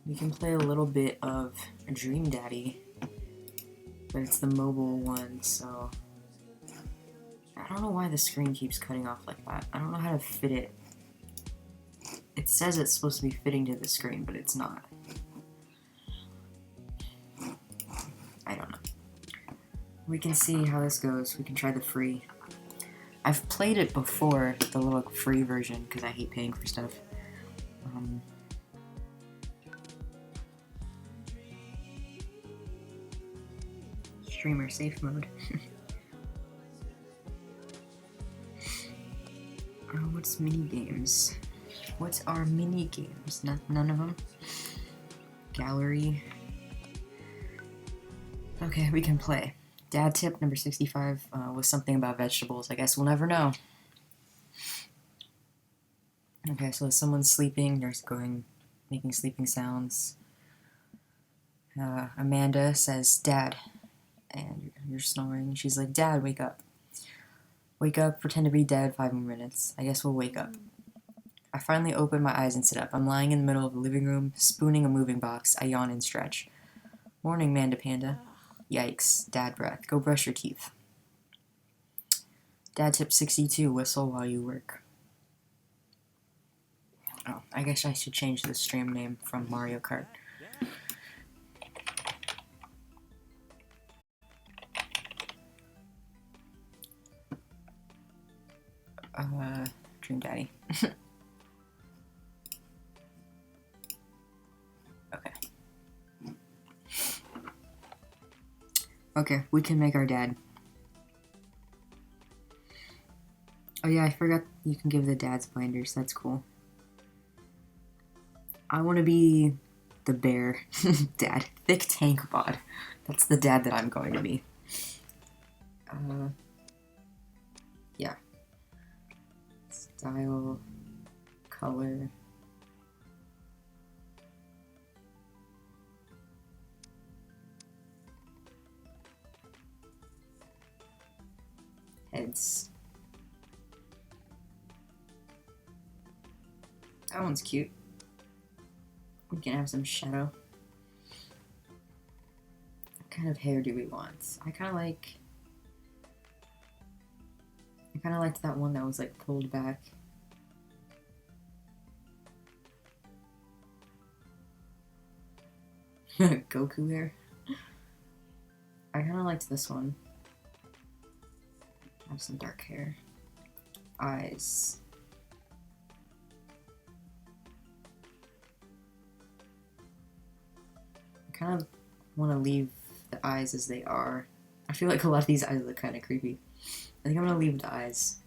We can play a little bit of Dream Daddy, but it's the mobile one, so I don't know why the screen keeps cutting off like that. I don't know how to fit it. It says it's supposed to be fitting to the screen, but it's not. I don't know. We can see how this goes. We can try the free. I've played it before, the little free version, because I hate paying for stuff. Streamer safe mode. What's mini games? What's our mini games? None of them. Gallery. Okay, we can play. Dad tip number 65 was something about vegetables. I guess we'll never know. Okay, so someone's sleeping. They're making sleeping sounds. Amanda says, "Dad," and you're snoring. She's like, "Dad, wake up. Wake up, pretend to be dead 5 more minutes. I guess we'll wake up." I finally open my eyes and sit up. I'm lying in the middle of the living room, spooning a moving box. I yawn and stretch. "Morning, Manda Panda." Yikes. Dad breath. Go brush your teeth. Dad tip 62. Whistle while you work. Oh, I guess I should change the stream name from Mario Kart. Dream Daddy. Okay, we can make our dad. Oh yeah, I forgot you can give the dad's blinders. That's cool. I want to be the bear dad. Thick tank bod. That's the dad that I'm going to be. Yeah. Style, color. Heads. That one's cute. We can have some shadow. What kind of hair do we want? I kind of liked that one that was like pulled back. Goku hair. I kind of liked this one. Have some dark hair. Eyes. I kind of want to leave the eyes as they are. I feel like a lot of these eyes look kind of creepy. I think I'm gonna leave the eyes.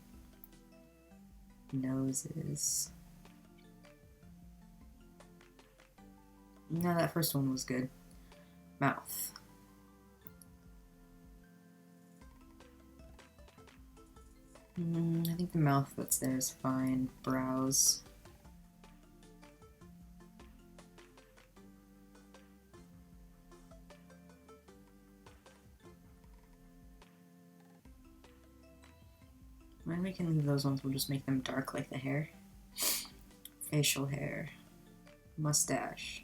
Noses. No, that first one was good. Mouth. I think the mouth that's there is fine. Brows. Maybe we can leave those ones, we'll just make them dark like the hair. Facial hair. Mustache.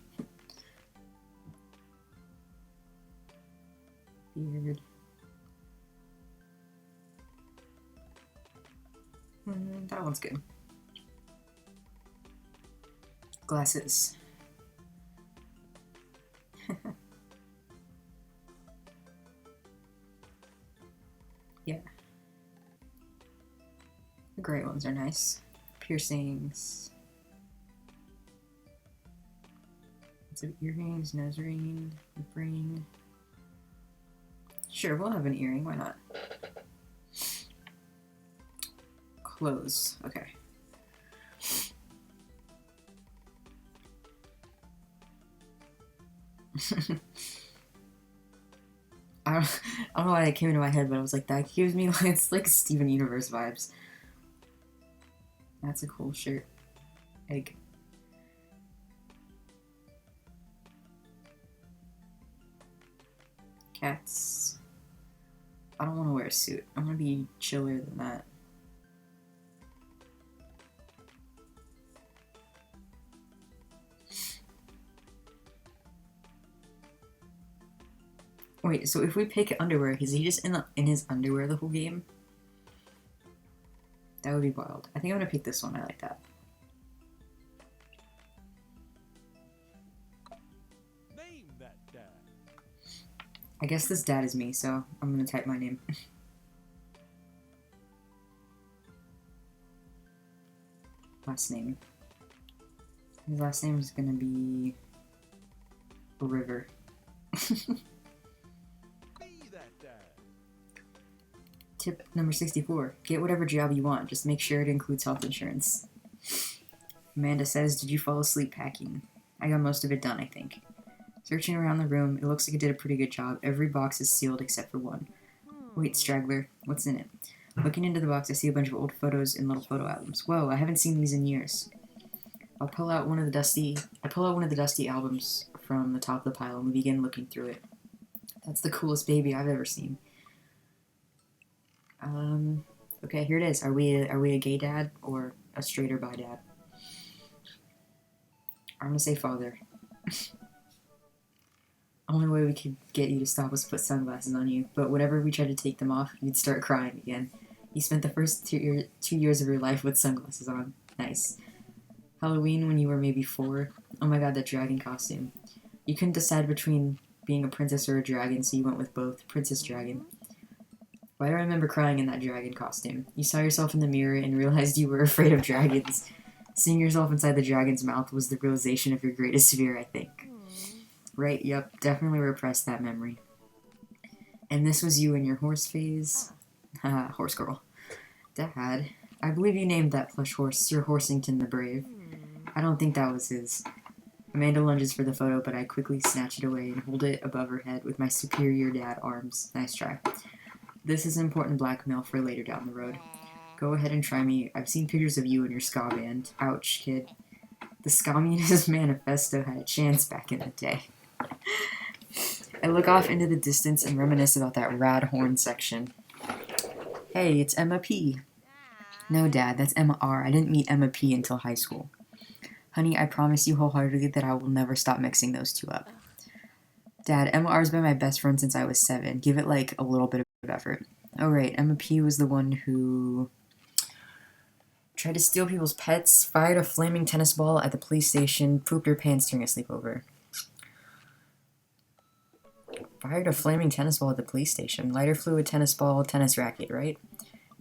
Beard. That one's good. Glasses. Yeah. The gray ones are nice. Piercings. So earrings, nose ring, lip ring. Sure, we'll have an earring, why not? Clothes, okay. I don't know why it came into my head, but I was like, that gives me like, it's like Steven Universe vibes. That's a cool shirt. Egg. Cats. I don't want to wear a suit. I want to be chiller than that. Wait, so if we pick underwear, is he just in his underwear the whole game? That would be wild. I think I'm gonna pick this one. I like that. Name that dad. I guess this dad is me, so I'm gonna type my name. Last name. His last name is gonna be River. Be that dad. Tip number 64. Get whatever job you want, just make sure it includes health insurance. Amanda says, did you fall asleep packing? I got most of it done, I think. Searching around the room, it looks like I did a pretty good job. Every box is sealed except for one. Wait, straggler, what's in it? Looking into the box, I see a bunch of old photos in little photo albums. Whoa, I haven't seen these in years. I pull out one of the dusty albums from the top of the pile and we begin looking through it. That's the coolest baby I've ever seen. Okay, here it is. Are we a gay dad or a straight or bi dad? I'm gonna say father. Only way we could get you to stop was put sunglasses on you, but whenever we tried to take them off, you'd start crying again. You spent the first 2 years of your life with sunglasses on. Nice. Halloween when you were maybe 4. Oh my god, that dragon costume. You couldn't decide between being a princess or a dragon, so you went with both. Princess Dragon. Why do I remember crying in that dragon costume? You saw yourself in the mirror and realized you were afraid of dragons. Seeing yourself inside the dragon's mouth was the realization of your greatest fear, I think. Right, yep, definitely repressed that memory. And this was you in your horse phase? Haha, horse girl. Dad, I believe you named that plush horse Sir Horsington the Brave. I don't think that was his. Amanda lunges for the photo, but I quickly snatch it away and hold it above her head with my superior dad arms. Nice try. This is important blackmail for later down the road. Go ahead and try me. I've seen pictures of you and your ska band. Ouch, kid. The Communist Manifesto had a chance back in the day. I look off into the distance and reminisce about that rad horn section. Hey, it's Emma P. No, Dad, that's Emma R. I didn't meet Emma P until high school. Honey, I promise you wholeheartedly that I will never stop mixing those two up. Dad, Emma R's been my best friend since I was 7. Give it, like, a little bit of effort. Oh, right, Emma P was the one who tried to steal people's pets, fired a flaming tennis ball at the police station, pooped her pants during a sleepover. Fired a flaming tennis ball at the police station. Lighter fluid, tennis ball, tennis racket, right?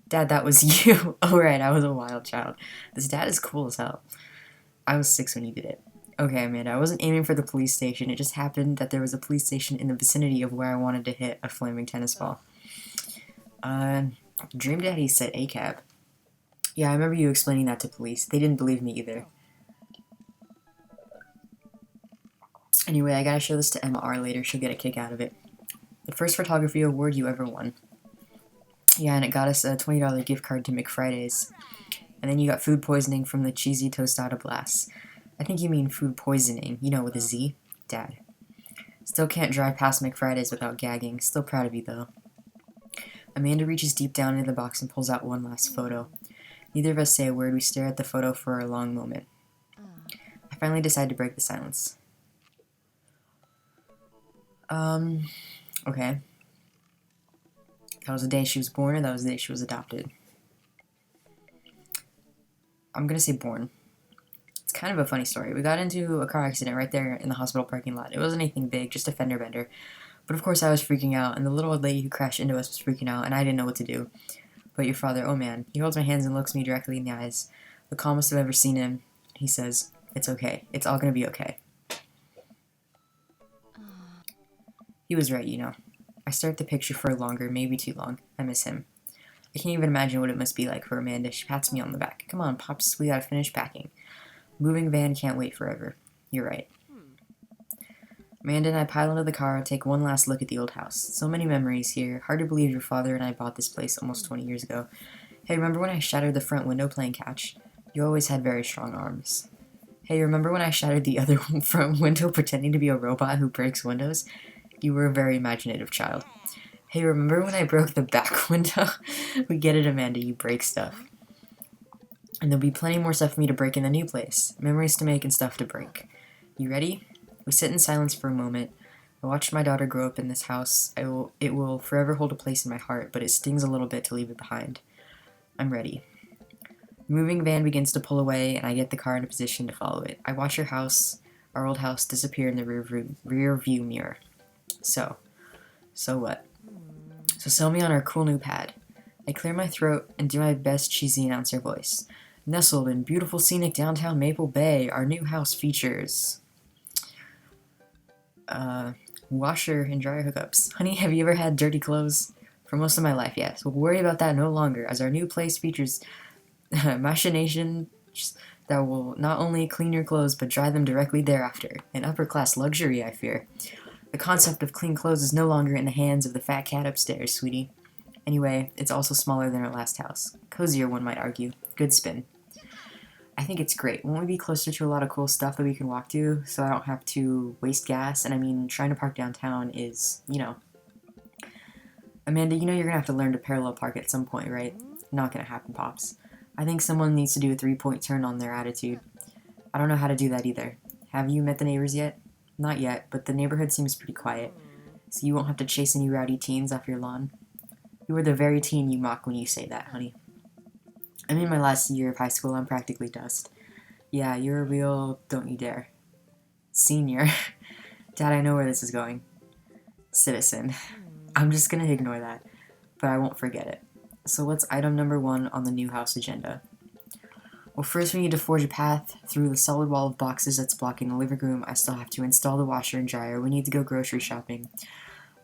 Dad, that was you. Oh, right, I was a wild child. This dad is cool as hell. I was 6 when he did it. Okay, Amanda, I wasn't aiming for the police station. It just happened that there was a police station in the vicinity of where I wanted to hit a flaming tennis ball. Dream Daddy said ACAB. Yeah, I remember you explaining that to police. They didn't believe me either. Anyway, I gotta show this to Emma R later. She'll get a kick out of it. The first photography award you ever won. Yeah, and it got us a $20 gift card to McFriday's. And then you got food poisoning from the cheesy tostada blast. I think you mean food poisoning, you know, with a Z. Dad. Still can't drive past McFriday's without gagging. Still proud of you, though. Amanda reaches deep down into the box and pulls out one last photo. Neither of us say a word. We stare at the photo for a long moment. I finally decide to break the silence. Okay. That was the day she was born, or that was the day she was adopted? I'm gonna say born. It's kind of a funny story. We got into a car accident right there in the hospital parking lot. It wasn't anything big, just a fender bender. But of course I was freaking out, and the little old lady who crashed into us was freaking out, and I didn't know what to do. But your father, oh man, he holds my hands and looks me directly in the eyes. The calmest I've ever seen him. He says, it's okay. It's all gonna be okay. He was right, you know. I stare at the picture for longer, maybe too long. I miss him. I can't even imagine what it must be like for Amanda. She pats me on the back. Come on, Pops, we gotta finish packing. Moving van can't wait forever. You're right. Amanda and I pile into the car and take one last look at the old house. So many memories here. Hard to believe your father and I bought this place almost 20 years ago. Hey, remember when I shattered the front window playing catch? You always had very strong arms. Hey, remember when I shattered the other front window pretending to be a robot who breaks windows? You were a very imaginative child. Hey, remember when I broke the back window? We get it, Amanda, you break stuff. And there'll be plenty more stuff for me to break in the new place. Memories to make and stuff to break. You ready? We sit in silence for a moment, I watched my daughter grow up in this house. It will forever hold a place in my heart, but it stings a little bit to leave it behind. I'm ready. The moving van begins to pull away, and I get the car in a position to follow it. I watch our old house, disappear in the rear view mirror. So what? So sell me on our cool new pad. I clear my throat and do my best cheesy announcer voice. Nestled in beautiful scenic downtown Maple Bay, our new house features washer and dryer hookups. Honey, have you ever had dirty clothes? For most of my life, yes. We'll worry about that no longer, as our new place features machinations that will not only clean your clothes, but dry them directly thereafter. An upper-class luxury, I fear. The concept of clean clothes is no longer in the hands of the fat cat upstairs, sweetie. Anyway, it's also smaller than our last house. Cozier, one might argue. Good spin. I think it's great. Won't we be closer to a lot of cool stuff that we can walk to, so I don't have to waste gas? And I mean, trying to park downtown is, Amanda, you're gonna have to learn to parallel park at some point, right? Not gonna happen, Pops. I think someone needs to do a 3-point turn on their attitude. I don't know how to do that either. Have you met the neighbors yet? Not yet, but the neighborhood seems pretty quiet, so you won't have to chase any rowdy teens off your lawn. You are the very teen you mock when you say that, honey. I'm in my last year of high school. I'm practically dust. Yeah, you're a real don't you dare. Senior. Dad, I know where this is going. Citizen. I'm just gonna ignore that, but I won't forget it. So what's item number 1 on the new house agenda? Well, first we need to forge a path through the solid wall of boxes that's blocking the living room. I still have to install the washer and dryer. We need to go grocery shopping.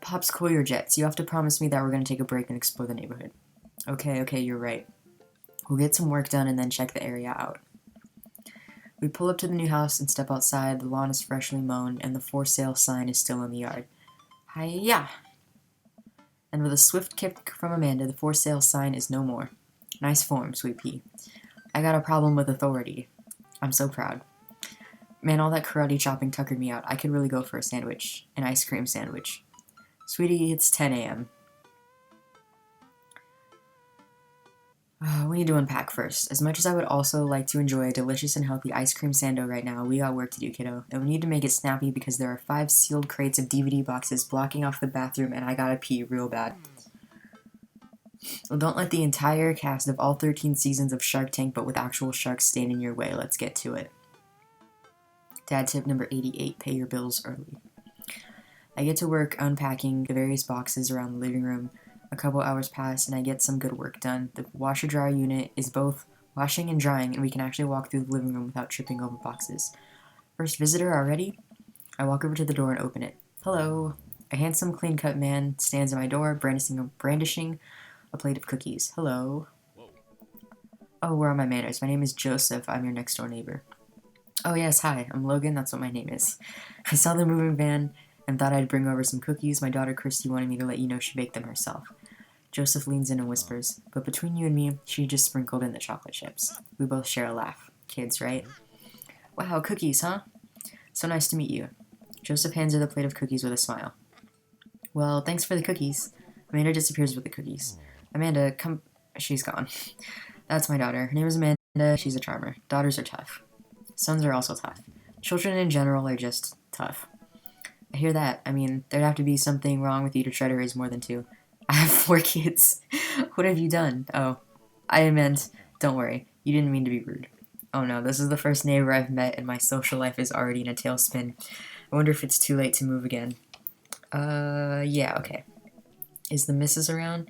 Pops, cool your jets. You have to promise me that we're gonna take a break and explore the neighborhood. Okay, you're right. We'll get some work done and then check the area out. We pull up to the new house and step outside. The lawn is freshly mown, and the for sale sign is still in the yard. Hi-ya! And with a swift kick from Amanda, the for sale sign is no more. Nice form, Sweet Pea. I got a problem with authority. I'm so proud. Man, all that karate chopping tuckered me out. I could really go for a sandwich. An ice cream sandwich. Sweetie, it's 10 a.m. We need to unpack first. As much as I would also like to enjoy a delicious and healthy ice cream sando right now, we got work to do, kiddo. And we need to make it snappy because there are 5 sealed crates of DVD boxes blocking off the bathroom and I gotta pee real bad. Well, don't let the entire cast of all 13 seasons of Shark Tank but with actual sharks stand in your way. Let's get to it. Dad tip number 88, pay your bills early. I get to work unpacking the various boxes around the living room. A couple hours pass and I get some good work done. The washer-dryer unit is both washing and drying, and we can actually walk through the living room without tripping over boxes. First visitor already? I walk over to the door and open it. Hello. A handsome, clean-cut man stands at my door, brandishing a plate of cookies. Hello. Oh, where are my manners? My name is Joseph. I'm your next-door neighbor. Oh, yes, hi. I'm Logan. That's what my name is. I saw the moving van and thought I'd bring over some cookies. My daughter Christy wanted me to let you know she baked them herself. Joseph leans in and whispers, but between you and me, she just sprinkled in the chocolate chips. We both share a laugh. Kids, right? Wow, cookies, huh? So nice to meet you. Joseph hands her the plate of cookies with a smile. Well, thanks for the cookies. Amanda disappears with the cookies. Amanda, come... She's gone. That's my daughter. Her name is Amanda. She's a charmer. Daughters are tough. Sons are also tough. Children in general are just tough. I hear that. I mean, there'd have to be something wrong with you to try to raise more than 2. I have 4 kids. What have you done? Oh, I meant, don't worry. You didn't mean to be rude. Oh no, this is the first neighbor I've met and my social life is already in a tailspin. I wonder if it's too late to move again. Yeah, okay. Is the missus around?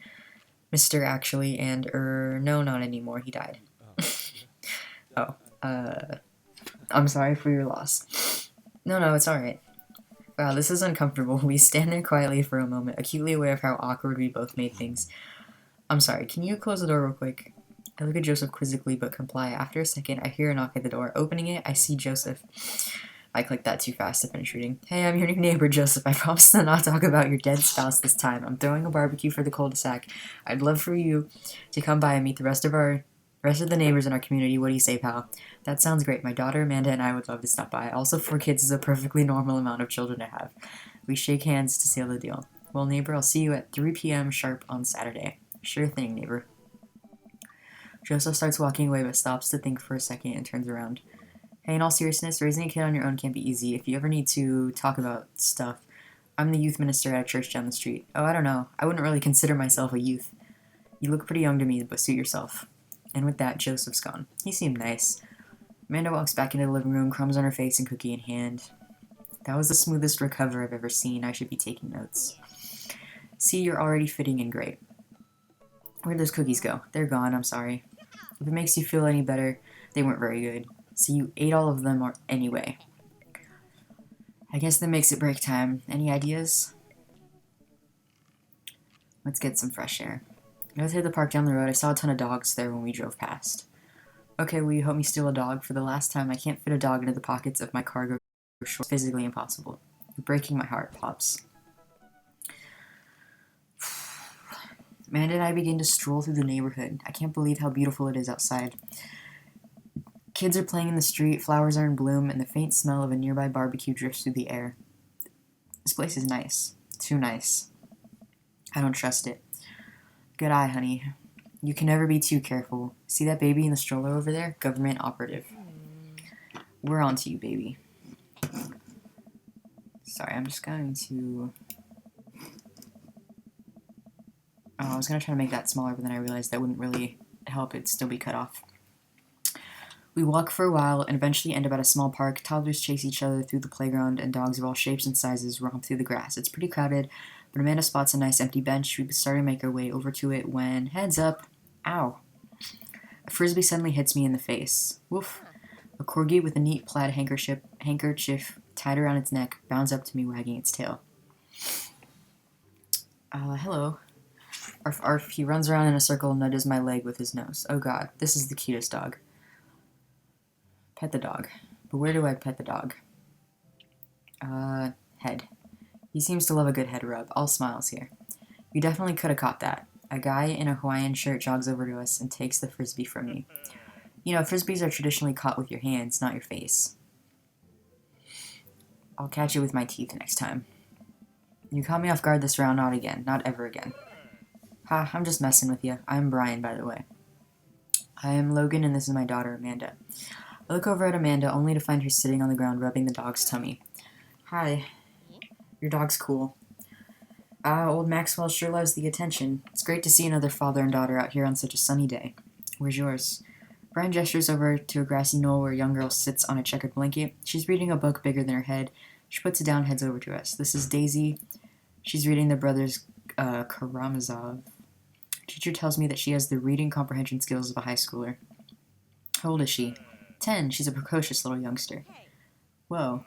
Mr. actually, and, no, not anymore. He died. Oh, I'm sorry for your loss. No, it's alright. Wow, this is uncomfortable. We stand there quietly for a moment, acutely aware of how awkward we both made things. I'm sorry, can you close the door real quick? I look at Joseph quizzically, but comply. After a second, I hear a knock at the door. Opening it, I see Joseph. I clicked that too fast to finish reading. Hey, I'm your new neighbor, Joseph. I promise to not talk about your dead spouse this time. I'm throwing a barbecue for the cul-de-sac. I'd love for you to come by and meet the rest of the neighbors in our community. What do you say, pal? That sounds great. My daughter Amanda and I would love to stop by. Also, 4 kids is a perfectly normal amount of children to have. We shake hands to seal the deal. Well, neighbor, I'll see you at 3 p.m. sharp on Saturday. Sure thing, neighbor. Joseph starts walking away but stops to think for a second and turns around. Hey, in all seriousness, raising a kid on your own can't be easy. If you ever need to talk about stuff, I'm the youth minister at a church down the street. Oh, I don't know. I wouldn't really consider myself a youth. You look pretty young to me, but suit yourself. And with that, Joseph's gone. He seemed nice. Amanda walks back into the living room, crumbs on her face and cookie in hand. That was the smoothest recover I've ever seen. I should be taking notes. See, you're already fitting in great. Where'd those cookies go? They're gone, I'm sorry. If it makes you feel any better, they weren't very good. So you ate all of them anyway. I guess that makes it break time. Any ideas? Let's get some fresh air. I was hit the park down the road. I saw a ton of dogs there when we drove past. Okay, will you help me steal a dog? For the last time, I can't fit a dog into the pockets of my cargo shorts. Physically impossible. You're breaking my heart, Pops. Amanda and I begin to stroll through the neighborhood. I can't believe how beautiful it is outside. Kids are playing in the street, flowers are in bloom, and the faint smell of a nearby barbecue drifts through the air. This place is nice. Too nice. I don't trust it. Good eye, honey. You can never be too careful. See that baby in the stroller over there? Government operative. We're on to you, baby. Sorry, I'm just going to... Oh, I was going to try to make that smaller, but then I realized that wouldn't really help. It'd still be cut off. We walk for a while and eventually end up at a small park. Toddlers chase each other through the playground, and dogs of all shapes and sizes romp through the grass. It's pretty crowded, but Amanda spots a nice empty bench. We start to make our way over to it when, heads up, ow. A frisbee suddenly hits me in the face. Woof. A corgi with a neat plaid handkerchief tied around its neck bounds up to me, wagging its tail. Hello. Arf, arf. He runs around in a circle and nudges my leg with his nose. Oh god, this is the cutest dog. Pet the dog. But where do I pet the dog? Head. He seems to love a good head rub. All smiles here. You definitely could have caught that. A guy in a Hawaiian shirt jogs over to us and takes the frisbee from me. You know, frisbees are traditionally caught with your hands, not your face. I'll catch it with my teeth next time. You caught me off guard this round, not again. Not ever again. Ha, I'm just messing with you. I'm Brian, by the way. I am Logan, and this is my daughter, Amanda. I look over at Amanda, only to find her sitting on the ground rubbing the dog's tummy. Hi. Your dog's cool. Old Maxwell sure loves the attention. It's great to see another father and daughter out here on such a sunny day. Where's yours? Brian gestures over to a grassy knoll where a young girl sits on a checkered blanket. She's reading a book bigger than her head. She puts it down, heads over to us. This is Daisy. She's reading the brothers Karamazov. Teacher tells me that she has the reading comprehension skills of a high schooler. How old is she? 10. She's a precocious little youngster. Whoa.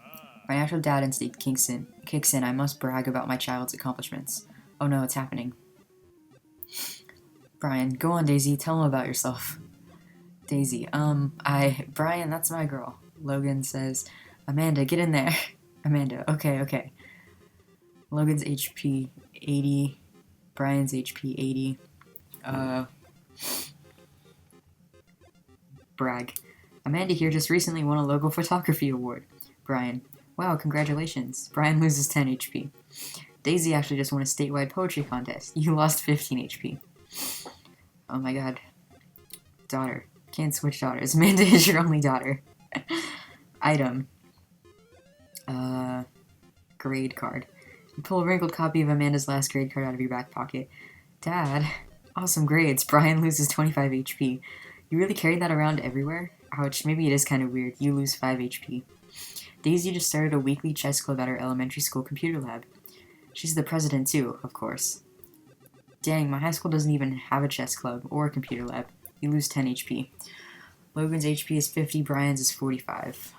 My natural dad instinct kicks in. I must brag about my child's accomplishments. Oh no, it's happening. Brian, go on, Daisy. Tell him about yourself. Daisy, Brian, that's my girl. Logan says, Amanda, get in there. Amanda, okay. Logan's HP 80. Brian's HP 80. Brag. Amanda here just recently won a logo photography award. Brian. Wow, congratulations. Brian loses 10 HP. Daisy actually just won a statewide poetry contest. You lost 15 HP. Oh my god. Daughter. Can't switch daughters. Amanda is your only daughter. Item. Grade card. You pull a wrinkled copy of Amanda's last grade card out of your back pocket. Dad. Awesome grades. Brian loses 25 HP. You really carry that around everywhere? Ouch, maybe it is kind of weird. You lose 5 HP. Daisy just started a weekly chess club at her elementary school computer lab. She's the president too, of course. Dang, my high school doesn't even have a chess club or a computer lab. You lose 10 HP. Logan's HP is 50, Brian's is 45.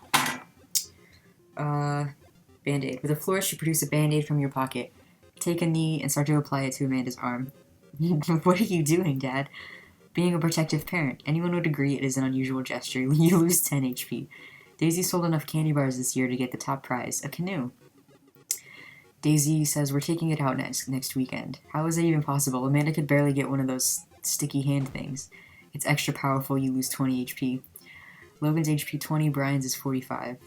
Band-Aid. With a flourish, you produce a Band-Aid from your pocket. Take a knee and start to apply it to Amanda's arm. What are you doing, Dad? Being a protective parent. Anyone would agree it is an unusual gesture. You lose 10 HP. Daisy sold enough candy bars this year to get the top prize, a canoe. Daisy says we're taking it out next weekend. How is that even possible? Amanda could barely get one of those sticky hand things. It's extra powerful, you lose 20 HP. Logan's HP 20, Brian's is 45.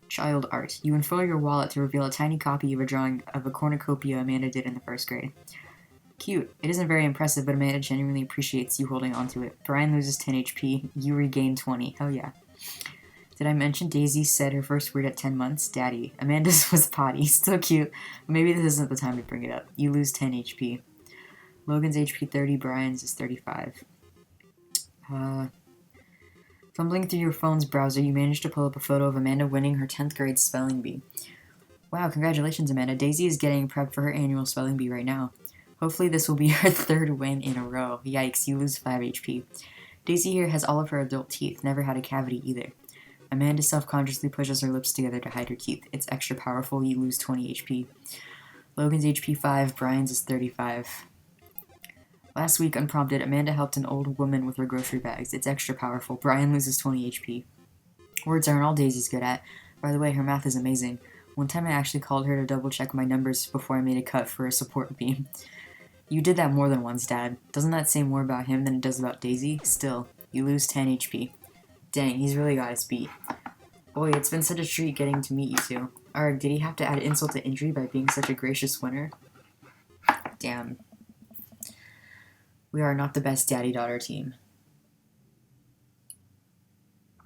Child art. You unfurl your wallet to reveal a tiny copy of a drawing of a cornucopia Amanda did in the first grade. Cute. It isn't very impressive, but Amanda genuinely appreciates you holding onto it. Brian loses 10 HP. You regain 20. Hell yeah. Did I mention Daisy said her first word at 10 months? Daddy. Amanda's was potty. Still cute. Maybe this isn't the time to bring it up. You lose 10 HP. Logan's HP 30, Brian's is 35. Fumbling through your phone's browser, you managed to pull up a photo of Amanda winning her 10th grade spelling bee. Wow, congratulations, Amanda. Daisy is getting prepped for her annual spelling bee right now. Hopefully this will be her third win in a row. Yikes, you lose 5 HP. Daisy here has all of her adult teeth, never had a cavity either. Amanda self-consciously pushes her lips together to hide her teeth. It's extra powerful, you lose 20 HP. Logan's HP 5, Brian's is 35. Last week, unprompted, Amanda helped an old woman with her grocery bags. It's extra powerful. Brian loses 20 HP. Words aren't all Daisy's good at. By the way, her math is amazing. One time I actually called her to double-check my numbers before I made a cut for a support beam. You did that more than once, Dad. Doesn't that say more about him than it does about Daisy? Still, you lose 10 HP. Dang, he's really got us beat. Boy, it's been such a treat getting to meet you two. Arg, did he have to add insult to injury by being such a gracious winner? Damn. We are not the best daddy-daughter team.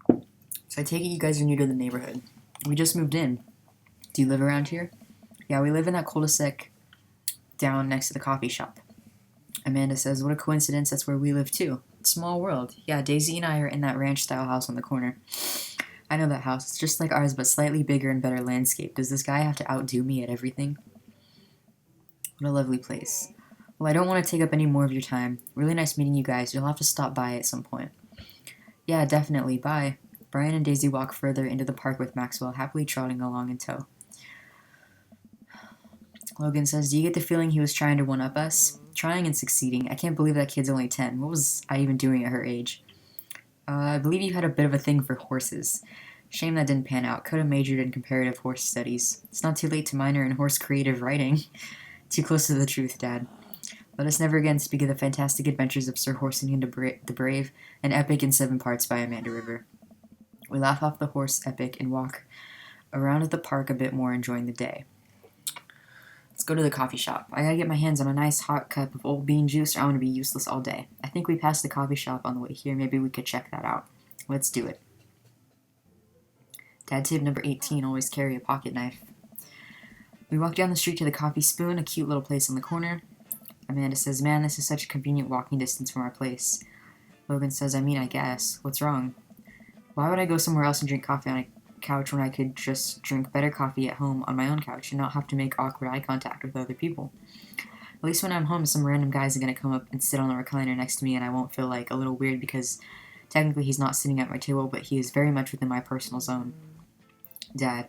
So I take it you guys are new to the neighborhood. We just moved in. Do you live around here? Yeah, we live in that cul-de-sac down next to the coffee shop. Amanda says, what a coincidence, that's where we live too. Small world. Yeah, Daisy and I are in that ranch-style house on the corner. I know that house. It's just like ours, but slightly bigger and better landscape. Does this guy have to outdo me at everything? What a lovely place. Well, I don't want to take up any more of your time. Really nice meeting you guys. You'll have to stop by at some point. Yeah, definitely. Bye. Brian and Daisy walk further into the park with Maxwell, happily trotting along in tow. Logan says, do you get the feeling he was trying to one-up us? Trying and succeeding. I can't believe that kid's only 10. What was I even doing at her age? I believe you had a bit of a thing for horses. Shame that didn't pan out. Could have majored in comparative horse studies. It's not too late to minor in horse creative writing. Too close to the truth, Dad. Let us never again speak of the fantastic adventures of Sir Horsinian the Brave, an epic in 7 parts by Amanda River. We laugh off the horse epic and walk around at the park a bit more, enjoying the day. Let's go to the coffee shop. I gotta get my hands on a nice hot cup of old bean juice or I'm gonna be useless all day. I think we passed the coffee shop on the way here. Maybe we could check that out. Let's do it. Dad tip number 18, always carry a pocket knife. We walk down the street to the Coffee Spoon, a cute little place on the corner. Amanda says, man, this is such a convenient walking distance from our place. Logan says, I mean, I guess. What's wrong? Why would I go somewhere else and drink coffee on a couch when I could just drink better coffee at home on my own couch and not have to make awkward eye contact with other people? At least when I'm home, some random guy's going to come up and sit on the recliner next to me and I won't feel like a little weird because technically he's not sitting at my table, but he is very much within my personal zone. Dad,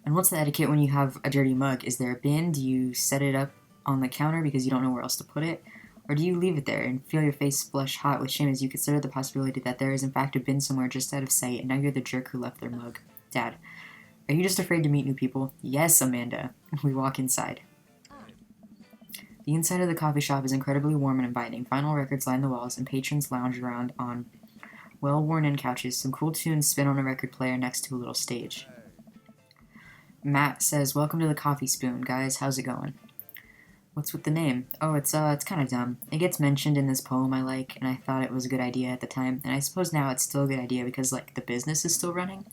and what's the etiquette when you have a dirty mug? Is there a bin? Do you set it up on the counter because you don't know where else to put it? Or do you leave it there and feel your face flush hot with shame as you consider the possibility that there is in fact a bin somewhere just out of sight and now you're the jerk who left their mug? Dad, are you just afraid to meet new people? Yes, Amanda. We walk inside. The inside of the coffee shop is incredibly warm and inviting. Vinyl records line the walls and patrons lounge around on well-worn-in couches. Some cool tunes spin on a record player next to a little stage. Matt says, welcome to the Coffee Spoon. Guys, how's it going? What's with the name? Oh, it's kind of dumb. It gets mentioned in this poem I like, and I thought it was a good idea at the time, and I suppose now it's still a good idea because, like, the business is still running.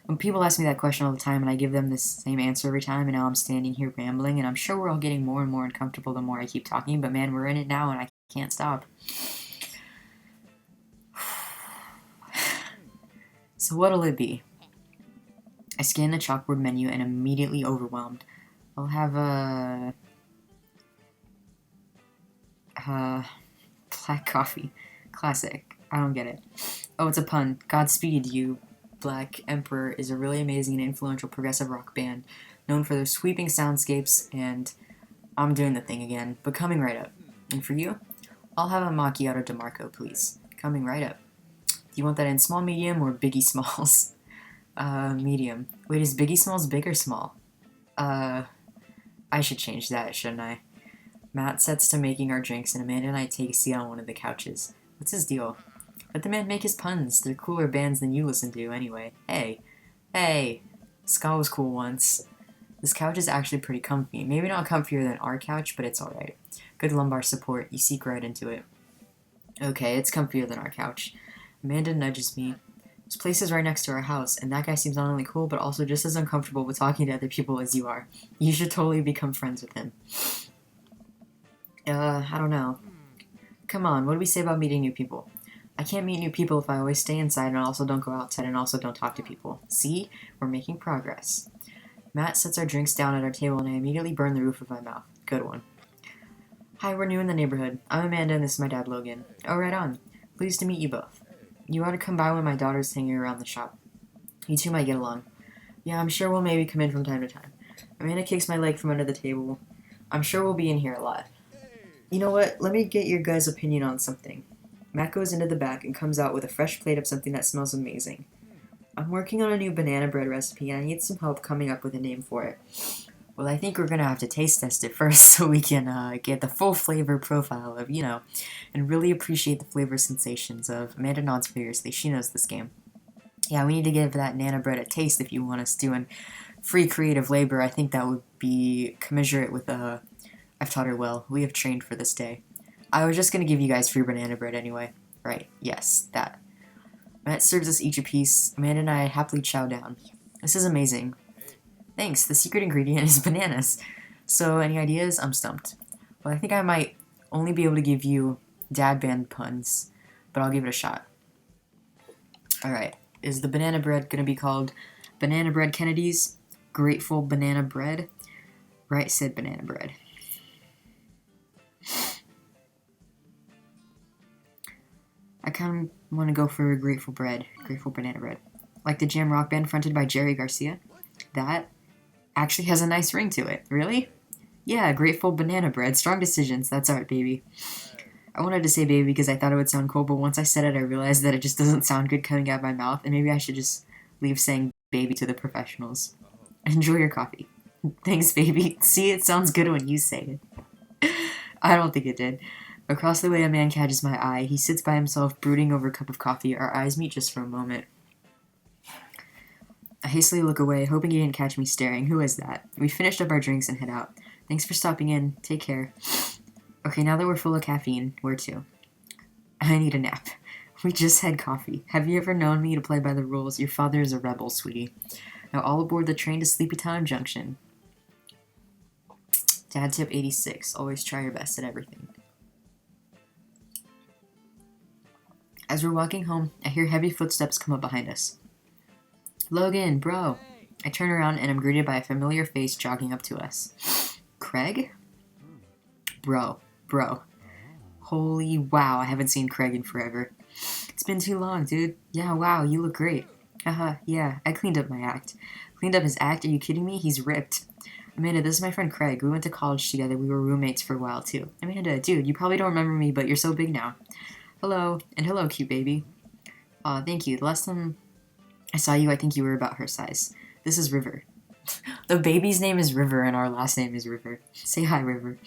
When people ask me that question all the time, and I give them the same answer every time, and now I'm standing here rambling, and I'm sure we're all getting more and more uncomfortable the more I keep talking, but man, we're in it now, and I can't stop. So what'll it be? I scan the chalkboard menu and immediately overwhelmed. I'll have a black coffee. Classic. I don't get it. Oh, it's a pun. Godspeed, you. Black Emperor is a really amazing and influential progressive rock band known for their sweeping soundscapes and I'm doing the thing again, but coming right up. And for you, I'll have a macchiato DeMarco, please. Coming right up. Do you want that in small, medium, or Biggie Smalls? Medium. Wait, is Biggie Smalls big or small? I should change that, shouldn't I? Matt sets to making our drinks, and Amanda and I take a seat on one of the couches. What's his deal? Let the man make his puns. They're cooler bands than you listen to, anyway. Hey. Ska was cool once. This couch is actually pretty comfy. Maybe not comfier than our couch, but it's alright. Good lumbar support. You seek right into it. Okay, it's comfier than our couch. Amanda nudges me. This place is right next to our house, and that guy seems not only cool, but also just as uncomfortable with talking to other people as you are. You should totally become friends with him. I don't know. Come on, what do we say about meeting new people? I can't meet new people if I always stay inside and also don't go outside and also don't talk to people. See? We're making progress. Matt sets our drinks down at our table and I immediately burn the roof of my mouth. Good one. Hi, we're new in the neighborhood. I'm Amanda and this is my dad, Logan. Oh, right on. Pleased to meet you both. You ought to come by when my daughter's hanging around the shop. You two might get along. Yeah, I'm sure we'll maybe come in from time to time. Amanda kicks my leg from under the table. I'm sure we'll be in here a lot. You know what? Let me get your guys' opinion on something. Matt goes into the back and comes out with a fresh plate of something that smells amazing. I'm working on a new banana bread recipe and I need some help coming up with a name for it. Well, I think we're going to have to taste test it first so we can get the full flavor profile of, and really appreciate the flavor sensations of Amanda nods furiously. She knows this game. Yeah, we need to give that Nana bread a taste if you want us doing free creative labor. I think that would be commensurate with I've taught her well. We have trained for this day. I was just going to give you guys free banana bread anyway. Right, yes, that. Matt serves us each a piece. Amanda and I happily chow down. This is amazing. Thanks, the secret ingredient is bananas. So, any ideas? I'm stumped. Well, I think I might only be able to give you dad band puns, but I'll give it a shot. Alright, is the banana bread going to be called Banana Bread Kennedy's? Grateful Banana Bread? Right, said banana bread. I kind of want to go for Grateful Banana Bread. Like the jam rock band fronted by Jerry Garcia. That actually has a nice ring to it. Really? Yeah, Grateful Banana Bread. Strong decisions. That's art, baby. I wanted to say baby because I thought it would sound cool, but once I said it, I realized that it just doesn't sound good coming out of my mouth, and maybe I should just leave saying baby to the professionals. Enjoy your coffee. Thanks, baby. See, it sounds good when you say it. I don't think it did. Across the way, a man catches my eye. He sits by himself, brooding over a cup of coffee. Our eyes meet just for a moment. I hastily look away, hoping he didn't catch me staring. Who is that? We finished up our drinks and head out. Thanks for stopping in. Take care. Okay, now that we're full of caffeine, where to? I need a nap. We just had coffee. Have you ever known me to play by the rules? Your father is a rebel, sweetie. Now all aboard the train to Sleepy Time Junction. Dad tip 86. Always try your best at everything. As we're walking home, I hear heavy footsteps come up behind us. Logan, bro. I turn around and am greeted by a familiar face jogging up to us. Craig? Bro. Holy wow, I haven't seen Craig in forever. It's been too long, dude. Yeah, wow, you look great. Haha, yeah, I cleaned up my act. Cleaned up his act? Are you kidding me? He's ripped. Amanda, this is my friend Craig. We went to college together. We were roommates for a while, too. Amanda, dude, you probably don't remember me, but you're so big now. Hello, and hello, cute baby. Aw, thank you. The last time I saw you, I think you were about her size. This is River. The baby's name is River, and our last name is River. Say hi, River.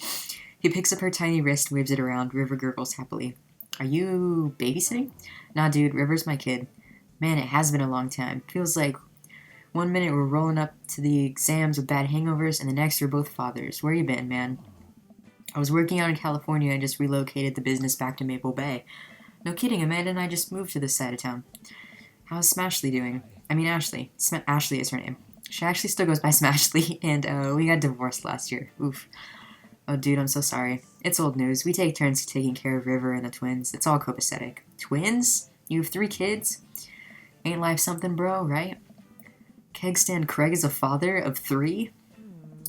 He picks up her tiny wrist, waves it around. River gurgles happily. Are you babysitting? Nah, dude, River's my kid. Man, it has been a long time. Feels like 1 minute we're rolling up to the exams with bad hangovers, and the next we're both fathers. Where you been, man? I was working out in California and just relocated the business back to Maple Bay. No kidding, Amanda and I just moved to this side of town. How's Smashley doing? I mean Ashley. Ashley is her name. She actually still goes by Smashley, and we got divorced last year. Oof. Oh, dude, I'm so sorry. It's old news. We take turns taking care of River and the twins. It's all copacetic. Twins? You have 3 kids? Ain't life something, bro, right? Kegstand Craig is a father of 3?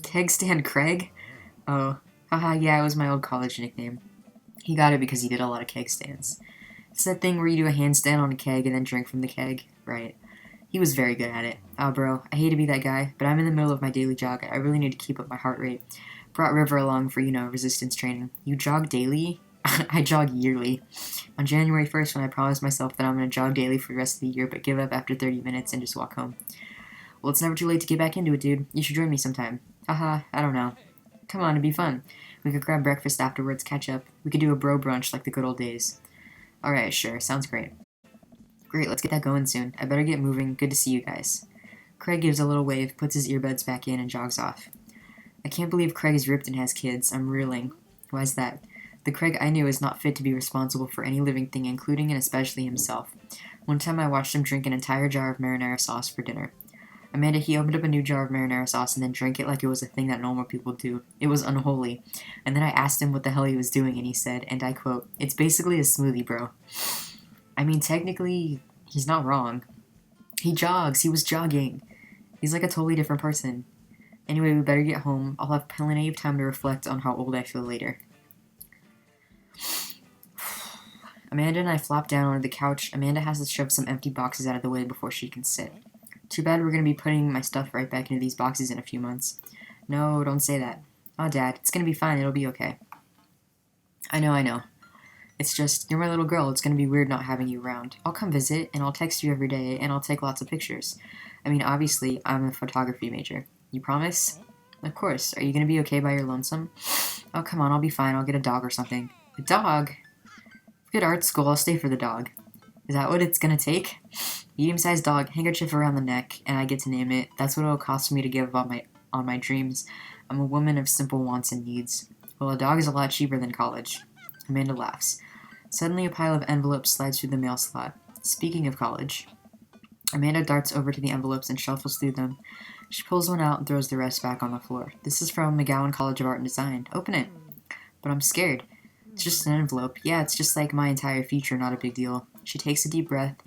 Kegstand Craig? Oh, haha, yeah, it was my old college nickname. He got it because he did a lot of keg stands. It's that thing where you do a handstand on a keg and then drink from the keg, right? He was very good at it. Oh, bro, I hate to be that guy, but I'm in the middle of my daily jog. I really need to keep up my heart rate. Brought River along for, resistance training. You jog daily? I jog yearly. On January 1st, when I promised myself that I'm going to jog daily for the rest of the year, but give up after 30 minutes and just walk home. Well, it's never too late to get back into it, dude. You should join me sometime. Haha, I don't know. Come on, it'd be fun. We could grab breakfast afterwards, catch up. We could do a bro brunch like the good old days. Alright, sure, sounds great. Great, let's get that going soon. I better get moving. Good to see you guys. Craig gives a little wave, puts his earbuds back in, and jogs off. I can't believe Craig is ripped and has kids. I'm reeling. Why's that? The Craig I knew is not fit to be responsible for any living thing, including and especially himself. One time I watched him drink an entire jar of marinara sauce for dinner. Amanda, he opened up a new jar of marinara sauce and then drank it like it was a thing that normal people do. It was unholy. And then I asked him what the hell he was doing, and he said, and I quote, "It's basically a smoothie, bro." I mean, technically, he's not wrong. He jogs. He was jogging. He's like a totally different person. Anyway, we better get home. I'll have plenty of time to reflect on how old I feel later. Amanda and I flop down onto the couch. Amanda has to shove some empty boxes out of the way before she can sit. Too bad we're going to be putting my stuff right back into these boxes in a few months. No, don't say that. Oh, Dad, it's going to be fine. It'll be okay. I know. It's just, you're my little girl. It's going to be weird not having you around. I'll come visit, and I'll text you every day, and I'll take lots of pictures. I mean, obviously, I'm a photography major. You promise? Of course. Are you going to be okay by your lonesome? Oh, come on. I'll be fine. I'll get a dog or something. A dog? Good art school. I'll stay for the dog. Is that what it's going to take? Medium-sized dog, handkerchief around the neck, and I get to name it. That's what it'll cost me to give up on my dreams. I'm a woman of simple wants and needs. Well, a dog is a lot cheaper than college. Amanda laughs. Suddenly, a pile of envelopes slides through the mail slot. Speaking of college, Amanda darts over to the envelopes and shuffles through them. She pulls one out and throws the rest back on the floor. This is from McGowan College of Art and Design. Open it. But I'm scared. It's just an envelope. Yeah, it's just like my entire future, not a big deal. She takes a deep breath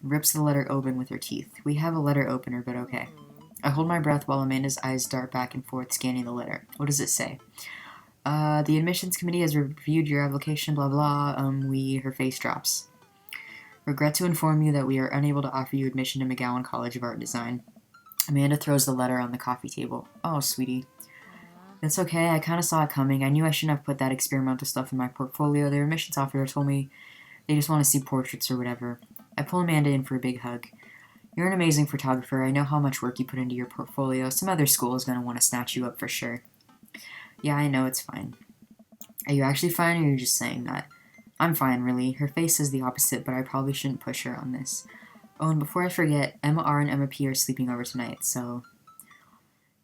and rips the letter open with her teeth. We have a letter opener, but okay. I hold my breath while Amanda's eyes dart back and forth, scanning the letter. What does it say? The admissions committee has reviewed your application, blah blah. Her face drops. Regret to inform you that we are unable to offer you admission to McGowan College of Art and Design. Amanda throws the letter on the coffee table. Oh, sweetie. It's okay, I kind of saw it coming. I knew I shouldn't have put that experimental stuff in my portfolio. Their admissions officer told me they just want to see portraits or whatever. I pull Amanda in for a big hug. You're an amazing photographer. I know how much work you put into your portfolio. Some other school is going to want to snatch you up for sure. Yeah, I know, it's fine. Are you actually fine, or are you just saying that? I'm fine, really. Her face says the opposite, but I probably shouldn't push her on this. Oh, and before I forget, Emma R and Emma P are sleeping over tonight, so...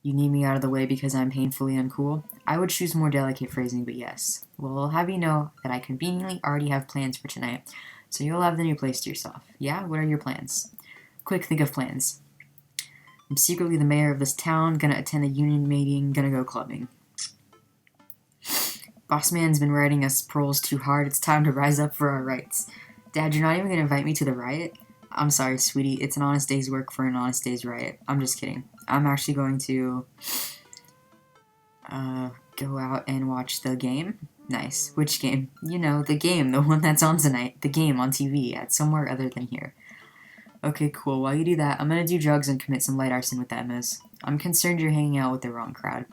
You need me out of the way because I'm painfully uncool? I would choose more delicate phrasing, but yes. Well, I'll have you know that I conveniently already have plans for tonight, so you'll have the new place to yourself. Yeah? What are your plans? Quick, think of plans. I'm secretly the mayor of this town, gonna attend a union meeting, gonna go clubbing. Boss man's been writing us proles too hard, it's time to rise up for our rights. Dad, you're not even gonna invite me to the riot? I'm sorry, sweetie, it's an honest day's work for an honest day's riot. I'm just kidding. I'm actually going to go out and watch the game. Nice. Which game? You know, the game, the one that's on tonight. The game on TV at somewhere other than here. Okay, cool. While you do that, I'm gonna do drugs and commit some light arson with the Emmas. I'm concerned you're hanging out with the wrong crowd.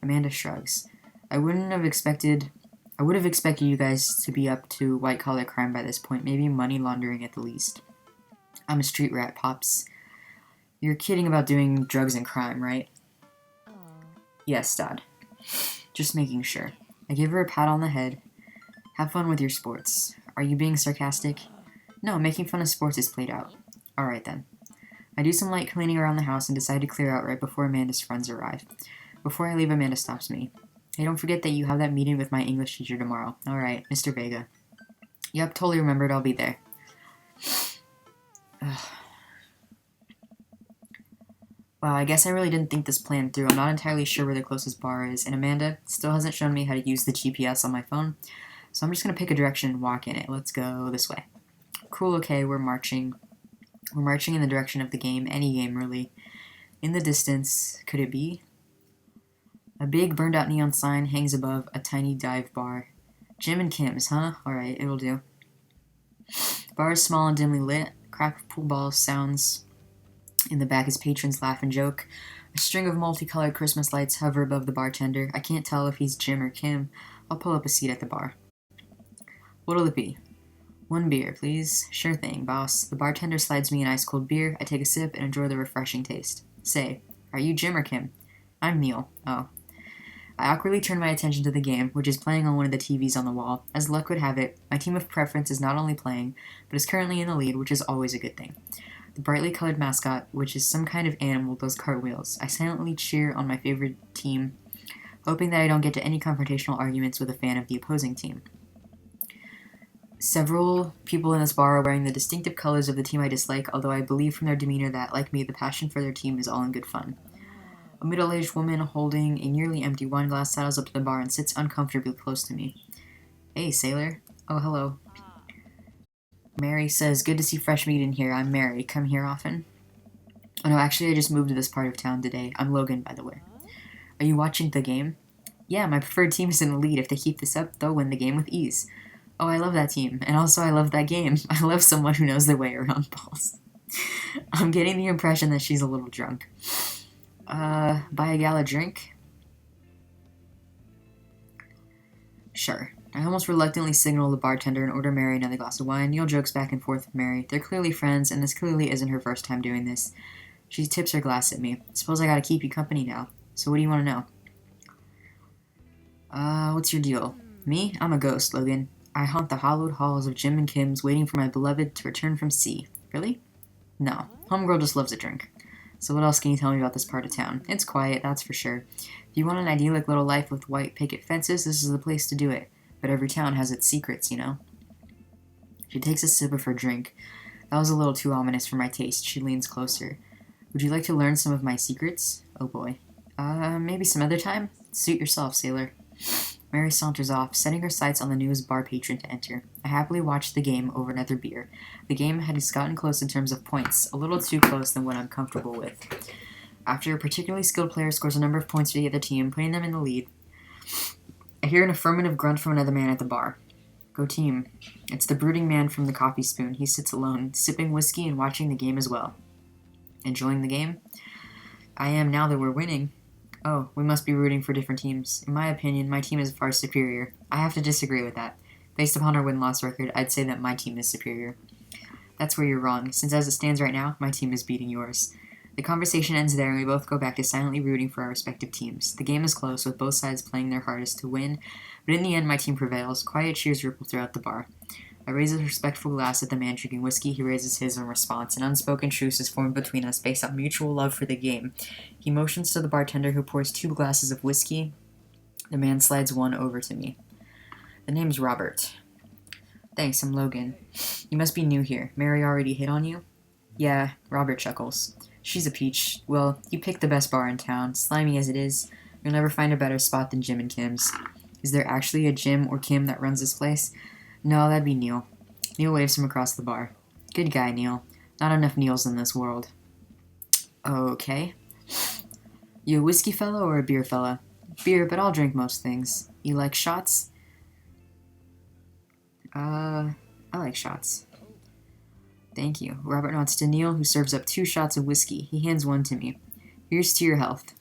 Amanda shrugs. I would have expected you guys to be up to white-collar crime by this point. Maybe money laundering at the least. I'm a street rat, Pops. You're kidding about doing drugs and crime, right? Yes, Dad. Just making sure. I give her a pat on the head. Have fun with your sports. Are you being sarcastic? No, making fun of sports is played out. Alright then. I do some light cleaning around the house and decide to clear out right before Amanda's friends arrive. Before I leave, Amanda stops me. Hey, don't forget that you have that meeting with my English teacher tomorrow. Alright, Mr. Vega. Yep, totally remembered. I'll be there. Wow, I guess I really didn't think this plan through. I'm not entirely sure where the closest bar is, and Amanda still hasn't shown me how to use the GPS on my phone, so I'm just going to pick a direction and walk in it. Let's go this way. Cool, okay, we're marching. We're marching in the direction of the game, any game, really. In the distance, could it be? A big burned-out neon sign hangs above a tiny dive bar. Jim and Kim's, huh? Alright, it'll do. The bar is small and dimly lit. Crack of pool balls sounds in the back as patrons laugh and joke. A string of multicolored Christmas lights hover above the bartender. I can't tell if he's Jim or Kim. I'll pull up a seat at the bar. What'll it be? 1 beer, please. Sure thing, boss. The bartender slides me an ice-cold beer. I take a sip and enjoy the refreshing taste. Say, are you Jim or Kim? I'm Neil. Oh. I awkwardly turn my attention to the game, which is playing on one of the TVs on the wall. As luck would have it, my team of preference is not only playing, but is currently in the lead, which is always a good thing. The brightly colored mascot, which is some kind of animal, does cartwheels. I silently cheer on my favorite team, hoping that I don't get to any confrontational arguments with a fan of the opposing team. Several people in this bar are wearing the distinctive colors of the team I dislike, although I believe from their demeanor that, like me, the passion for their team is all in good fun. A middle-aged woman holding a nearly empty wine glass sidles up to the bar and sits uncomfortably close to me. Hey, sailor. Oh, hello. Mary says, good to see fresh meat in here. I'm Mary. Come here often? Oh, no, actually, I just moved to this part of town today. I'm Logan, by the way. Are you watching the game? Yeah, my preferred team is in the lead. If they keep this up, they'll win the game with ease. Oh, I love that team. And also, I love that game. I love someone who knows their way around balls. I'm getting the impression that she's a little drunk. Buy a gal a drink? Sure. I almost reluctantly signal the bartender and order Mary another glass of wine. Neil jokes back and forth with Mary. They're clearly friends, and this clearly isn't her first time doing this. She tips her glass at me. Suppose I gotta keep you company now. So what do you want to know? What's your deal? Me? I'm a ghost, Logan. I haunt the hallowed halls of Jim and Kim's, waiting for my beloved to return from sea. Really? No. Homegirl just loves a drink. So what else can you tell me about this part of town? It's quiet, that's for sure. If you want an idyllic little life with white picket fences, this is the place to do it. But every town has its secrets, you know? She takes a sip of her drink. That was a little too ominous for my taste. She leans closer. Would you like to learn some of my secrets? Oh boy. Maybe some other time? Suit yourself, sailor. Mary saunters off, setting her sights on the newest bar patron to enter. I happily watched the game over another beer. The game had gotten close in terms of points, a little too close than what I'm comfortable with. After a particularly skilled player scores a number of points for the other team, putting them in the lead, I hear an affirmative grunt from another man at the bar. Go team. It's the brooding man from the coffee spoon. He sits alone, sipping whiskey and watching the game as well. Enjoying the game? I am now that we're winning. Oh, we must be rooting for different teams. In my opinion, my team is far superior. I have to disagree with that. Based upon our win-loss record, I'd say that my team is superior. That's where you're wrong, since as it stands right now, my team is beating yours. The conversation ends there, and we both go back to silently rooting for our respective teams. The game is close, with both sides playing their hardest to win, but in the end, my team prevails. Quiet cheers ripple throughout the bar. I raise a respectful glass at the man drinking whiskey. He raises his in response. An unspoken truce is formed between us based on mutual love for the game. He motions to the bartender, who pours 2 glasses of whiskey. The man slides one over to me. The name's Robert. Thanks, I'm Logan. You must be new here. Mary already hit on you? Yeah, Robert chuckles. She's a peach. Well, you picked the best bar in town. Slimy as it is, you'll never find a better spot than Jim and Kim's. Is there actually a Jim or Kim that runs this place? No, that'd be Neil. Neil waves him across the bar. Good guy, Neil. Not enough Neils in this world. Okay. You a whiskey fella or a beer fella? Beer, but I'll drink most things. You like shots? I like shots. Thank you. Robert nods to Neil, who serves up 2 shots of whiskey. He hands one to me. Here's to your health.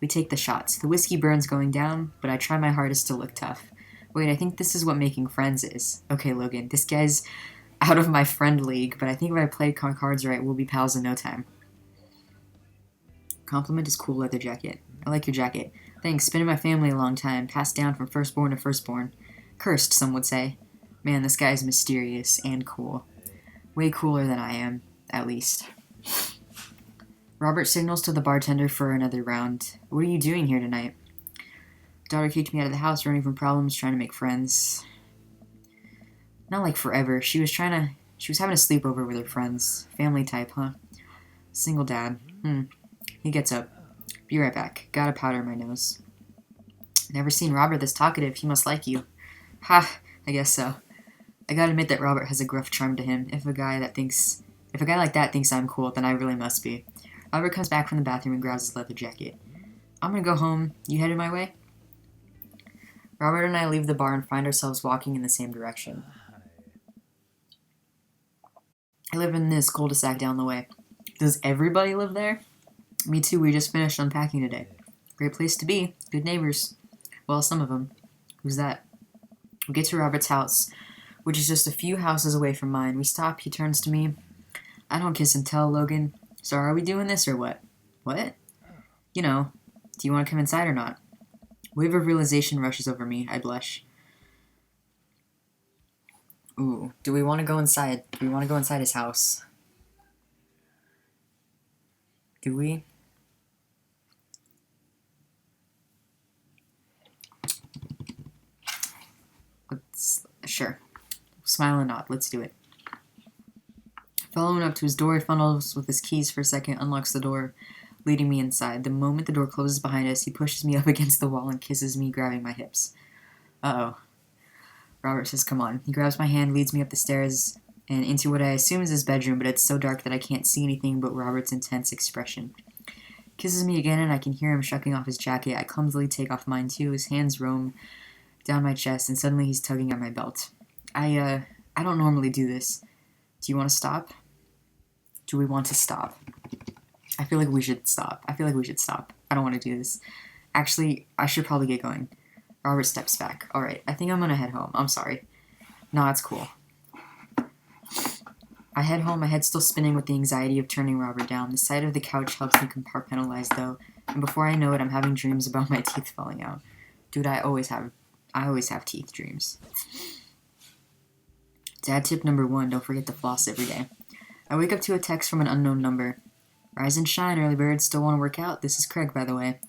We take the shots. The whiskey burns going down, but I try my hardest to look tough. Wait, I think this is what making friends is. Okay, Logan, this guy's out of my friend league, but I think if I play cards right, we'll be pals in no time. Compliment is cool leather jacket. I like your jacket. Thanks, been in my family a long time, passed down from firstborn to firstborn. Cursed, some would say. Man, this guy is mysterious and cool. Way cooler than I am, at least. Robert signals to the bartender for another round. What are you doing here tonight? Daughter kicked me out of the house, running from problems, trying to make friends. Not like forever. She was having a sleepover with her friends. Family type, huh? Single dad. He gets up. Be right back. Gotta powder my nose. Never seen Robert this talkative. He must like you. Ha, I guess so. I gotta admit that Robert has a gruff charm to him. If a guy like that thinks I'm cool, then I really must be. Robert comes back from the bathroom and grabs his leather jacket. I'm gonna go home. You headed my way? Robert and I leave the bar and find ourselves walking in the same direction. I live in this cul-de-sac down the way. Does everybody live there? Me too, we just finished unpacking today. Great place to be. Good neighbors. Well, some of them. Who's that? We get to Robert's house, which is just a few houses away from mine. We stop, he turns to me. I don't kiss and tell, Logan. So are we doing this or what? What? You know, do you want to come inside or not? A wave of realization rushes over me. I blush. Ooh, do we want to go inside? Do we want to go inside his house? Do we? Sure. Smile and nod. Let's do it. Following up to his door, he funnels with his keys for a second, unlocks the door, leading me inside. The moment the door closes behind us, he pushes me up against the wall and kisses me, grabbing my hips. Uh-oh. Robert says, come on. He grabs my hand, leads me up the stairs, and into what I assume is his bedroom, but it's so dark that I can't see anything but Robert's intense expression. Kisses me again, and I can hear him shucking off his jacket. I clumsily take off mine, too. His hands roam down my chest, and suddenly he's tugging at my belt. I don't normally do this. Do you want to stop? Do we want to stop? I feel like we should stop. I don't want to do this. Actually, I should probably get going. Robert steps back. Alright, I think I'm gonna head home. I'm sorry. No, it's cool. I head home, my head still spinning with the anxiety of turning Robert down. The sight of the couch helps me compartmentalize, though, and before I know it, I'm having dreams about my teeth falling out. Dude, I always have teeth dreams. Dad tip number 1, don't forget to floss every day. I wake up to a text from an unknown number. Rise and shine, early birds. Still want to work out? This is Craig, by the way.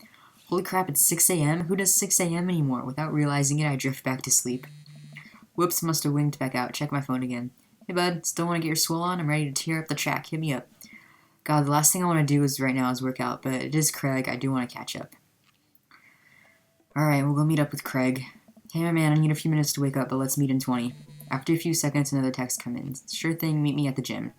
Holy crap, it's 6 a.m.? Who does 6 a.m. anymore? Without realizing it, I drift back to sleep. Whoops, must have winked back out. Check my phone again. Hey, bud, still want to get your swole on? I'm ready to tear up the track. Hit me up. God, the last thing I want to do right now is work out, but it is Craig. I do want to catch up. Alright, we'll go meet up with Craig. Hey, my man, I need a few minutes to wake up, but let's meet in 20. After a few seconds, another text comes in. Sure thing, meet me at the gym.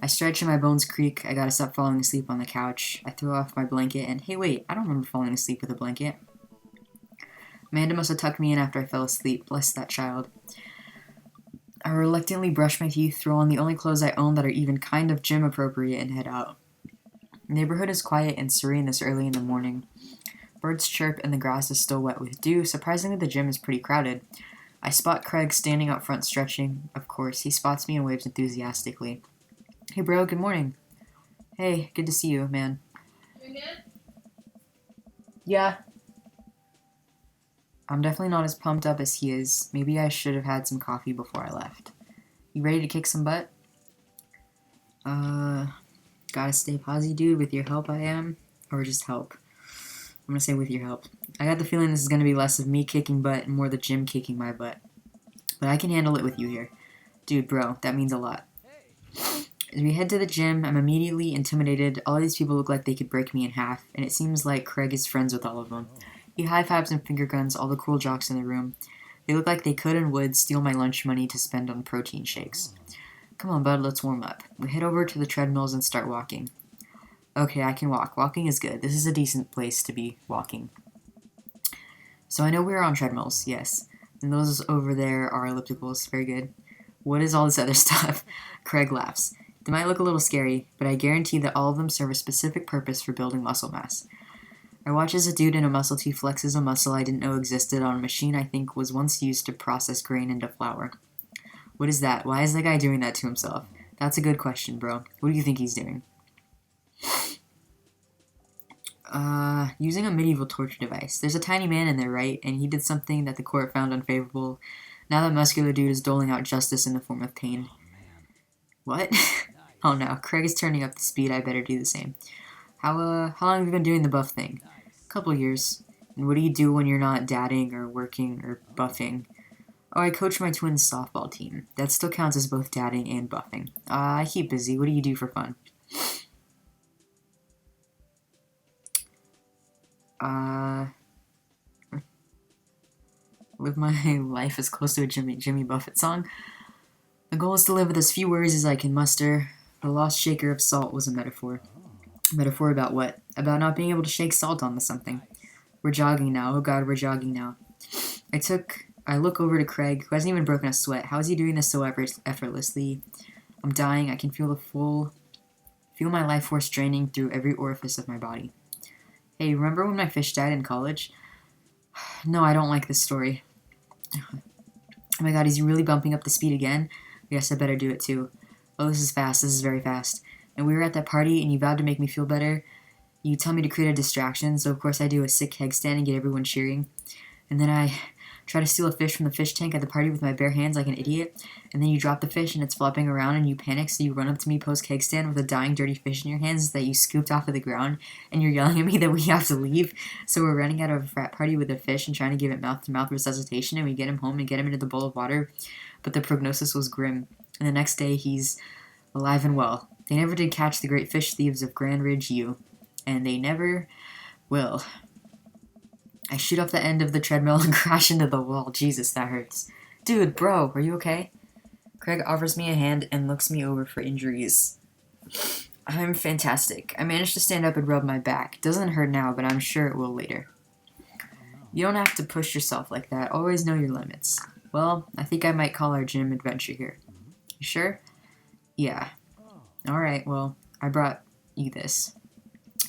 I stretch and my bones creak. I gotta stop falling asleep on the couch. I throw off my blanket and, hey wait, I don't remember falling asleep with a blanket. Amanda must have tucked me in after I fell asleep. Bless that child. I reluctantly brush my teeth, throw on the only clothes I own that are even kind of gym appropriate, and head out. The neighborhood is quiet and serene this early in the morning. Birds chirp and the grass is still wet with dew. Surprisingly, the gym is pretty crowded. I spot Craig standing out front stretching. Of course, he spots me and waves enthusiastically. Hey bro, good morning. Hey, good to see you, man. You good? Yeah. I'm definitely not as pumped up as he is. Maybe I should have had some coffee before I left. You ready to kick some butt? Gotta stay posy, dude. With your help, I am. Or just help. I'm gonna say with your help. I got the feeling this is gonna be less of me kicking butt and more the gym kicking my butt. But I can handle it with you here. Dude, bro, that means a lot. As we head to the gym, I'm immediately intimidated. All these people look like they could break me in half, and it seems like Craig is friends with all of them. He high-fives and finger guns all the cool jocks in the room. They look like they could and would steal my lunch money to spend on protein shakes. Come on, bud, let's warm up. We head over to the treadmills and start walking. Okay, I can walk. Walking is good. This is a decent place to be walking. So I know we're on treadmills, yes. And those over there are ellipticals. Very good. What is all this other stuff? Craig laughs. They might look a little scary, but I guarantee that all of them serve a specific purpose for building muscle mass. I watch as a dude in a muscle tee flexes a muscle I didn't know existed on a machine I think was once used to process grain into flour. What is that? Why is that guy doing that to himself? That's a good question, bro. What do you think he's doing? Using a medieval torture device. There's a tiny man in there, right? And he did something that the court found unfavorable. Now that muscular dude is doling out justice in the form of pain. What? Oh no, Craig is turning up the speed. I better do the same. How long have you been doing the buff thing? Couple years. And what do you do when you're not dadding or working or buffing? Oh, I coach my twins' softball team. That still counts as both dadding and buffing. I keep busy. What do you do for fun? Live my life as close to a Jimmy Buffett song. The goal is to live with as few worries as I can muster. The lost shaker of salt was a metaphor. A metaphor about what? About not being able to shake salt onto something. We're jogging now. Oh god, we're jogging now. I look over to Craig, who hasn't even broken a sweat. How is he doing this so effortlessly? I'm dying. I can feel my life force draining through every orifice of my body. Hey, remember when my fish died in college? No, I don't like this story. Oh my god, is he really bumping up the speed again? I guess I better do it too. Oh, this is fast. This is very fast. And we were at that party, and you vowed to make me feel better. You tell me to create a distraction, so of course I do a sick keg stand and get everyone cheering. And then I try to steal a fish from the fish tank at the party with my bare hands like an idiot. And then you drop the fish, and it's flopping around, and you panic, so you run up to me post-keg stand with a dying, dirty fish in your hands that you scooped off of the ground, and you're yelling at me that we have to leave. So we're running out of a frat party with a fish and trying to give it mouth-to-mouth resuscitation, and we get him home and get him into the bowl of water but the prognosis was grim, and the next day he's alive and well. They never did catch the great fish thieves of Grand Ridge U, and they never will. I shoot off the end of the treadmill and crash into the wall. Jesus, that hurts. Dude, bro, are you okay? Craig offers me a hand and looks me over for injuries. I'm fantastic. I managed to stand up and rub my back. Doesn't hurt now, but I'm sure it will later. You don't have to push yourself like that. Always know your limits. Well, I think I might call our gym adventure here. You sure? Yeah. Alright, well, I brought you this.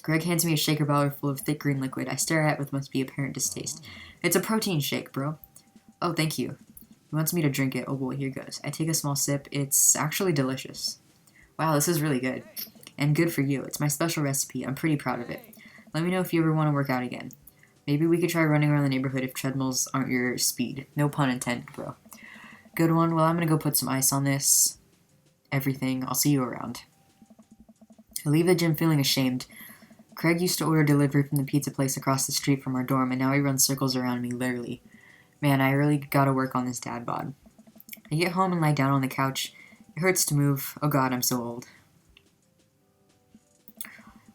Greg hands me a shaker bottle full of thick green liquid. I stare at with must be apparent distaste. It's a protein shake, bro. Oh, thank you. He wants me to drink it. Oh boy, here goes. I take a small sip. It's actually delicious. Wow, this is really good. And good for you. It's my special recipe. I'm pretty proud of it. Let me know if you ever want to work out again. Maybe we could try running around the neighborhood if treadmills aren't your speed. No pun intended, bro. Good one. Well, I'm gonna go put some ice on this. Everything. I'll see you around. I leave the gym feeling ashamed. Craig used to order delivery from the pizza place across the street from our dorm, and now he runs circles around me, literally. Man, I really gotta work on this dad bod. I get home and lie down on the couch. It hurts to move. Oh god, I'm so old.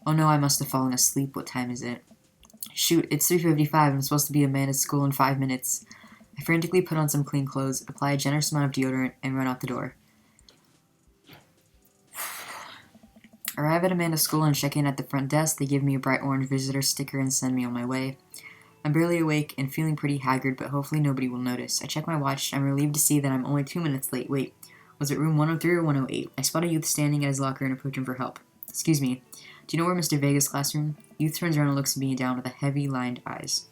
Oh no, I must have fallen asleep. What time is it? Shoot, it's 3:55 and I'm supposed to be at Amanda's school in 5 minutes. I frantically put on some clean clothes, apply a generous amount of deodorant, and run out the door. Arrive at Amanda's school and check in at the front desk. They give me a bright orange visitor sticker and send me on my way. I'm barely awake and feeling pretty haggard, but hopefully nobody will notice. I check my watch. I'm relieved to see that I'm only 2 minutes late. Wait, was it room 103 or 108? I spot a youth standing at his locker and approach him for help. Excuse me, do you know where Mr. Vega's classroom? Youth turns around and looks me down with heavy lined eyes.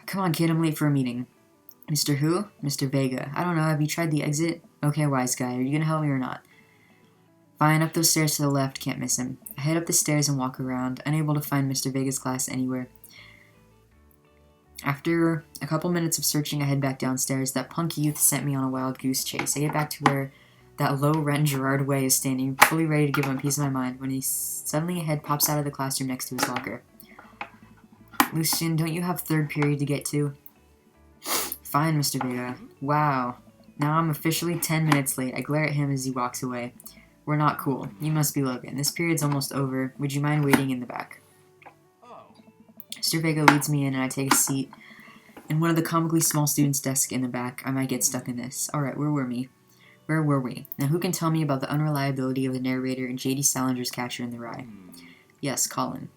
Come on, kid, I'm late for a meeting. Mr. Who? Mr. Vega. I don't know, have you tried the exit? Okay, wise guy, are you gonna help me or not? Fine, up those stairs to the left, can't miss him. I head up the stairs and walk around, unable to find Mr. Vega's class anywhere. After a couple minutes of searching, I head back downstairs. That punk youth sent me on a wild goose chase. I get back to where that low-rent Gerard Way is standing, fully ready to give him a piece of my mind, when suddenly a head pops out of the classroom next to his locker. Lucian, don't you have third period to get to? Fine, Mr. Vega. Wow. Now I'm officially 10 minutes late. I glare at him as he walks away. We're not cool. You must be Logan. This period's almost over. Would you mind waiting in the back? Mr. Vega leads me in and I take a seat in one of the comically small students' desks in the back. I might get stuck in this. Alright, where were we? Now who can tell me about the unreliability of the narrator and J.D. Salinger's Catcher in the Rye? Yes, Colin.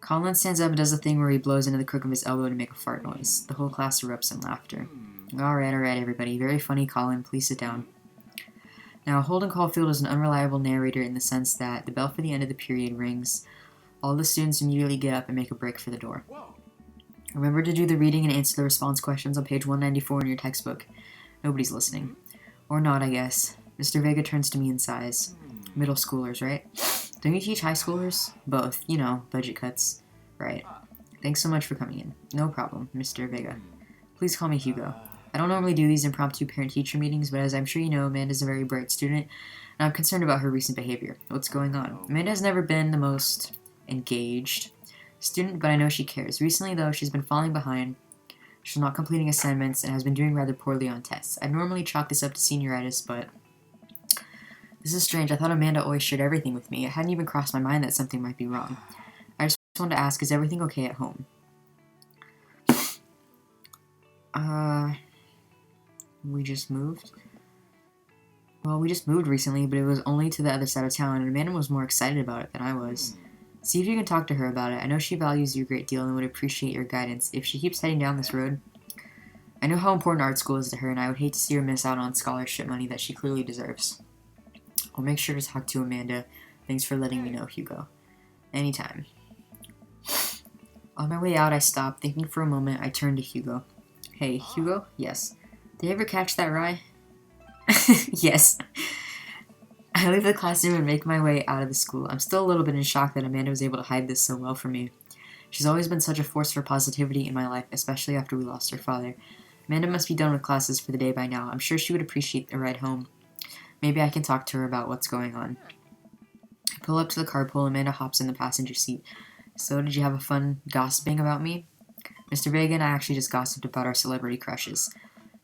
Colin stands up and does the thing where he blows into the crook of his elbow to make a fart noise. The whole class erupts in laughter. Alright, everybody. Very funny, Colin. Please sit down. Now, Holden Caulfield is an unreliable narrator in the sense that the bell for the end of the period rings. All the students immediately get up and make a break for the door. Remember to do the reading and answer the response questions on page 194 in your textbook. Nobody's listening. Or not, I guess. Mr. Vega turns to me and sighs. Middle schoolers, right? Don't you teach high schoolers? Both. You know, budget cuts. Right. Thanks so much for coming in. No problem, Mr. Vega. Please call me Hugo. I don't normally do these impromptu parent-teacher meetings, but as I'm sure you know, Amanda's a very bright student, and I'm concerned about her recent behavior. What's going on? Amanda has never been the most engaged student, but I know she cares. Recently, though, she's been falling behind. She's not completing assignments and has been doing rather poorly on tests. I'd normally chalk this up to senioritis, but this is strange. I thought Amanda always shared everything with me. It hadn't even crossed my mind that something might be wrong. I just wanted to ask, is everything okay at home? We just moved? Well, we just moved recently, but it was only to the other side of town, and Amanda was more excited about it than I was. See if you can talk to her about it. I know she values you a great deal and would appreciate your guidance. If she keeps heading down this road, I know how important art school is to her, and I would hate to see her miss out on scholarship money that she clearly deserves. I'll make sure to talk to Amanda. Thanks for letting me know, Hugo. Anytime. On my way out, I stop. Thinking for a moment, I turn to Hugo. Hey, Hugo? Yes. Did you ever catch that rye? Yes. I leave the classroom and make my way out of the school. I'm still a little bit in shock that Amanda was able to hide this so well from me. She's always been such a force for positivity in my life, especially after we lost her father. Amanda must be done with classes for the day by now. I'm sure she would appreciate the ride home. Maybe I can talk to her about what's going on. I pull up to the carpool. Amanda hops in the passenger seat. So, did you have a fun gossiping about me? Mr. Vega and I actually just gossiped about our celebrity crushes.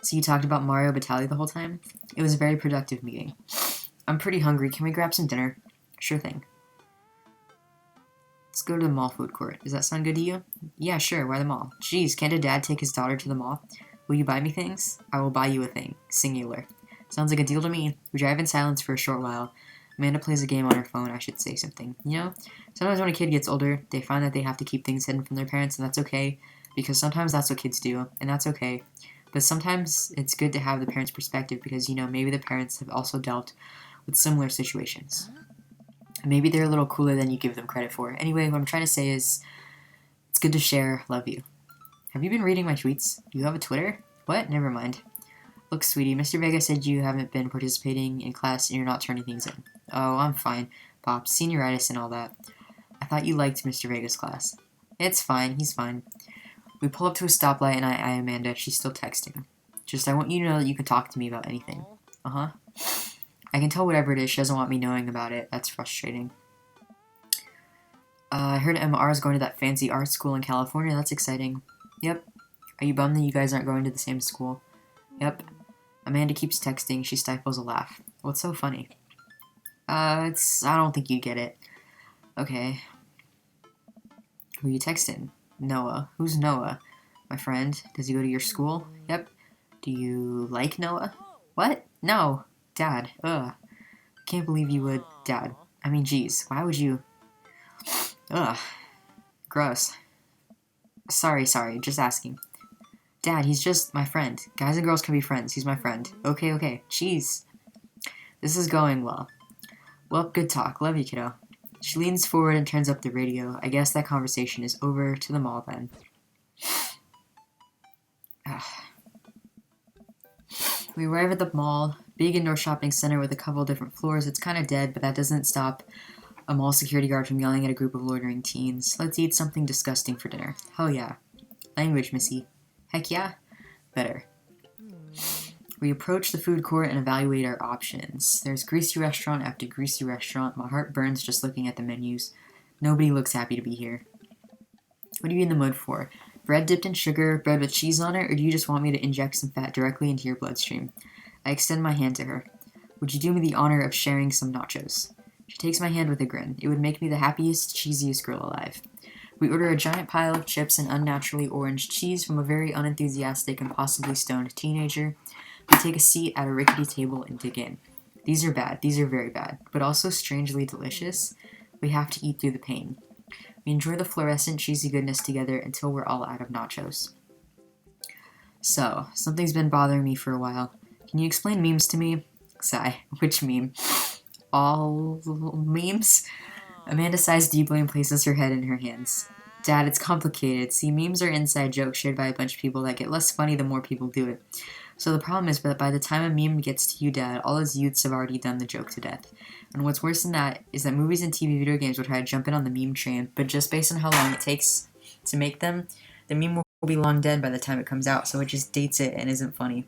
So you talked about Mario Batali the whole time? It was a very productive meeting. I'm pretty hungry. Can we grab some dinner? Sure thing. Let's go to the mall food court. Does that sound good to you? Yeah, sure. Why the mall? Jeez, can't a dad take his daughter to the mall? Will you buy me things? I will buy you a thing. Singular. Sounds like a deal to me. We drive in silence for a short while. Amanda plays a game on her phone. I should say something. You know, sometimes when a kid gets older, they find that they have to keep things hidden from their parents, and that's okay, because sometimes that's what kids do, and that's okay. But sometimes it's good to have the parents' perspective because, you know, maybe the parents have also dealt with similar situations. Maybe they're a little cooler than you give them credit for. Anyway, what I'm trying to say is, it's good to share. Love you. Have you been reading my tweets? Do you have a Twitter? What? Never mind. Look, sweetie, Mr. Vega said you haven't been participating in class and you're not turning things in. Oh, I'm fine. Pops, senioritis and all that. I thought you liked Mr. Vega's class. It's fine. He's fine. We pull up to a stoplight and I eye Amanda. She's still texting. Just, I want you to know that you can talk to me about anything. Uh-huh. I can tell whatever it is. She doesn't want me knowing about it. That's frustrating. I heard MR is going to that fancy art school in California. That's exciting. Yep. Are you bummed that you guys aren't going to the same school? Yep. Amanda keeps texting. She stifles a laugh. What's so funny? I don't think you get it. Okay. Who you texting? Noah. Who's Noah? My friend. Does he go to your school? Yep. Do you like Noah? What? No. Dad. Ugh. I can't believe you would. Dad. I mean, geez. Why would you? Ugh. Gross. Sorry. Just asking. Dad, he's just my friend. Guys and girls can be friends. He's my friend. Okay. Jeez. This is going well. Well, good talk. Love you, kiddo. She leans forward and turns up the radio. I guess that conversation is over. To the mall, then. We arrive at the mall. Big indoor shopping center with a couple different floors. It's kind of dead, but that doesn't stop a mall security guard from yelling at a group of loitering teens. Let's eat something disgusting for dinner. Hell yeah. Language, missy. Heck yeah? Better. We approach the food court and evaluate our options. There's greasy restaurant after greasy restaurant. My heart burns just looking at the menus. Nobody looks happy to be here. What are you in the mood for? Bread dipped in sugar, bread with cheese on it, or do you just want me to inject some fat directly into your bloodstream? I extend my hand to her. Would you do me the honor of sharing some nachos? She takes my hand with a grin. It would make me the happiest, cheesiest girl alive. We order a giant pile of chips and unnaturally orange cheese from a very unenthusiastic and possibly stoned teenager. We take a seat at a rickety table and dig in. These are bad. These are very bad, but also strangely delicious. We have to eat through the pain. We enjoy the fluorescent cheesy goodness together until we're all out of nachos. So, something's been bothering me for a while. Can you explain memes to me? Sigh. Which meme? All memes? Amanda sighs deeply and places her head in her hands. Dad, it's complicated. See, memes are inside jokes shared by a bunch of people that get less funny the more people do it. So the problem is that by the time a meme gets to you, Dad, all his youths have already done the joke to death. And what's worse than that is that movies and TV video games will try to jump in on the meme train, but just based on how long it takes to make them, the meme will be long dead by the time it comes out, so it just dates it and isn't funny.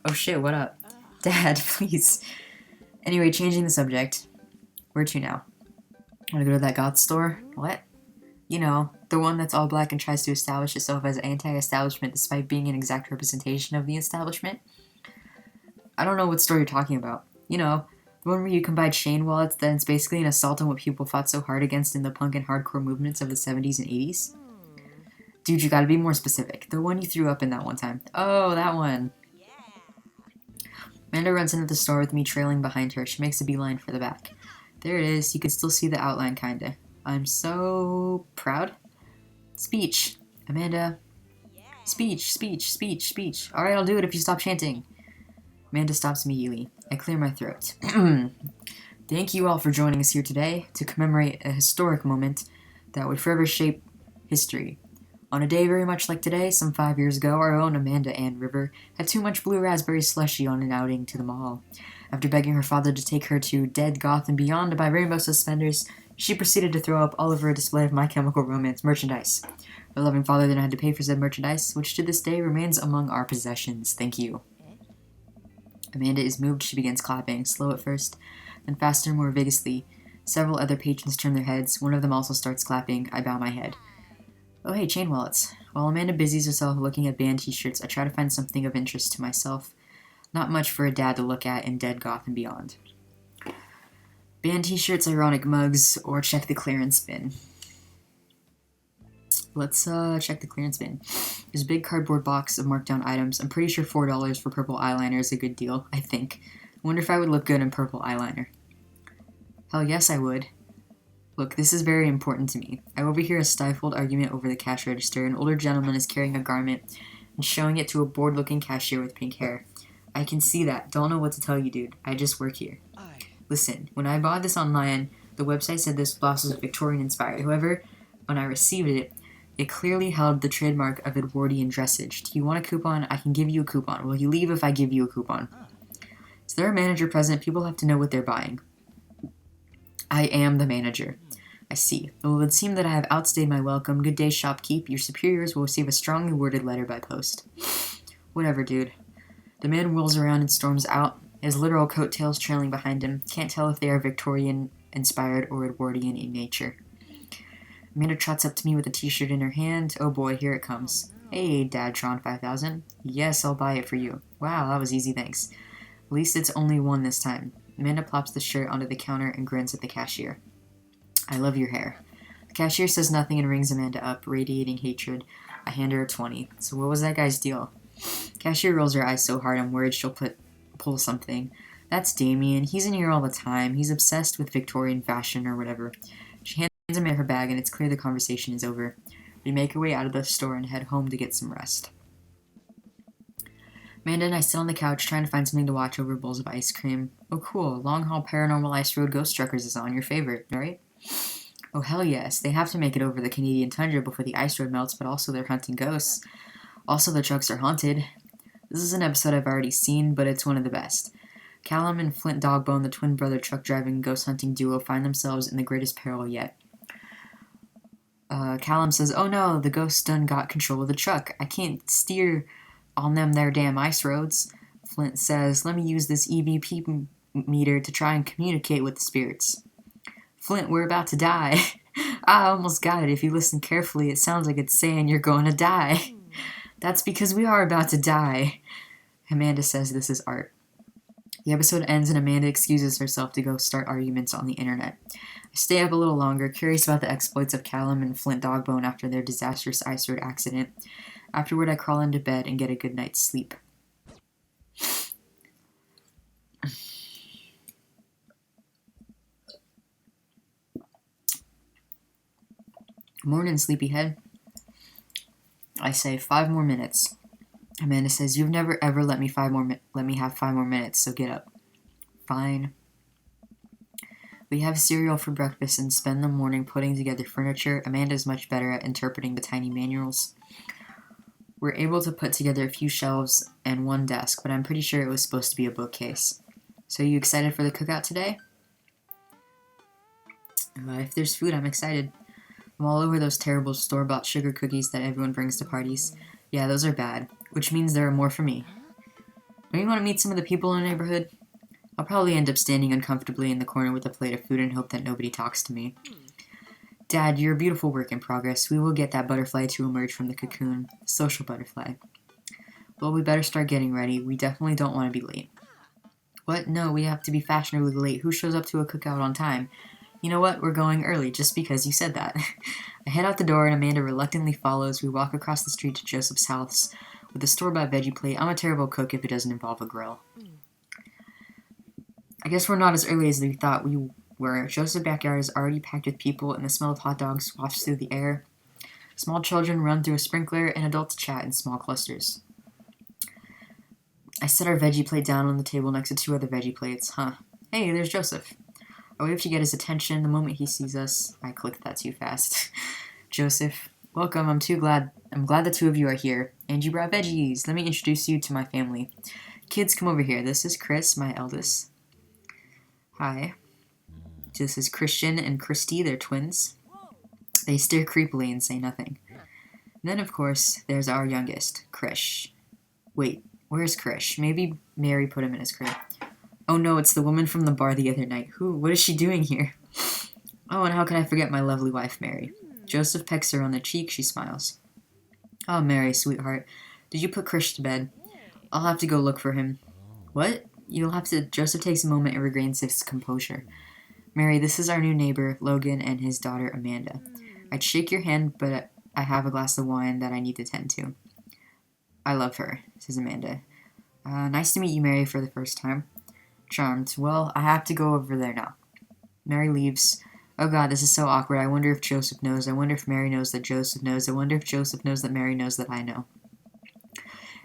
Oh shit, what up? Dad, please. Anyway, changing the subject. Where to now? Wanna go to that goth store? What? You know, the one that's all black and tries to establish itself as anti-establishment despite being an exact representation of the establishment? I don't know what store you're talking about. You know, the one where you combine chain wallets, then it's basically an assault on what people fought so hard against in the punk and hardcore movements of the 70s and 80s. Dude, you gotta be more specific. The one you threw up in that one time. Oh, that one. Amanda runs into the store with me trailing behind her. She makes a beeline for the back. There it is. You can still see the outline, kinda. I'm so proud. Speech. Amanda. Speech. Alright, I'll do it if you stop chanting. Amanda stops immediately. I clear my throat. Thank you all for joining us here today to commemorate a historic moment that would forever shape history. On a day very much like today, some 5 years ago, our own Amanda Ann River had too much blue raspberry slushy on an outing to the mall. After begging her father to take her to Dead, Goth, and Beyond to buy rainbow suspenders, she proceeded to throw up all over a display of My Chemical Romance merchandise. Her loving father then had to pay for said merchandise, which to this day remains among our possessions. Thank you. Amanda is moved. She begins clapping, slow at first, then faster, more vigorously. Several other patrons turn their heads. One of them also starts clapping. I bow my head. Oh hey, chain wallets. While Amanda busies herself looking at band t-shirts, I try to find something of interest to myself. Not much for a dad to look at in Dead Goth and Beyond. Band t-shirts, ironic mugs, or check the clearance bin. Let's check the clearance bin. There's a big cardboard box of marked down items. I'm pretty sure $4 for purple eyeliner is a good deal, I think. I wonder if I would look good in purple eyeliner. Hell yes, I would. Look, this is very important to me. I overhear a stifled argument over the cash register. An older gentleman is carrying a garment and showing it to a bored-looking cashier with pink hair. I can see that. Don't know what to tell you, dude. I just work here. Listen, when I bought this online, the website said this blouse was Victorian-inspired. However, when I received it, it clearly held the trademark of Edwardian dressage. Do you want a coupon? I can give you a coupon. Will you leave if I give you a coupon? Is there a manager present? People have to know what they're buying. I am the manager. I see. Well, it would seem that I have outstayed my welcome. Good day, shopkeep. Your superiors will receive a strongly worded letter by post. Whatever, dude. The man whirls around and storms out, his literal coattails trailing behind him. Can't tell if they are Victorian-inspired or Edwardian in nature. Amanda trots up to me with a t-shirt in her hand. Oh boy, here it comes. Hey, Dadtron 5000. Yes, I'll buy it for you. Wow, that was easy, thanks. At least it's only one this time. Amanda plops the shirt onto the counter and grins at the cashier. I love your hair. The cashier says nothing and rings Amanda up, radiating hatred. I hand her a 20. So what was that guy's deal? Cashier rolls her eyes so hard I'm worried she'll pull something. That's Damien. He's in here all the time. He's obsessed with Victorian fashion or whatever. She hands him her bag and it's clear the conversation is over. We make our way out of the store and head home to get some rest. Amanda and I sit on the couch trying to find something to watch over bowls of ice cream. Oh cool, Long Haul Paranormal Ice Road Ghost Truckers is on, your favorite, right? Oh hell yes, they have to make it over the Canadian tundra before the ice road melts, but also they're hunting ghosts. Also the trucks are haunted. This is an episode I've already seen, but it's one of the best. Callum and Flint Dogbone, the twin brother truck driving ghost hunting duo, find themselves in the greatest peril yet. Callum says, oh no, the ghost done got control of the truck. I can't steer on them there damn ice roads. Flint says, let me use this EVP meter to try and communicate with the spirits. Flint, we're about to die. I almost got it. If you listen carefully, it sounds like it's saying you're going to die. That's because we are about to die. Amanda says this is art. The episode ends and Amanda excuses herself to go start arguments on the internet. I stay up a little longer, curious about the exploits of Callum and Flint Dogbone after their disastrous ice road accident. Afterward, I crawl into bed and get a good night's sleep. Morning, sleepyhead. I say 5 more minutes. Amanda says, you've never ever let me have 5 more minutes, so get up. Fine. We have cereal for breakfast and spend the morning putting together furniture. Amanda's much better at interpreting the tiny manuals. We're able to put together a few shelves and one desk, but I'm pretty sure it was supposed to be a bookcase. So you excited for the cookout today? If there's food, I'm excited. I'm all over those terrible store-bought sugar cookies that everyone brings to parties. Yeah, those are bad, which means there are more for me. Don't you want to meet some of the people in the neighborhood? I'll probably end up standing uncomfortably in the corner with a plate of food and hope that nobody talks to me. Dad, you're a beautiful work in progress. We will get that butterfly to emerge from the cocoon. Social butterfly. Well, we better start getting ready. We definitely don't want to be late. What? No, we have to be fashionably late. Who shows up to a cookout on time? You know what? We're going early, just because you said that. I head out the door and Amanda reluctantly follows. We walk across the street to Joseph's house with a store-bought veggie plate. I'm a terrible cook if it doesn't involve a grill. I guess we're not as early as we thought we were. Joseph's backyard is already packed with people and the smell of hot dogs wafts through the air. Small children run through a sprinkler and adults chat in small clusters. I set our veggie plate down on the table next to 2 other veggie plates. Hey, there's Joseph. I wave to get his attention. The moment he sees us, I clicked that too fast. Joseph, welcome. I'm glad the 2 of you are here. And you brought veggies. Let me introduce you to my family. Kids, come over here. This is Chris, my eldest. Hi. This is Christian and Christy. They're twins. They stare creepily and say nothing. And then, of course, there's our youngest, Krish. Wait, where's Krish? Maybe Mary put him in his crib. Oh no, it's the woman from the bar the other night. What is she doing here? Oh, and how can I forget my lovely wife, Mary? Joseph pecks her on the cheek. She smiles. Oh, Mary, sweetheart. Did you put Krish to bed? I'll have to go look for him. What? You'll have to. Joseph takes a moment and regains his composure. Mary, this is our new neighbor, Logan, and his daughter, Amanda. I'd shake your hand, but I have a glass of wine that I need to tend to. I love her, says Amanda. Nice to meet you, Mary, for the first time. Charmed. Well, I have to go over there now. Mary leaves. Oh god, this is so awkward. I wonder if Joseph knows. I wonder if Mary knows that Joseph knows. I wonder if Joseph knows that Mary knows that I know.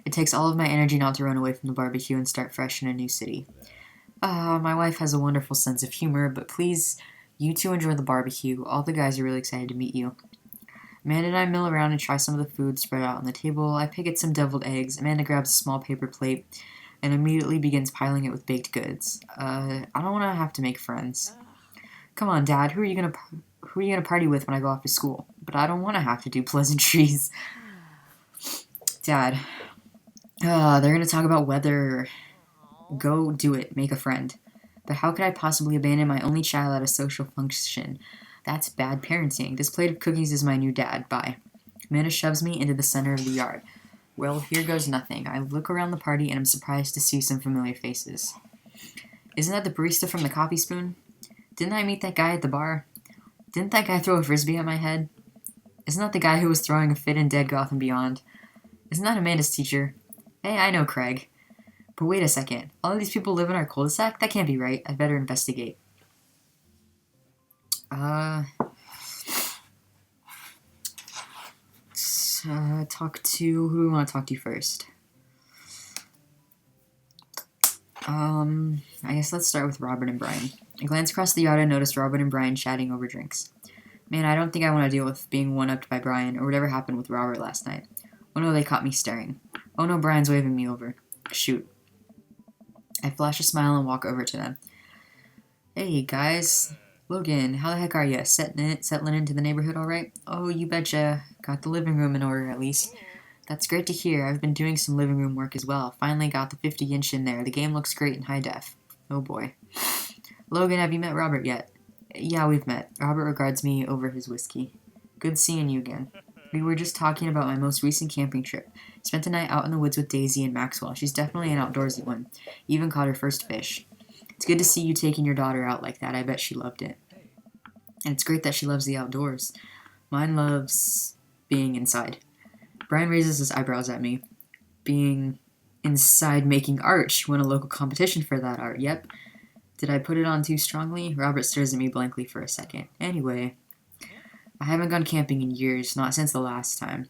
It takes all of my energy not to run away from the barbecue and start fresh in a new city. My wife has a wonderful sense of humor, but please, you two enjoy the barbecue. All the guys are really excited to meet you. Amanda and I mill around and try some of the food spread out on the table. I pick at some deviled eggs. Amanda grabs a small paper plate and immediately begins piling it with baked goods. I don't want to have to make friends. Come on, Dad, who are you gonna party with when I go off to school? But I don't want to have to do pleasantries. Dad, they're gonna talk about weather. Go do it. Make a friend. But how could I possibly abandon my only child at a social function? That's bad parenting. This plate of cookies is my new dad. Bye. Amanda shoves me into the center of the yard. Well, here goes nothing. I look around the party and I'm surprised to see some familiar faces. Isn't that the barista from the Coffee Spoon? Didn't I meet that guy at the bar? Didn't that guy throw a frisbee at my head? Isn't that the guy who was throwing a fit in Dead Gotham Beyond? Isn't that Amanda's teacher? Hey, I know Craig. But wait a second. All of these people live in our cul-de-sac? That can't be right. I'd better investigate. Talk to... Who do we want to talk to first? I guess let's start with Robert and Brian. I glanced across the yard and noticed Robert and Brian chatting over drinks. Man, I don't think I want to deal with being one-upped by Brian or whatever happened with Robert last night. Oh no, they caught me staring. Oh no, Brian's waving me over. Shoot. I flash a smile and walk over to them. Hey, guys. Logan, how the heck are you? Settling into the neighborhood all right? Oh, you betcha. Got the living room in order, at least. That's great to hear. I've been doing some living room work as well. Finally got the 50-inch in there. The game looks great in high def. Oh, boy. Logan, have you met Robert yet? Yeah, we've met. Robert regards me over his whiskey. Good seeing you again. We were just talking about my most recent camping trip. Spent a night out in the woods with Daisy and Maxwell. She's definitely an outdoorsy one. Even caught her first fish. It's good to see you taking your daughter out like that. I bet she loved it. And it's great that she loves the outdoors. Mine loves being inside. Brian raises his eyebrows at me. Being inside making art. She won a local competition for that art. Yep. Did I put it on too strongly? Robert stares at me blankly for a second. Anyway, I haven't gone camping in years. Not since the last time.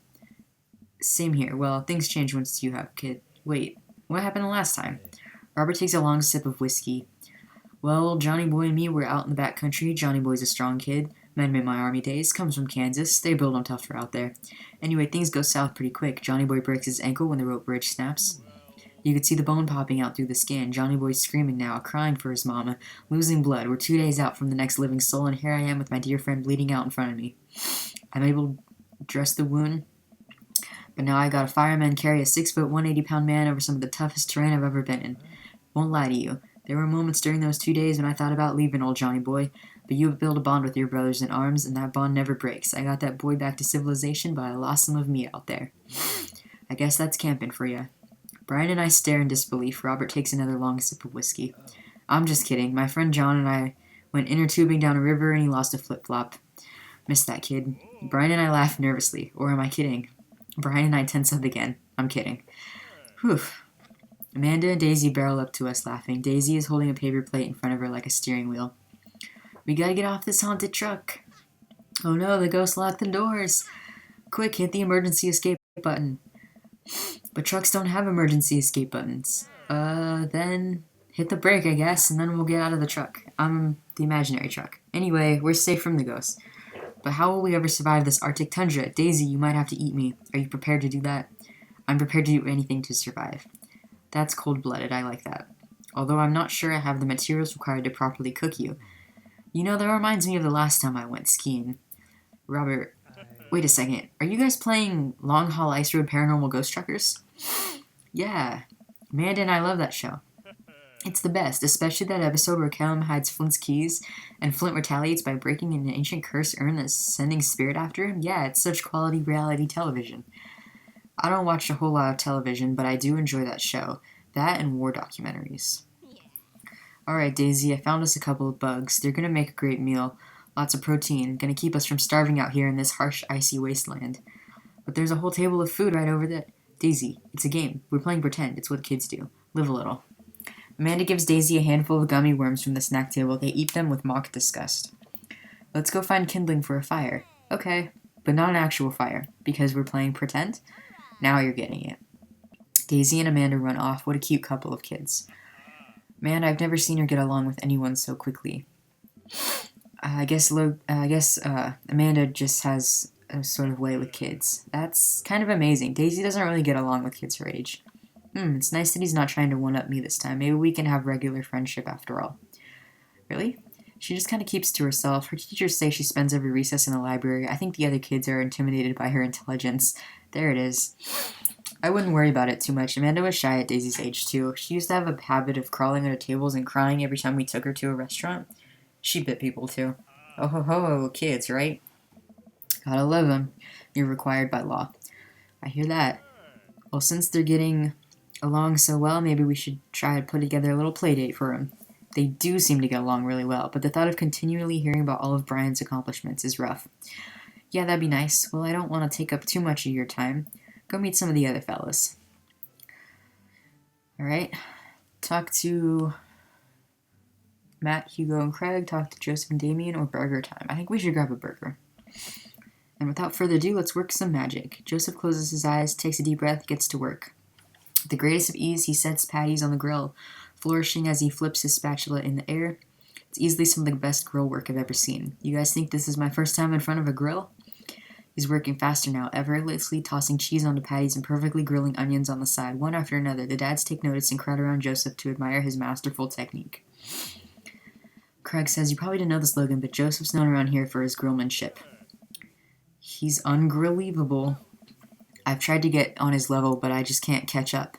Same here. Well, things change once you have a kid. Wait, what happened the last time? Robert takes a long sip of whiskey. Well, Johnny Boy and me were out in the back country. Johnny Boy's a strong kid. Met him in my army days. Comes from Kansas. They build 'em tougher out there. Anyway, things go south pretty quick. Johnny Boy breaks his ankle when the rope bridge snaps. You could see the bone popping out through the skin. Johnny Boy's screaming now, crying for his mama, losing blood. We're 2 days out from the next living soul, and here I am with my dear friend bleeding out in front of me. I'm able to dress the wound, but now I got a fireman carry a 6 foot, 180-pound man over some of the toughest terrain I've ever been in. Won't lie to you. There were moments during those 2 days when I thought about leaving old Johnny Boy, but you have built a bond with your brothers in arms, and that bond never breaks. I got that boy back to civilization, but I lost some of me out there. I guess that's camping for you. Brian and I stare in disbelief. Robert takes another long sip of whiskey. I'm just kidding. My friend John and I went inner tubing down a river, and he lost a flip-flop. Missed that kid. Brian and I laugh nervously. Or am I kidding? Brian and I tense up again. I'm kidding. Whew. Amanda and Daisy barrel up to us laughing. Daisy is holding a paper plate in front of her like a steering wheel. We gotta get off this haunted truck. Oh no, the ghost locked the doors. Quick, hit the emergency escape button. But trucks don't have emergency escape buttons. Then hit the brake, I guess, and then we'll get out of the truck. I'm the imaginary truck. Anyway, we're safe from the ghost. But how will we ever survive this Arctic tundra? Daisy, you might have to eat me. Are you prepared to do that? I'm prepared to do anything to survive. That's cold-blooded. I like that. Although I'm not sure I have the materials required to properly cook you. You know, that reminds me of the last time I went skiing. Robert, wait a second. Are you guys playing Long Haul Ice Road Paranormal Ghost Truckers? Yeah. Amanda and I love that show. It's the best, especially that episode where Callum hides Flint's keys and Flint retaliates by breaking an ancient curse urn that's sending spirit after him. Yeah, it's such quality reality television. I don't watch a whole lot of television, but I do enjoy that show. That and war documentaries. Alright, Daisy, I found us a couple of bugs. They're gonna make a great meal. Lots of protein. Gonna keep us from starving out here in this harsh, icy wasteland. But there's a whole table of food right over there. Daisy, it's a game. We're playing pretend. It's what kids do. Live a little. Amanda gives Daisy a handful of gummy worms from the snack table. They eat them with mock disgust. Let's go find kindling for a fire. Okay, but not an actual fire, because we're playing pretend? Now you're getting it. Daisy and Amanda run off. What a cute couple of kids. Man, I've never seen her get along with anyone so quickly. I guess Amanda just has a sort of way with kids. That's kind of amazing. Daisy doesn't really get along with kids her age. It's nice that he's not trying to one-up me this time. Maybe we can have regular friendship after all. Really? She just kind of keeps to herself. Her teachers say she spends every recess in the library. I think the other kids are intimidated by her intelligence. There it is. I wouldn't worry about it too much. Amanda was shy at Daisy's age, too. She used to have a habit of crawling under tables and crying every time we took her to a restaurant. She bit people, too. Oh ho ho, kids, right? Gotta love them. You're required by law. I hear that. Well, since they're getting along so well, maybe we should try to put together a little play date for them. They do seem to get along really well, but the thought of continually hearing about all of Brian's accomplishments is rough. Yeah, that'd be nice. Well, I don't want to take up too much of your time. Go meet some of the other fellas. Alright. Talk to Matt, Hugo, and Craig. Talk to Joseph and Damien, or burger time. I think we should grab a burger. And without further ado, let's work some magic. Joseph closes his eyes, takes a deep breath, gets to work. With the greatest of ease, he sets patties on the grill, flourishing as he flips his spatula in the air. It's easily some of the best grill work I've ever seen. You guys think this is my first time in front of a grill? He's working faster now, effortlessly tossing cheese onto patties and perfectly grilling onions on the side, one after another. The dads take notice and crowd around Joseph to admire his masterful technique. Craig says, you probably didn't know this, Logan, but Joseph's known around here for his grillmanship. He's ungrievable. I've tried to get on his level, but I just can't catch up.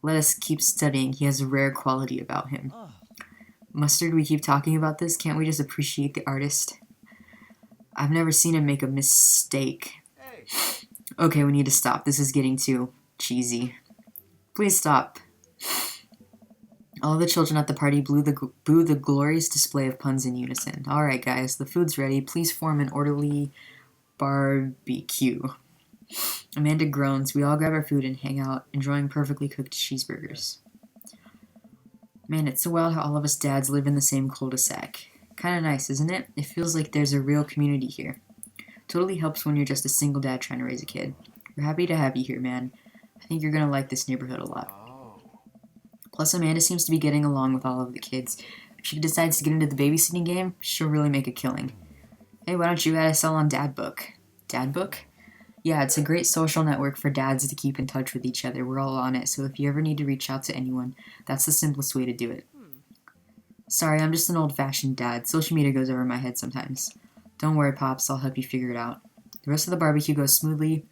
Let us keep studying. He has a rare quality about him. Mustard, we keep talking about this. Can't we just appreciate the artist? I've never seen him make a mistake. Okay, we need to stop. This is getting too cheesy. Please stop. All the children at the party boo the glorious display of puns in unison. Alright, guys, the food's ready. Please form an orderly barbecue. Amanda groans. We all grab our food and hang out, enjoying perfectly cooked cheeseburgers. Man, it's so wild how all of us dads live in the same cul-de-sac. Kinda nice, isn't it? It feels like there's a real community here. Totally helps when you're just a single dad trying to raise a kid. We're happy to have you here, man. I think you're gonna like this neighborhood a lot. Plus, Amanda seems to be getting along with all of the kids. If she decides to get into the babysitting game, she'll really make a killing. Hey, why don't you add us all on Dadbook? Dadbook? Yeah, it's a great social network for dads to keep in touch with each other. We're all on it, so if you ever need to reach out to anyone, that's the simplest way to do it. Sorry, I'm just an old-fashioned dad. Social media goes over my head sometimes. Don't worry, Pops. I'll help you figure it out. The rest of the barbecue goes smoothly.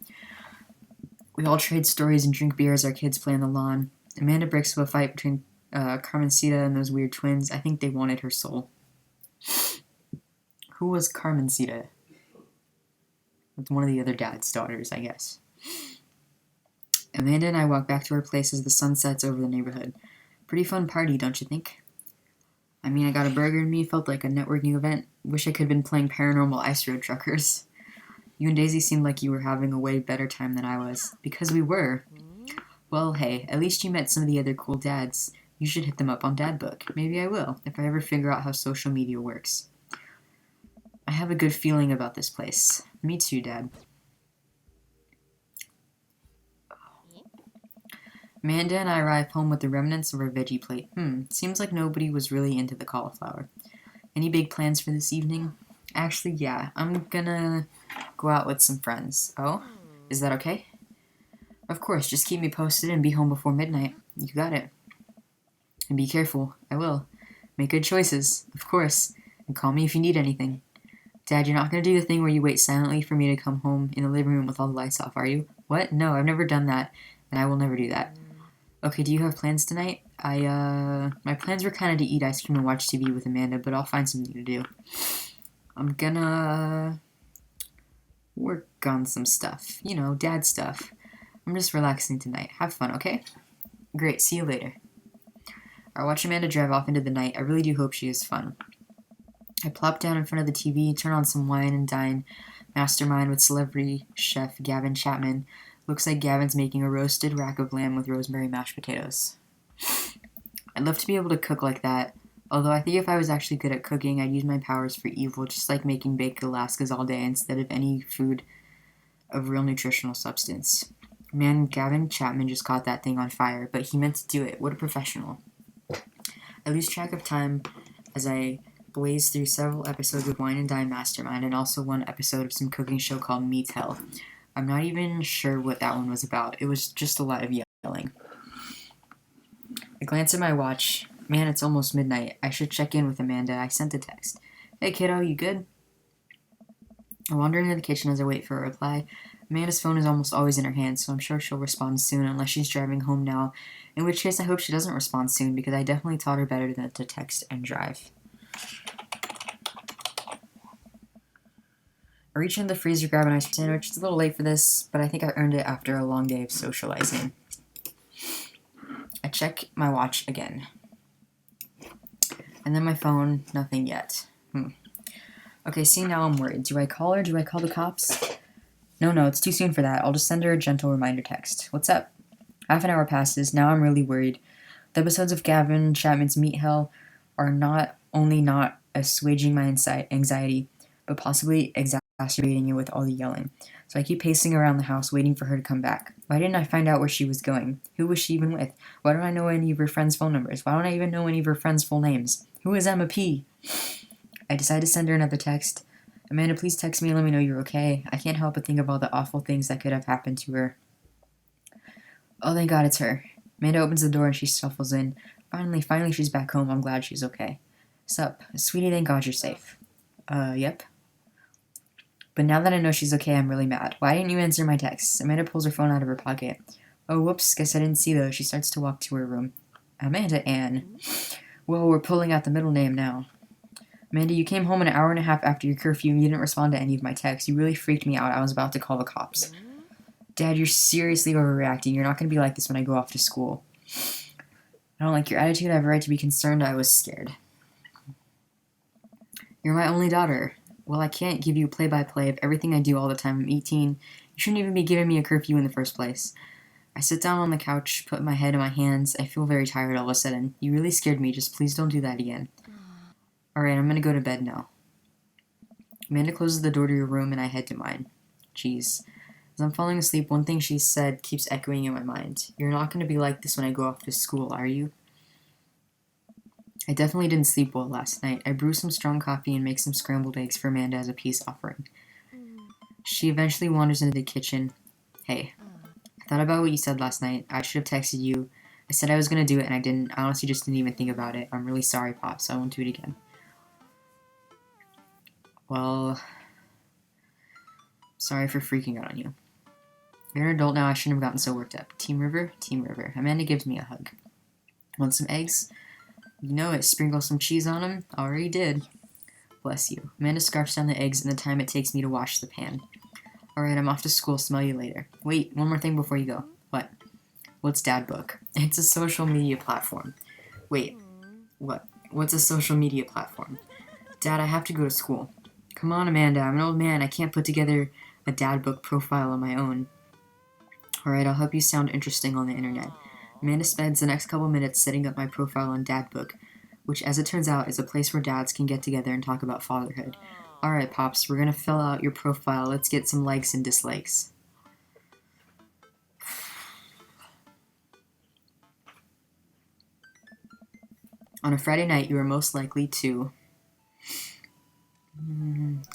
We all trade stories and drink beer as our kids play on the lawn. Amanda breaks up a fight between Carmencita and those weird twins. I think they wanted her soul. Who was Carmencita? It's one of the other dad's daughters, I guess. Amanda and I walk back to our place as the sun sets over the neighborhood. Pretty fun party, don't you think? I mean, I got a burger in me, felt like a networking event. Wish I could have been playing Paranormal Ice Road Truckers. You and Daisy seemed like you were having a way better time than I was. Because we were. Well, hey, at least you met some of the other cool dads. You should hit them up on Dadbook. Maybe I will, if I ever figure out how social media works. I have a good feeling about this place. Me too, Dad. Amanda and I arrive home with the remnants of our veggie plate. Seems like nobody was really into the cauliflower. Any big plans for this evening? Actually, yeah, I'm gonna go out with some friends. Oh? Is that okay? Of course, just keep me posted and be home before midnight. You got it. And be careful. I will. Make good choices, of course. And call me if you need anything. Dad, you're not gonna do the thing where you wait silently for me to come home in the living room with all the lights off, are you? What? No, I've never done that, and I will never do that. Okay, do you have plans tonight? My plans were kind of to eat ice cream and watch TV with Amanda, but I'll find something to do. I'm gonna work on some stuff. You know, dad stuff. I'm just relaxing tonight. Have fun, okay? Great, see you later. I watch Amanda drive off into the night. I really do hope she has fun. I plop down in front of the TV, turn on some Wine and Dine Mastermind with celebrity chef Gavin Chapman. Looks like Gavin's making a roasted rack of lamb with rosemary mashed potatoes. I'd love to be able to cook like that, although I think if I was actually good at cooking, I'd use my powers for evil, just like making baked Alaskas all day instead of any food of real nutritional substance. Man, Gavin Chapman just caught that thing on fire, but he meant to do it. What a professional. I lose track of time as I blaze through several episodes of Wine and Dine Mastermind and also one episode of some cooking show called Meat Hell. I'm not even sure what that one was about. It was just a lot of yelling. I glance at my watch. Man, it's almost midnight. I should check in with Amanda. I sent a text. Hey kiddo, you good? I wander into the kitchen as I wait for a reply. Amanda's phone is almost always in her hand, so I'm sure she'll respond soon unless she's driving home now, in which case I hope she doesn't respond soon because I definitely taught her better than to text and drive. I reach into the freezer, grab an ice cream sandwich. It's a little late for this, but I think I earned it after a long day of socializing. I check my watch again. And then my phone, nothing yet. Okay, see, now I'm worried. Do I call her? Do I call the cops? No, it's too soon for that. I'll just send her a gentle reminder text. What's up? Half an hour passes. Now I'm really worried. The episodes of Gavin Chapman's Meat Hell are not only not assuaging my anxiety, but possibly exacerbating it with all the yelling. So I keep pacing around the house waiting for her to come back. Why didn't I find out where she was going? Who was she even with? Why don't I know any of her friends' phone numbers? Why don't I even know any of her friends' full names? Who is Emma P? I decide to send her another text. Amanda, please text me and let me know you're okay. I can't help but think of all the awful things that could have happened to her. Oh, thank God it's her. Amanda opens the door and she shuffles in. Finally she's back home. I'm glad she's okay. Sup? Sweetie, thank God you're safe. Yep. But now that I know she's okay, I'm really mad. Why didn't you answer my texts? Amanda pulls her phone out of her pocket. Oh, whoops, guess I didn't see those. She starts to walk to her room. Amanda Ann. Whoa, we're pulling out the middle name now. Amanda, you came home an hour and a half after your curfew and you didn't respond to any of my texts. You really freaked me out. I was about to call the cops. Dad, you're seriously overreacting. You're not going to be like this when I go off to school. I don't like your attitude. I have a right to be concerned. I was scared. You're my only daughter. Well, I can't give you play-by-play of everything I do all the time. I'm 18. You shouldn't even be giving me a curfew in the first place. I sit down on the couch, put my head in my hands. I feel very tired all of a sudden. You really scared me. Just please don't do that again. Alright, I'm gonna go to bed now. Amanda closes the door to your room and I head to mine. Jeez. As I'm falling asleep, one thing she said keeps echoing in my mind. You're not gonna be like this when I go off to school, are you? I definitely didn't sleep well last night. I brew some strong coffee and make some scrambled eggs for Amanda as a peace offering. She eventually wanders into the kitchen. Hey, I thought about what you said last night. I should have texted you. I said I was gonna do it and I didn't. I honestly just didn't even think about it. I'm really sorry, Pops. I won't do it again. Well, sorry for freaking out on you. You're an adult now, I shouldn't have gotten so worked up. Team River, Team River. Amanda gives me a hug. Want some eggs? You know it, sprinkle some cheese on them. Already did. Bless you. Amanda scarfs down the eggs and the time it takes me to wash the pan. Alright, I'm off to school, smell you later. Wait, one more thing before you go. What? What's Dad Book? It's a social media platform. Wait, what? What's a social media platform? Dad, I have to go to school. Come on, Amanda, I'm an old man. I can't put together a Dad Book profile on my own. Alright, I'll help you sound interesting on the internet. Amanda spends the next couple minutes setting up my profile on Dad Book, which, as it turns out, is a place where dads can get together and talk about fatherhood. Alright, Pops, we're gonna fill out your profile. Let's get some likes and dislikes. On a Friday night, you are most likely to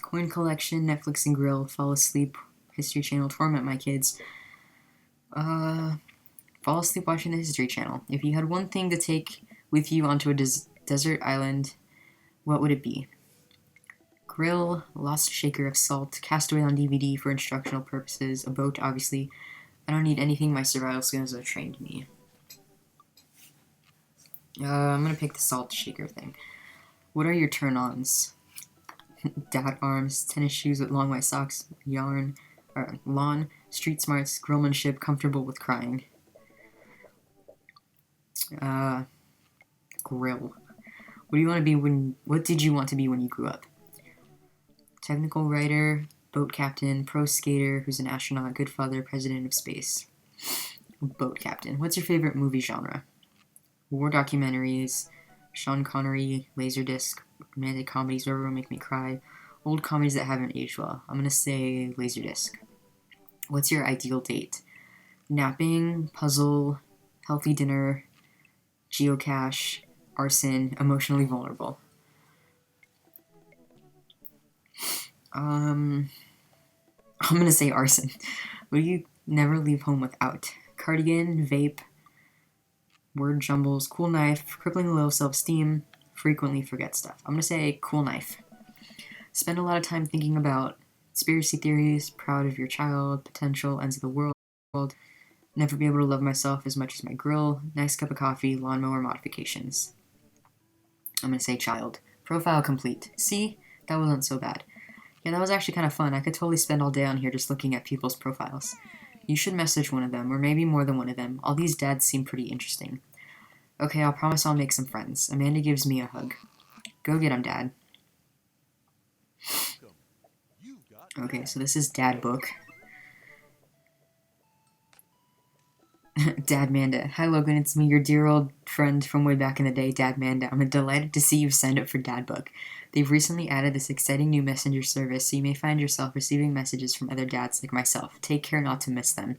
coin collection, Netflix and grill, fall asleep, History Channel, torment my kids. Fall asleep watching the History Channel. If you had one thing to take with you onto a desert island, what would it be? Grill, lost shaker of salt, Castaway on DVD for instructional purposes, a boat, obviously. I don't need anything, my survival skills have trained me. I'm gonna pick the salt shaker thing. What are your turn-ons? Dad arms, tennis shoes with long white socks, yarn, Lawn, street smarts, grillmanship, comfortable with crying. Grill. What do you want to be when? What did you want to be when you grew up? Technical writer, boat captain, pro skater who's an astronaut, good father, president of space. Boat captain. What's your favorite movie genre? War documentaries, Sean Connery, Laserdisc, romantic comedies, whatever will make me cry, old comedies that haven't aged well. I'm gonna say Laserdisc. What's your ideal date? Napping, puzzle, healthy dinner, geocache, arson, emotionally vulnerable. I'm gonna say arson. What do you never leave home without? Cardigan, vape, word jumbles, cool knife, crippling low self-esteem, frequently forget stuff. I'm gonna say cool knife. Spend a lot of time thinking about conspiracy theories, proud of your child, potential, ends of the world, never be able to love myself as much as my grill, nice cup of coffee, lawnmower modifications. I'm gonna say child. Profile complete. See? That wasn't so bad. Yeah, that was actually kind of fun. I could totally spend all day on here just looking at people's profiles. You should message one of them, or maybe more than one of them. All these dads seem pretty interesting. Okay, I'll promise I'll make some friends. Amanda gives me a hug. Go get 'em, Dad. Welcome. You got Okay, that. so this is Dad book. Dad Manda. Hi Logan, it's me, your dear old friend from way back in the day, Dad Manda. I'm delighted to see you've signed up for Dad Book. They've recently added this exciting new messenger service, so you may find yourself receiving messages from other dads like myself. Take care not to miss them.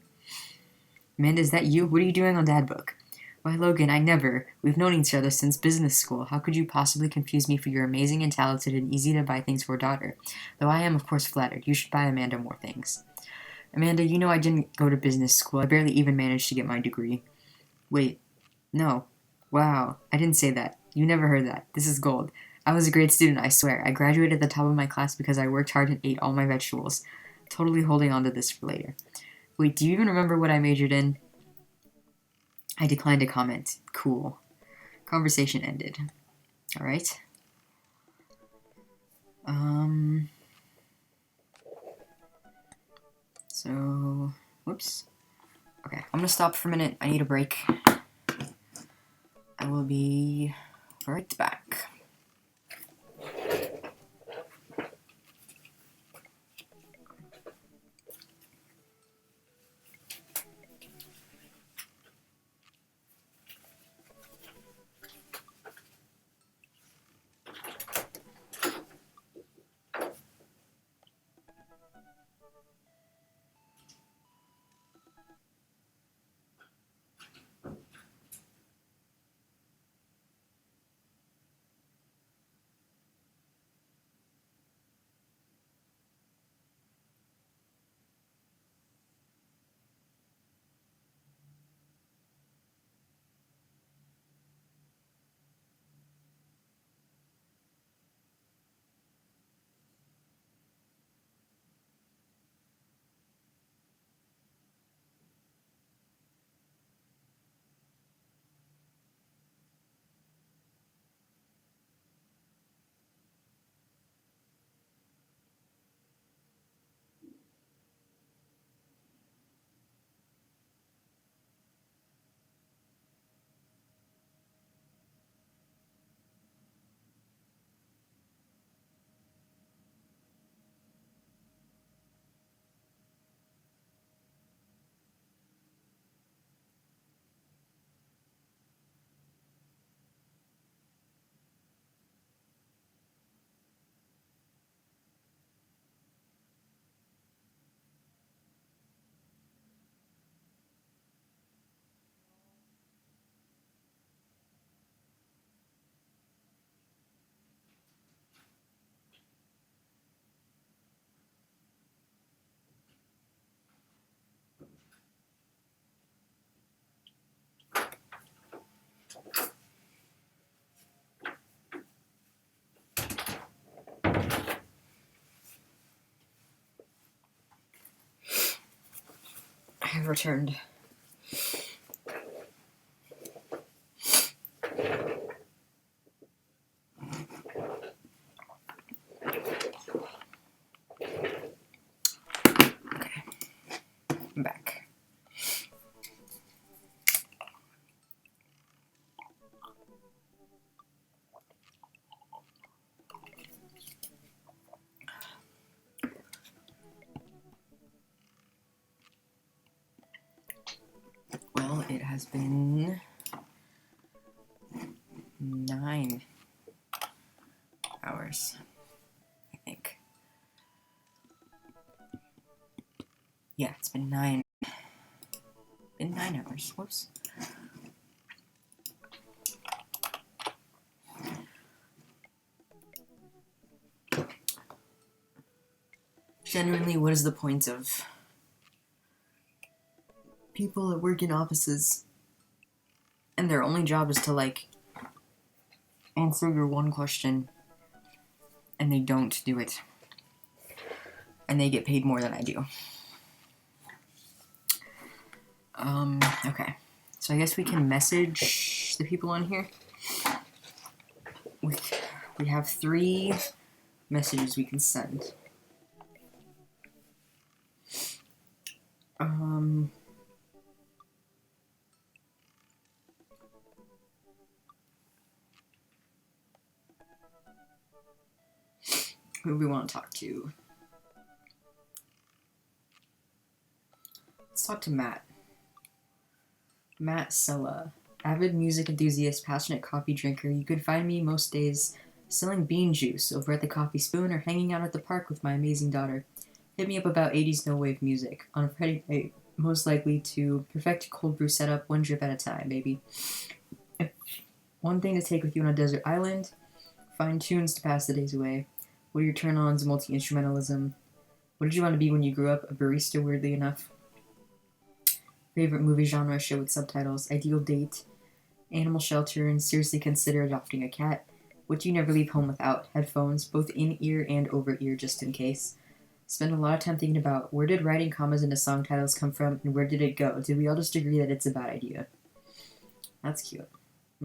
Amanda, is that you? What are you doing on Dad Book? Why, Logan, I never. We've known each other since business school. How could you possibly confuse me for your amazing and talented and easy to buy things for a daughter? Though I am, of course, flattered. You should buy Amanda more things. Amanda, you know I didn't go to business school. I barely even managed to get my degree. Wait, no. Wow, I didn't say that. You never heard that. This is gold. I was a great student, I swear. I graduated at the top of my class because I worked hard and ate all my vegetables. Totally holding on to this for later. Wait, do you even remember what I majored in? I declined to comment. Cool. Conversation ended. Alright. So, whoops. Okay, I'm gonna stop for a minute. I need a break. I will be right back. I have returned. Okay. has been 9 hours, I think. Yeah, it's been 9 hours. Whoops. Generally, what is the point of people that work in offices and their only job is to, like, answer your one question and they don't do it? And they get paid more than I do. Okay. So I guess we can message the people on here. We have 3 messages we can send. Who do we want to talk to? Let's talk to Matt. Matt Sella. Avid music enthusiast, passionate coffee drinker. You could find me most days selling bean juice over at the Coffee Spoon or hanging out at the park with my amazing daughter. Hit me up about 80s no-wave music. On a Friday night, most likely to perfect a cold brew setup, one drip at a time, baby. One thing to take with you on a desert island. Find tunes to pass the days away. What are your turn-ons, multi-instrumentalism? What did you want to be when you grew up? A barista, weirdly enough. Favorite movie genre, show with subtitles. Ideal date. Animal shelter, and seriously consider adopting a cat. What do you never leave home without? Headphones, both in-ear and over-ear, just in case. Spend a lot of time thinking about where did writing commas into song titles come from, and where did it go? Did we all just agree that it's a bad idea? That's cute.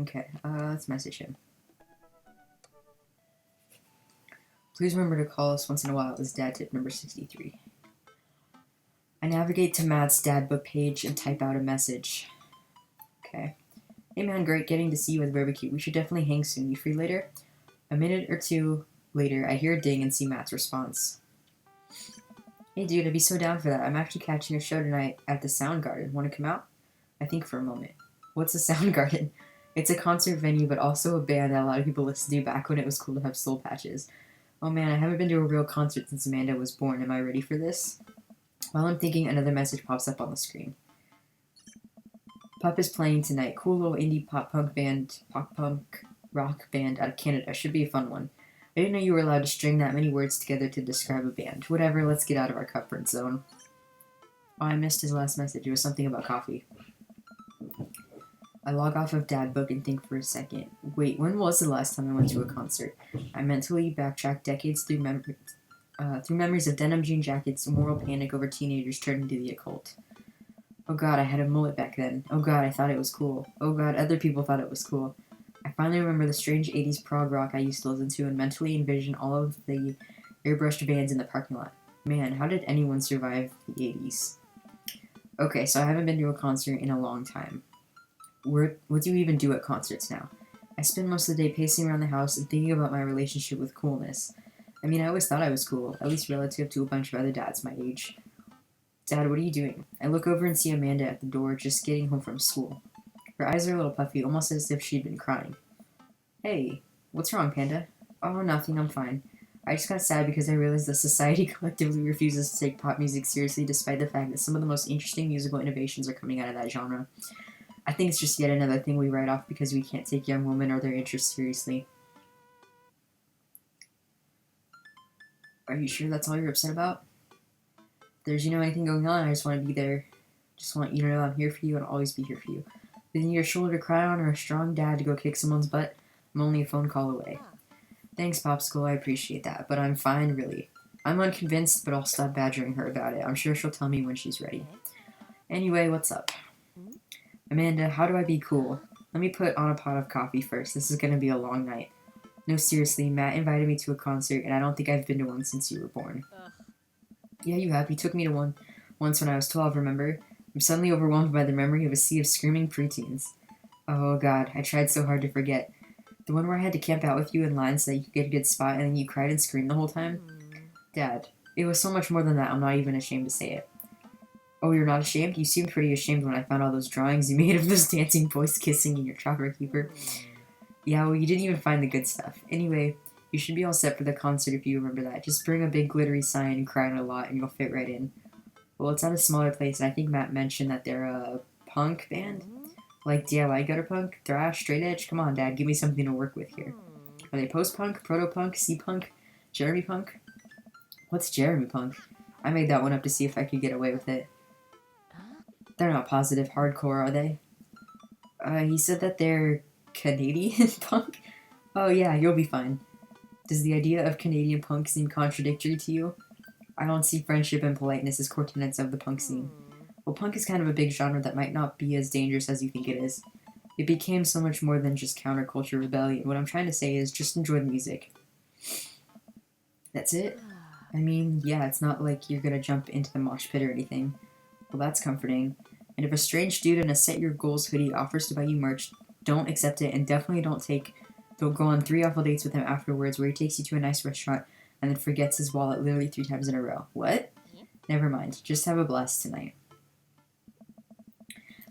Okay, let's message him. Please remember to call us once in a while as dad tip number 63. I navigate to Matt's dad book page and type out a message. Okay. Hey man, great getting to see you at the barbecue. We should definitely hang soon. You free later? A minute or 2 later, I hear a ding and see Matt's response. Hey dude, I'd be so down for that. I'm actually catching a show tonight at the Soundgarden. Want to come out? I think for a moment. What's the Soundgarden? It's a concert venue, but also a band that a lot of people listened to back when it was cool to have soul patches. Oh man, I haven't been to a real concert since Amanda was born. Am I ready for this? While I'm thinking, another message pops up on the screen. Pup is playing tonight. Cool little indie pop punk rock band out of Canada. Should be a fun one. I didn't know you were allowed to string that many words together to describe a band. Whatever, let's get out of our comfort zone. Oh, I missed his last message. It was something about coffee. I log off of Dad Book and think for a second. Wait, when was the last time I went to a concert? I mentally backtrack decades through memories of denim jean jackets and moral panic over teenagers turning to the occult. Oh god, I had a mullet back then. Oh god, I thought it was cool. Oh god, other people thought it was cool. I finally remember the strange 80s prog rock I used to listen to and mentally envision all of the airbrushed vans in the parking lot. Man, how did anyone survive the 80s? Okay, so I haven't been to a concert in a long time. What do you even do at concerts now? I spend most of the day pacing around the house and thinking about my relationship with coolness. I mean, I always thought I was cool, at least relative to a bunch of other dads my age. Dad, what are you doing? I look over and see Amanda at the door, just getting home from school. Her eyes are a little puffy, almost as if she'd been crying. Hey, what's wrong, Panda? Oh, nothing, I'm fine. I just got sad because I realized that society collectively refuses to take pop music seriously despite the fact that some of the most interesting musical innovations are coming out of that genre. I think it's just yet another thing we write off because we can't take young women or their interests seriously. Are you sure that's all you're upset about? If there's, anything going on, I just want to be there. Just want you to know I'm here for you and I'll always be here for you. If you need a shoulder to cry on or a strong dad to go kick someone's butt, I'm only a phone call away. Thanks, Popsicle, I appreciate that, but I'm fine, really. I'm unconvinced, but I'll stop badgering her about it. I'm sure she'll tell me when she's ready. Anyway, what's up? Amanda, how do I be cool? Let me put on a pot of coffee first. This is going to be a long night. No, seriously, Matt invited me to a concert, and I don't think I've been to one since you were born. Yeah, you have. He took me to one once when I was 12, remember? I'm suddenly overwhelmed by the memory of a sea of screaming preteens. Oh, God, I tried so hard to forget. The one where I had to camp out with you in line so that you could get a good spot, and then you cried and screamed the whole time? Dad, it was so much more than that, I'm not even ashamed to say it. Oh, you're not ashamed? You seemed pretty ashamed when I found all those drawings you made of those dancing boys kissing in your chopper keeper. Yeah, well, you didn't even find the good stuff. Anyway, you should be all set for the concert if you remember that. Just bring a big glittery sign and cry on a lot, and you'll fit right in. Well, it's at a smaller place, and I think Matt mentioned that they're a punk band. Like DIY gutter punk, thrash, straight edge. Come on, Dad, give me something to work with here. Are they post punk, proto punk, C punk, Jeremy punk? What's Jeremy punk? I made that one up to see if I could get away with it. They're not positive hardcore, are they? He said that they're Canadian punk? Oh yeah, you'll be fine. Does the idea of Canadian punk seem contradictory to you? I don't see friendship and politeness as core tenets of the punk scene. Well, punk is kind of a big genre that might not be as dangerous as you think it is. It became so much more than just counterculture rebellion. What I'm trying to say is just enjoy the music. That's it? I mean, yeah, it's not like you're gonna jump into the mosh pit or anything. Well, that's comforting. And if a strange dude in a Set Your Goals hoodie offers to buy you merch, don't accept it, and definitely don't go on 3 awful dates with him afterwards where he takes you to a nice restaurant and then forgets his wallet literally 3 times in a row. What? Never mind. Just have a blast tonight.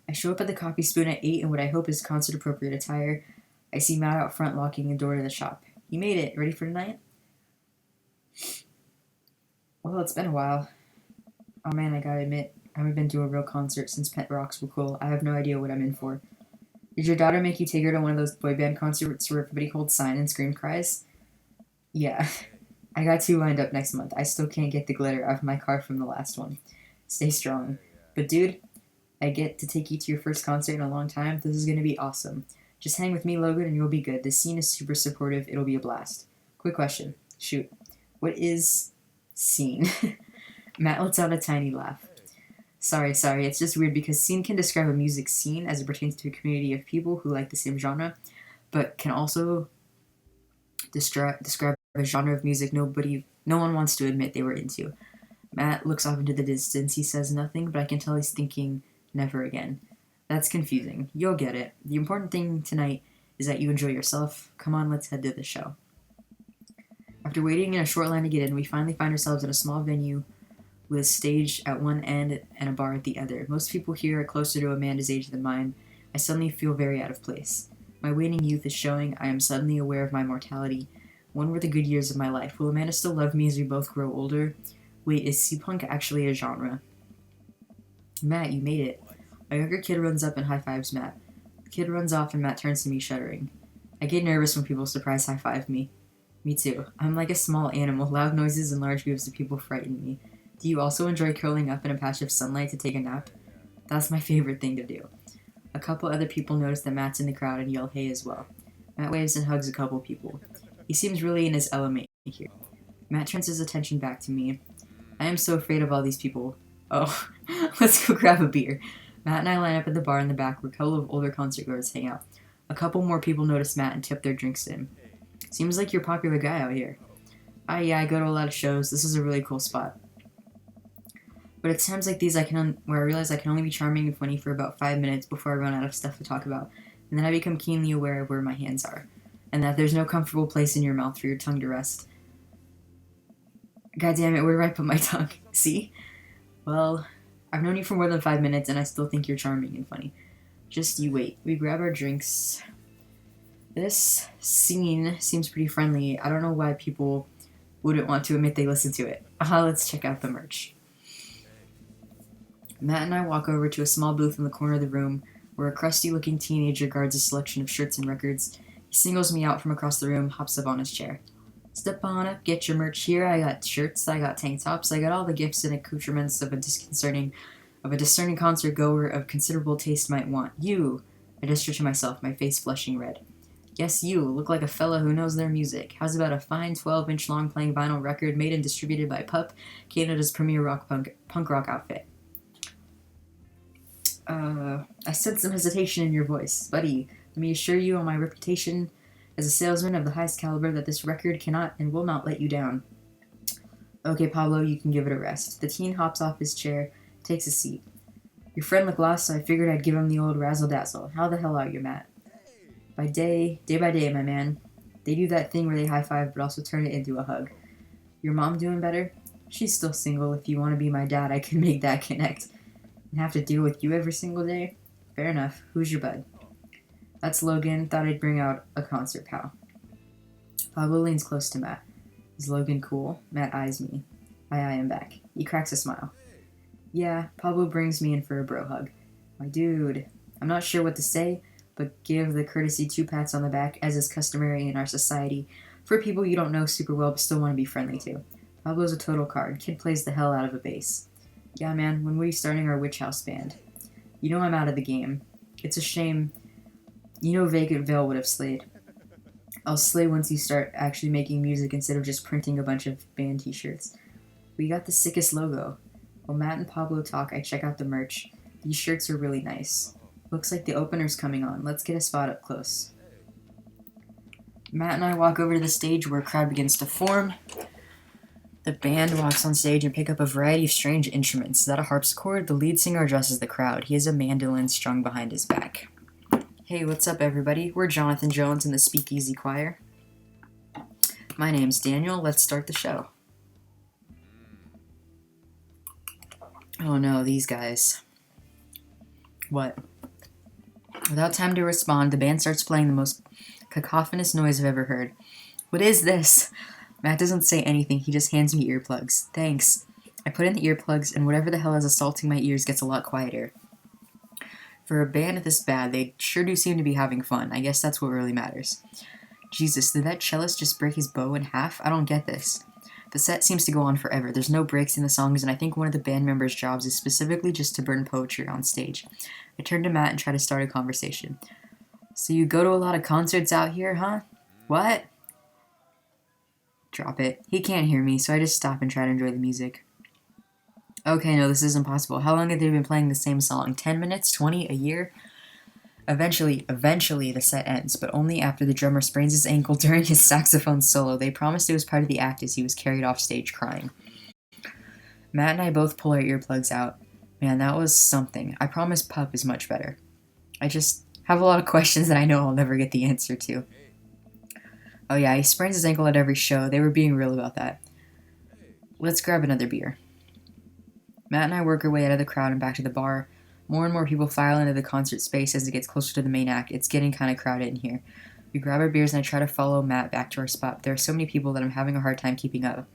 I show up at the Coffee Spoon at 8 in what I hope is concert-appropriate attire. I see Matt out front locking the door to the shop. You made it. Ready for tonight? Well, it's been a while. Oh man, I gotta admit, I haven't been to a real concert since Pet Rocks were cool. I have no idea what I'm in for. Did your daughter make you take her to one of those boy band concerts where everybody holds sign and scream cries? Yeah. I got 2 lined up next month. I still can't get the glitter out of my car from the last one. Stay strong. But dude, I get to take you to your first concert in a long time. This is gonna be awesome. Just hang with me, Logan, and you'll be good. The scene is super supportive. It'll be a blast. Quick question. Shoot. What is scene? Matt lets out a tiny laugh. Sorry. It's just weird because scene can describe a music scene as it pertains to a community of people who like the same genre, but can also describe a genre of music no one wants to admit they were into. Matt looks off into the distance. He says nothing, but I can tell he's thinking never again. That's confusing. You'll get it. The important thing tonight is that you enjoy yourself. Come on, let's head to the show. After waiting in a short line to get in, we finally find ourselves in a small venue with a stage at one end and a bar at the other. Most people here are closer to Amanda's age than mine. I suddenly feel very out of place. My waning youth is showing. I am suddenly aware of my mortality. When were the good years of my life? Will Amanda still love me as we both grow older? Wait, is C-punk actually a genre? Matt, you made it. A younger kid runs up and high-fives Matt. The kid runs off and Matt turns to me shuddering. I get nervous when people surprise high-five me. Me too. I'm like a small animal. Loud noises and large groups of people frighten me. Do you also enjoy curling up in a patch of sunlight to take a nap? That's my favorite thing to do. A couple other people notice that Matt's in the crowd and yell hey as well. Matt waves and hugs a couple people. He seems really in his element here. Matt turns his attention back to me. I am so afraid of all these people. Oh, let's go grab a beer. Matt and I line up at the bar in the back where a couple of older concertgoers hang out. A couple more people notice Matt and tip their drinks to him. Seems like you're a popular guy out here. Yeah, I go to a lot of shows. This is a really cool spot. But at times like these where I realize I can only be charming and funny for about 5 minutes before I run out of stuff to talk about. And then I become keenly aware of where my hands are. And that there's no comfortable place in your mouth for your tongue to rest. God damn it, where do I put my tongue? See? Well, I've known you for more than 5 minutes and I still think you're charming and funny. Just you wait. We grab our drinks. This scene seems pretty friendly. I don't know why people wouldn't want to admit they listen to it. Let's check out the merch. Matt and I walk over to a small booth in the corner of the room where a crusty-looking teenager guards a selection of shirts and records. He singles me out from across the room, hops up on his chair. Step on up, get your merch here. I got shirts, I got tank tops, I got all the gifts and accoutrements of a discerning concert goer of considerable taste might want. You! I gesture to myself, my face flushing red. Yes, you look like a fella who knows their music. How's about a fine 12-inch long playing vinyl record made and distributed by Pup, Canada's premier punk rock outfit? I sense some hesitation in your voice. Buddy, let me assure you on my reputation as a salesman of the highest caliber that this record cannot and will not let you down. Okay, Pablo, you can give it a rest. The teen hops off his chair, takes a seat. Your friend looked lost, so I figured I'd give him the old razzle-dazzle. How the hell are you, Matt? Day by day, my man. They do that thing where they high-five but also turn it into a hug. Your mom doing better? She's still single. If you want to be my dad, I can make that connect. and have to deal with you every single day? Fair enough. Who's your bud? That's Logan. Thought I'd bring out a concert pal. Pablo leans close to Matt. Is Logan cool? Matt eyes me. I eye him back. He cracks a smile. Yeah, Pablo brings me in for a bro hug. My dude. I'm not sure what to say, but give the courtesy 2 pats on the back, as is customary in our society, for people you don't know super well but still want to be friendly to. Pablo's a total card. Kid plays the hell out of a bass. Yeah, man, when we starting our Witch House band? You know I'm out of the game. It's a shame. You know Vacant Veil would have slayed. I'll slay once you start actually making music instead of just printing a bunch of band t-shirts. We got the sickest logo. While Matt and Pablo talk, I check out the merch. These shirts are really nice. Looks like the opener's coming on. Let's get a spot up close. Matt and I walk over to the stage where a crowd begins to form. The band walks on stage and pick up a variety of strange instruments. Is that a harpsichord? The lead singer addresses the crowd. He has a mandolin strung behind his back. Hey, what's up, everybody? We're Jonathan Jones and the Speakeasy Choir. My name's Daniel. Let's start the show. Oh no, these guys. What? Without time to respond, the band starts playing the most cacophonous noise I've ever heard. What is this? Matt doesn't say anything. He just hands me earplugs. Thanks. I put in the earplugs, and whatever the hell is assaulting my ears gets a lot quieter. For a band this bad, they sure do seem to be having fun. I guess that's what really matters. Jesus, did that cellist just break his bow in half? I don't get this. The set seems to go on forever. There's no breaks in the songs, and I think one of the band members' jobs is specifically just to burn poetry on stage. I turn to Matt and try to start a conversation. So you go to a lot of concerts out here, huh? What? Drop it. He can't hear me, so I just stop and try to enjoy the music. Okay, no, this is impossible. How long have they been playing the same song? 10 minutes? 20? A year? Eventually, the set ends, but only after the drummer sprains his ankle during his saxophone solo. They promised it was part of the act as he was carried off stage crying. Matt and I both pull our earplugs out. Man, that was something. I promise Pup is much better. I just have a lot of questions that I know I'll never get the answer to. Oh yeah, he sprains his ankle at every show. They were being real about that. Let's grab another beer. Matt and I work our way out of the crowd and back to the bar. More and more people file into the concert space as it gets closer to the main act. It's getting kind of crowded in here. We grab our beers and I try to follow Matt back to our spot. There are so many people that I'm having a hard time keeping up.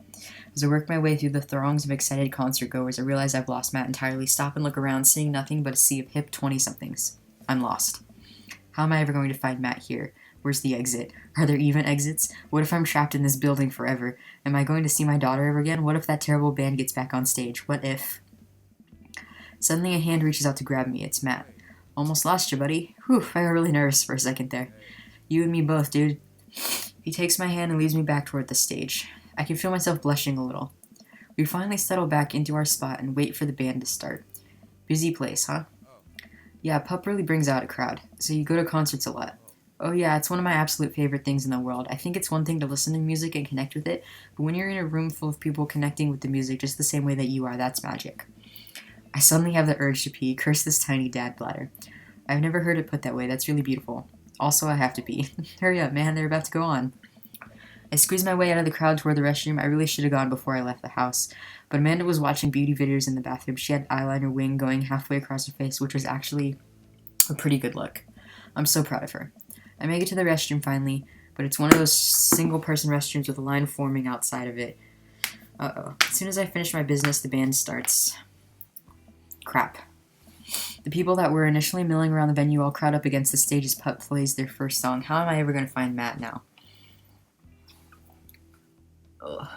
As I work my way through the throngs of excited concert goers, I realize I've lost Matt entirely. Stop and look around, seeing nothing but a sea of hip 20-somethings. I'm lost. How am I ever going to find Matt here? Where's the exit? Are there even exits? What if I'm trapped in this building forever? Am I going to see my daughter ever again? What if that terrible band gets back on stage? What if... Suddenly a hand reaches out to grab me. It's Matt. Almost lost you, buddy. Whew, I got really nervous for a second there. You and me both, dude. He takes my hand and leads me back toward the stage. I can feel myself blushing a little. We finally settle back into our spot and wait for the band to start. Busy place, huh? Yeah, Pup really brings out a crowd. So you go to concerts a lot. Oh yeah, it's one of my absolute favorite things in the world. I think it's one thing to listen to music and connect with it, but when you're in a room full of people connecting with the music just the same way that you are, that's magic. I suddenly have the urge to pee. Curse this tiny dad bladder. I've never heard it put that way. That's really beautiful. Also, I have to pee. Hurry up, man. They're about to go on. I squeeze my way out of the crowd toward the restroom. I really should have gone before I left the house. But Amanda was watching beauty videos in the bathroom. She had eyeliner wing going halfway across her face, which was actually a pretty good look. I'm so proud of her. I make it to the restroom finally, but it's one of those single-person restrooms with a line forming outside of it. Uh-oh. As soon as I finish my business, the band starts. Crap. The people that were initially milling around the venue all crowd up against the stage as Pup plays their first song. How am I ever going to find Matt now? Ugh.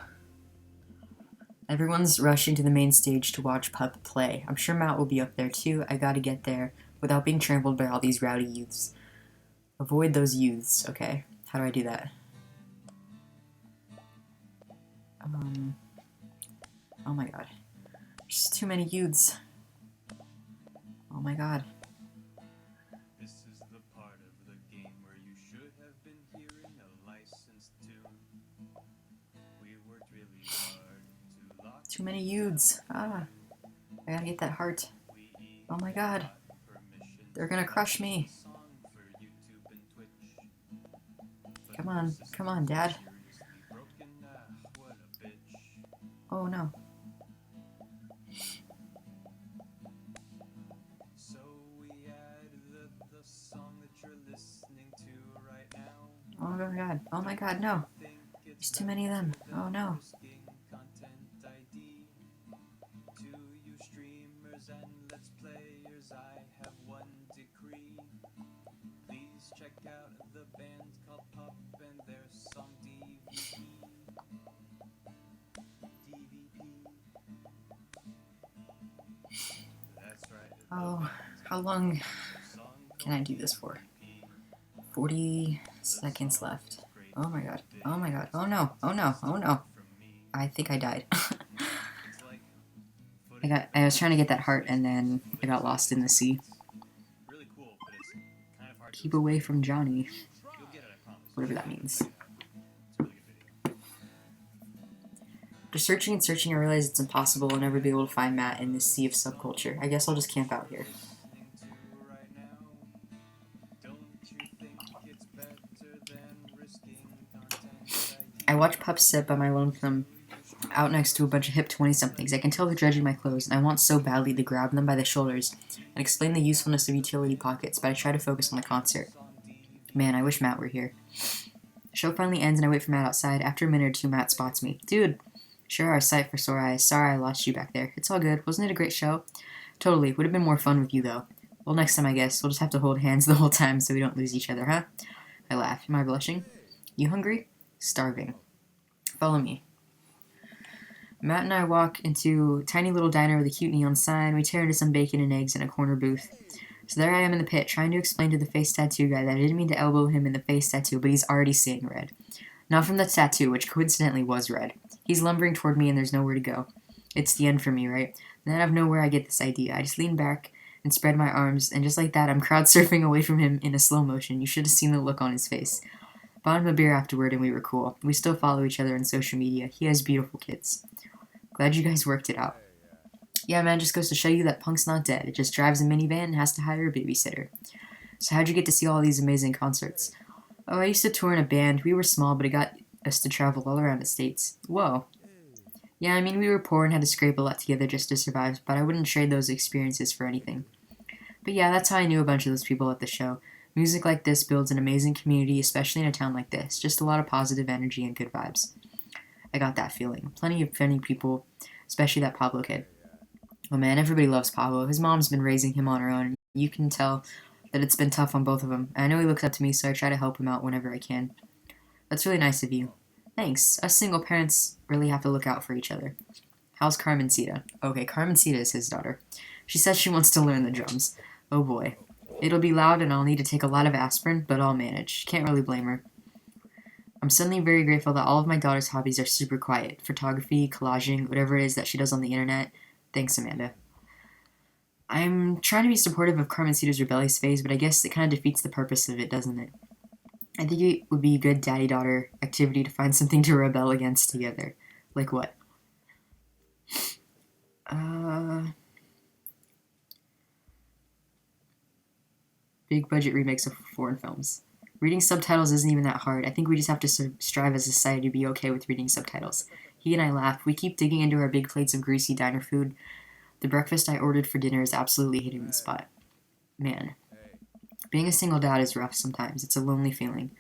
Everyone's rushing to the main stage to watch Pup play. I'm sure Matt will be up there too. I gotta get there without being trampled by all these rowdy youths. Avoid those youths. Okay. How do I do that? Oh my god. There's too many youths. Oh my god. This is the part of the game where you should have been hearing a licensed tune. We worked really hard to lock Too many youths. Ah. I gotta get that heart. Oh my god. They're gonna crush me. Come on. Come on, Dad. Oh no. Oh my god. Oh my god, no. There's too many of them. Oh no. To you streamers and let's players, I have one decree. Please check out the band called Pup and their song DVP. That's right. Oh, how long can I do this for? 40 seconds left. Oh my god. Oh my god. Oh no. Oh no. Oh no. I think I died. I was trying to get that heart and then I got lost in the sea. Keep away from Johnny. Whatever that means. After searching and searching, I realized it's impossible I'll never be able to find Matt in this sea of subculture. I guess I'll just camp out here. I watch Pups sit by my lonesome out next to a bunch of hip 20-somethings. I can tell they're judging my clothes, and I want so badly to grab them by the shoulders and explain the usefulness of utility pockets, but I try to focus on the concert. Man, I wish Matt were here. The show finally ends, and I wait for Matt outside. After a minute or two, Matt spots me. Dude, sure are a sight for sore eyes. Sorry I lost you back there. It's all good. Wasn't it a great show? Totally. Would have been more fun with you, though. Well, next time, I guess. We'll just have to hold hands the whole time so we don't lose each other, huh? I laugh. Am I blushing? You hungry? Starving. Follow me. Matt and I walk into a tiny little diner with a cute neon sign. We tear into some bacon and eggs in a corner booth. So there I am in the pit, trying to explain to the face tattoo guy that I didn't mean to elbow him in the face tattoo, but he's already seeing red. Not from the tattoo, which coincidentally was red. He's lumbering toward me and there's nowhere to go. It's the end for me, right? And then out of nowhere I get this idea. I just lean back and spread my arms, and just like that I'm crowd surfing away from him in a slow motion. You should have seen the look on his face. Bought him a beer afterward and we were cool. We still follow each other on social media. He has beautiful kids. Glad you guys worked it out. Yeah, man, just goes to show you that punk's not dead. It just drives a minivan and has to hire a babysitter. So how'd you get to see all these amazing concerts? Oh, I used to tour in a band. We were small, but it got us to travel all around the States. Whoa. Yeah, I mean, we were poor and had to scrape a lot together just to survive, but I wouldn't trade those experiences for anything. But yeah, that's how I knew a bunch of those people at the show. Music like this builds an amazing community, especially in a town like this. Just a lot of positive energy and good vibes. I got that feeling. Plenty of friendly people, especially that Pablo kid. Oh man, everybody loves Pablo. His mom's been raising him on her own, and you can tell that it's been tough on both of them. I know he looks up to me, so I try to help him out whenever I can. That's really nice of you. Thanks. Us single parents really have to look out for each other. How's Carmencita? Okay, Carmencita is his daughter. She says she wants to learn the drums. Oh boy. It'll be loud and I'll need to take a lot of aspirin, but I'll manage. Can't really blame her. I'm suddenly very grateful that all of my daughter's hobbies are super quiet. Photography, collaging, whatever it is that she does on the internet. Thanks, Amanda. I'm trying to be supportive of Carmencita's rebellious phase, but I guess it kind of defeats the purpose of it, doesn't it? I think it would be a good daddy-daughter activity to find something to rebel against together. Like what? Big budget remakes of foreign films. Reading subtitles isn't even that hard. I think we just have to strive as a society to be okay with reading subtitles. He and I laugh. We keep digging into our big plates of greasy diner food. The breakfast I ordered for dinner is absolutely hitting the spot. Man, being a single dad is rough sometimes. It's a lonely feeling.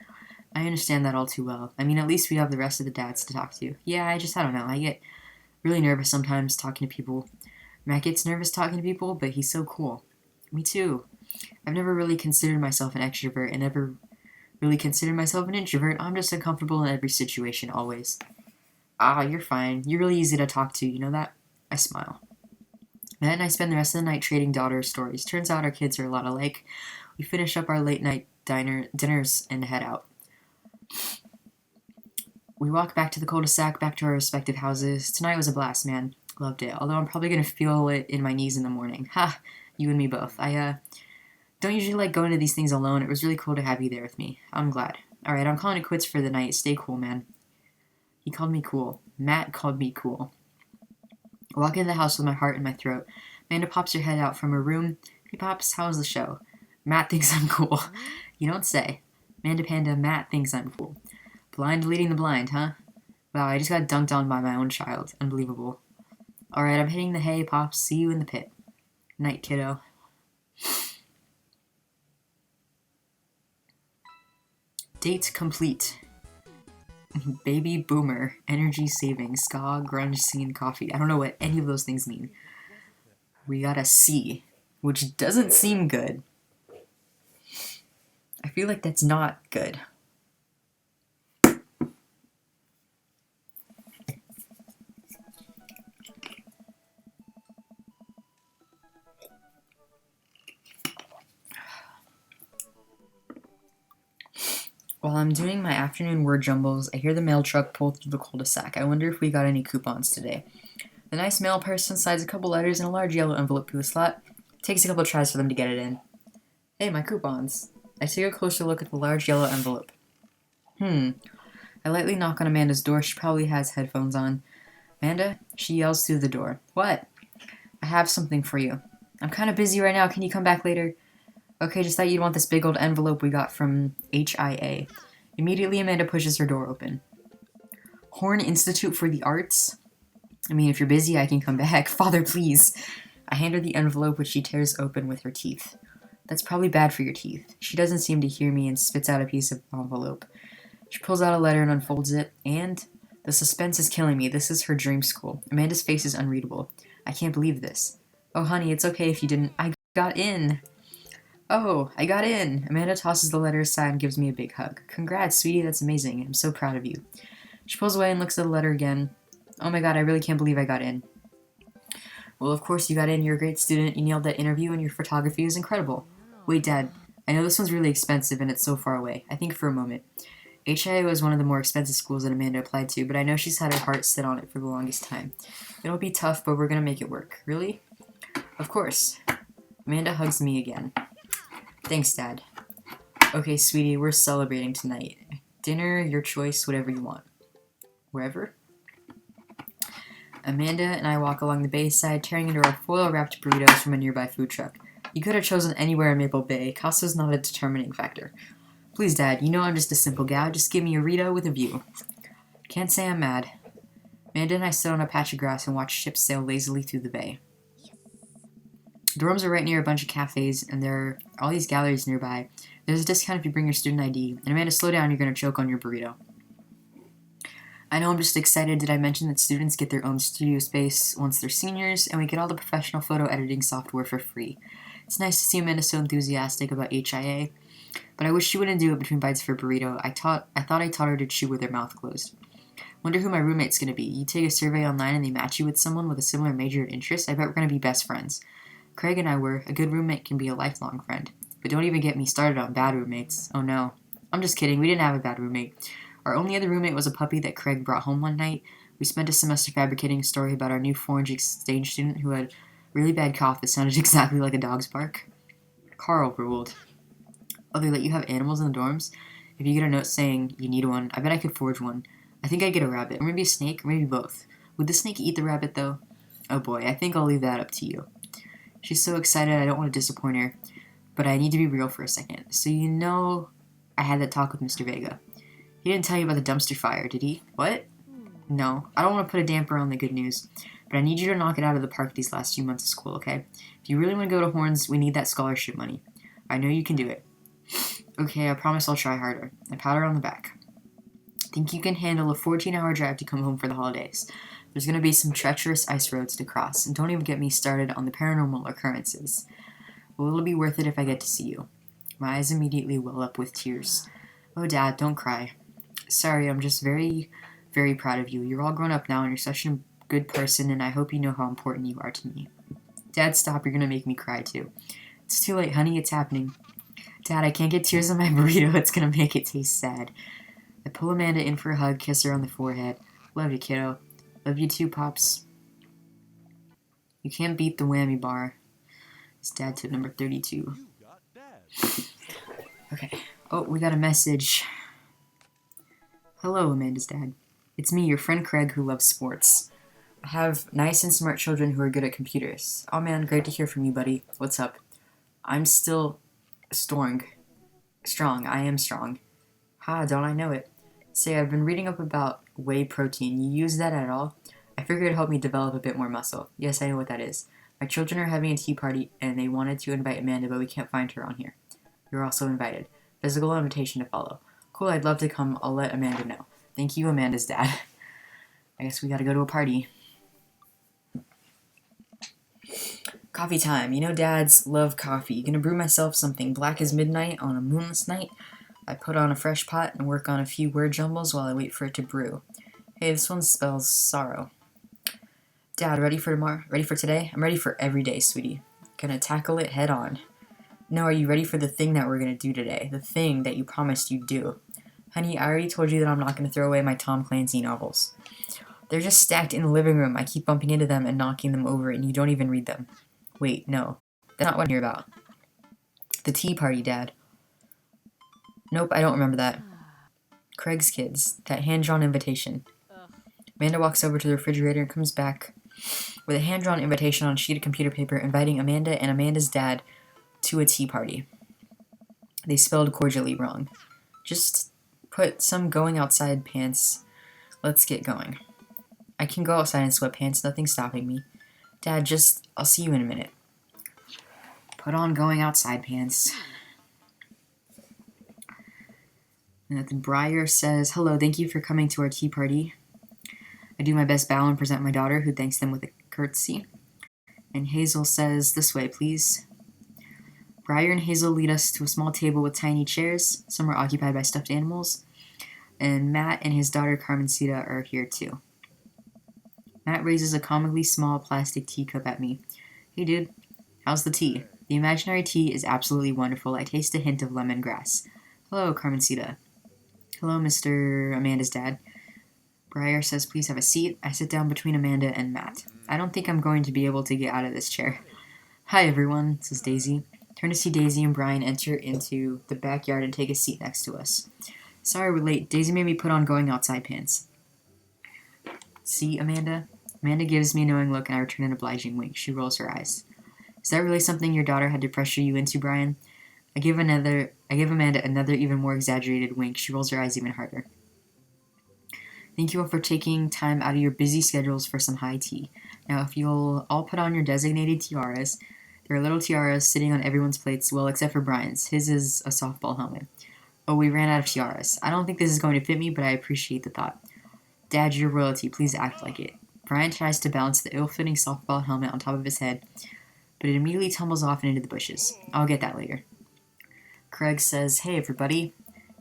I understand that all too well. I mean, at least we have the rest of the dads to talk to. Yeah, I don't know. I get really nervous sometimes talking to people. Matt gets nervous talking to people, but he's so cool. Me too. I've never really considered myself an extrovert and never really considered myself an introvert. I'm just uncomfortable in every situation, always. Ah, you're fine. You're really easy to talk to, you know that? I smile. Matt and I spend the rest of the night trading daughter stories. Turns out our kids are a lot alike. We finish up our late night dinners and head out. We walk back to the cul-de-sac, back to our respective houses. Tonight was a blast, man. Loved it. Although I'm probably going to feel it in my knees in the morning. Ha! You and me both. I don't usually like going to these things alone. It was really cool to have you there with me. I'm glad. Alright, I'm calling it quits for the night. Stay cool, man. He called me cool. Matt called me cool. I walk into the house with my heart in my throat. Amanda pops her head out from her room. Hey, Pops, how was the show? Matt thinks I'm cool. You don't say. Amanda Panda, Matt thinks I'm cool. Blind leading the blind, huh? Wow, I just got dunked on by my own child. Unbelievable. Alright, I'm hitting the hay, Pops. See you in the pit. Night, kiddo. Date complete. Baby boomer, energy saving, ska, grunge scene, coffee. I don't know what any of those things mean. We got a C, which doesn't seem good. I feel like that's not good. While I'm doing my afternoon word jumbles, I hear the mail truck pull through the cul-de-sac. I wonder if we got any coupons today. The nice mail person slides a couple letters in a large yellow envelope through the slot. Takes a couple tries for them to get it in. Hey, my coupons. I take a closer look at the large yellow envelope. I lightly knock on Amanda's door. She probably has headphones on. Amanda? She yells through the door. What? I have something for you. I'm kind of busy right now. Can you come back later? Okay, just thought you'd want this big old envelope we got from HIA. Immediately, Amanda pushes her door open. Horn Institute for the Arts? I mean, if you're busy, I can come back. Father, please. I hand her the envelope, which she tears open with her teeth. That's probably bad for your teeth. She doesn't seem to hear me and spits out a piece of envelope. She pulls out a letter and unfolds it, and the suspense is killing me. This is her dream school. Amanda's face is unreadable. I can't believe this. Oh, honey, it's okay if you didn't. I got in. Oh, I got in. Amanda tosses the letter aside and gives me a big hug. Congrats, sweetie, that's amazing. I'm so proud of you. She pulls away and looks at the letter again. Oh my god, I really can't believe I got in. Well, of course you got in. You're a great student. You nailed that interview and your photography is incredible. Wait, Dad, I know this one's really expensive and it's so far away. I think for a moment. HIA was one of the more expensive schools that Amanda applied to, but I know she's had her heart set on it for the longest time. It'll be tough, but we're gonna make it work. Really? Of course. Amanda hugs me again. Thanks, Dad. Okay, sweetie, we're celebrating tonight. Dinner, your choice, whatever you want. Wherever? Amanda and I walk along the bay side, tearing into our foil-wrapped burritos from a nearby food truck. You could have chosen anywhere in Maple Bay. Costa's not a determining factor. Please, Dad, you know I'm just a simple gal. Just give me a Rito with a view. Can't say I'm mad. Amanda and I sit on a patch of grass and watch ships sail lazily through the bay. The rooms are right near a bunch of cafes, and there are all these galleries nearby. There's a discount if you bring your student ID. And Amanda, slow down, you're going to choke on your burrito. I know I'm just excited. Did I mention that students get their own studio space once they're seniors, and we get all the professional photo editing software for free? It's nice to see Amanda so enthusiastic about HIA, but I wish she wouldn't do it between bites of her burrito. I thought I taught her to chew with her mouth closed. Wonder who my roommate's going to be. You take a survey online and they match you with someone with a similar major and interest. I bet we're going to be best friends. Craig and I were. A good roommate can be a lifelong friend. But don't even get me started on bad roommates. Oh no. I'm just kidding. We didn't have a bad roommate. Our only other roommate was a puppy that Craig brought home one night. We spent a semester fabricating a story about our new foreign exchange student who had really bad cough that sounded exactly like a dog's bark. Carl ruled. Oh, they let you have animals in the dorms? If you get a note saying you need one, I bet I could forge one. I think I'd get a rabbit, or maybe a snake, or maybe both. Would the snake eat the rabbit, though? Oh boy, I think I'll leave that up to you. She's so excited I don't want to disappoint her, but I need to be real for a second. So you know I had that talk with Mr. Vega. He didn't tell you about the dumpster fire, did he? What? No, I don't want to put a damper on the good news, but I need you to knock it out of the park these last few months of school, okay? If you really want to go to Horns, we need that scholarship money. I know you can do it. Okay, I promise I'll try harder. I pat her on the back. Think you can handle a 14-hour drive to come home for the holidays. There's going to be some treacherous ice roads to cross, and don't even get me started on the paranormal occurrences. Well, it'll be worth it if I get to see you. My eyes immediately well up with tears. Oh, Dad, don't cry. Sorry, I'm just very, very proud of you. You're all grown up now, and you're such a good person, and I hope you know how important you are to me. Dad, stop. You're going to make me cry, too. It's too late, honey. It's happening. Dad, I can't get tears on my burrito. It's going to make it taste sad. I pull Amanda in for a hug, kiss her on the forehead. Love you, kiddo. Love you too, Pops. You can't beat the whammy bar. It's dad tip number 32. Okay. Oh, we got a message. Hello, Amanda's dad. It's me, your friend Craig, who loves sports. I have nice and smart children who are good at computers. Oh man, great to hear from you, buddy. What's up? I'm still strong. I am strong. Ha, don't I know it? Say, I've been reading up about whey protein. You use that at all? I figured it'd help me develop a bit more muscle. Yes, I know what that is. My children are having a tea party, and they wanted to invite Amanda, but we can't find her on here. You're also invited. Physical invitation to follow. Cool, I'd love to come. I'll let Amanda know. Thank you, Amanda's dad. I guess we gotta go to a party. Coffee time. You know dads love coffee. Gonna brew myself something black as midnight on a moonless night. I put on a fresh pot and work on a few word jumbles while I wait for it to brew. Hey, this one spells sorrow. Dad, ready for tomorrow? Ready for today? I'm ready for every day, sweetie. Gonna tackle it head on. No, are you ready for the thing that we're gonna do today? The thing that you promised you'd do. Honey, I already told you that I'm not gonna throw away my Tom Clancy novels. They're just stacked in the living room. I keep bumping into them and knocking them over, and you don't even read them. Wait, no. That's not what I'm here about. The tea party, Dad. Nope, I don't remember that. Craig's kids. That hand-drawn invitation. Amanda walks over to the refrigerator and comes back with a hand-drawn invitation on a sheet of computer paper inviting Amanda and Amanda's dad to a tea party. They spelled cordially wrong. Just put some going outside pants. Let's get going. I can go outside in sweatpants, nothing's stopping me. Dad, I'll see you in a minute. Put on going outside pants. And then Briar says, hello, thank you for coming to our tea party. I do my best bow and present my daughter, who thanks them with a curtsy. And Hazel says, this way, please. Briar and Hazel lead us to a small table with tiny chairs. Some are occupied by stuffed animals. And Matt and his daughter Carmencita are here too. Matt raises a comically small plastic teacup at me. Hey dude, how's the tea? The imaginary tea is absolutely wonderful. I taste a hint of lemongrass. Hello, Carmencita. Hello, Mr. Amanda's dad. Briar says please have a seat. I sit down between Amanda and Matt. I don't think I'm going to be able to get out of this chair. Hi everyone, says Daisy. Turn to see Daisy and Brian enter into the backyard and take a seat next to us. Sorry we're late. Daisy made me put on going outside pants. See, Amanda? Amanda gives me a knowing look and I return an obliging wink. She rolls her eyes. Is that really something your daughter had to pressure you into, Brian? I give Amanda another even more exaggerated wink. She rolls her eyes even harder. Thank you all for taking time out of your busy schedules for some high tea. Now, if you'll all put on your designated tiaras, there are little tiaras sitting on everyone's plates, well, except for Brian's. His is a softball helmet. Oh, we ran out of tiaras. I don't think this is going to fit me, but I appreciate the thought. Dad, you're royalty. Please act like it. Brian tries to balance the ill-fitting softball helmet on top of his head, but it immediately tumbles off and into the bushes. I'll get that later. Craig says, hey, everybody.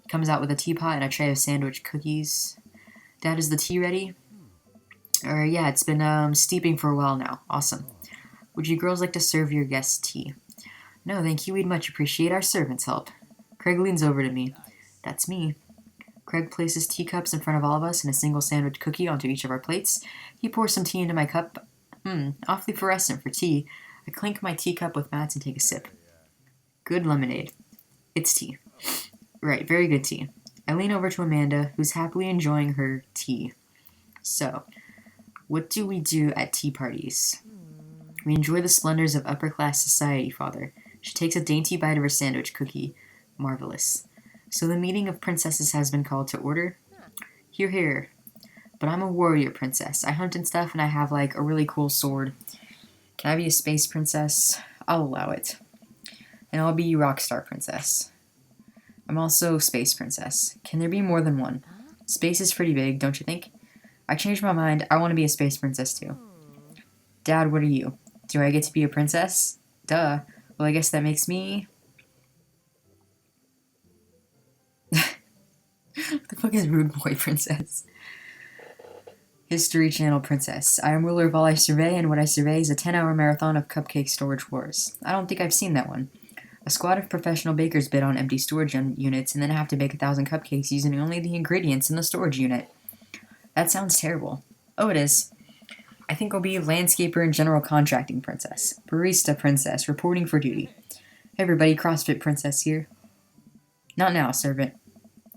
He comes out with a teapot and a tray of sandwich cookies. Dad, is the tea ready? Yeah, it's been steeping for a while now. Awesome. Would you girls like to serve your guests tea? No, thank you. We'd much appreciate our servants' help. Craig leans over to me. That's me. Craig places teacups in front of all of us and a single sandwich cookie onto each of our plates. He pours some tea into my cup. Awfully fluorescent for tea. I clink my teacup with Matt's and take a sip. Good lemonade. It's tea. Right, very good tea. I lean over to Amanda, who's happily enjoying her tea. So, what do we do at tea parties? We enjoy the splendors of upper-class society, Father. She takes a dainty bite of her sandwich cookie. Marvelous. So the meeting of princesses has been called to order? Hear, hear. But I'm a warrior princess. I hunt and stuff, and I have, a really cool sword. Can I be a space princess? I'll allow it. And I'll be rockstar princess. I'm also space princess. Can there be more than one? Space is pretty big, don't you think? I changed my mind. I want to be a space princess, too. Dad, what are you? Do I get to be a princess? Duh. Well, I guess that makes me... What the fuck is Rude Boy Princess? History Channel Princess. I am ruler of all I survey, and what I survey is a 10-hour marathon of cupcake storage wars. I don't think I've seen that one. A squad of professional bakers bid on empty storage units and then have to bake 1,000 cupcakes using only the ingredients in the storage unit. That sounds terrible. Oh, it is. I think I'll be landscaper and general contracting princess. Barista princess, reporting for duty. Hey everybody, CrossFit princess here. Not now, servant.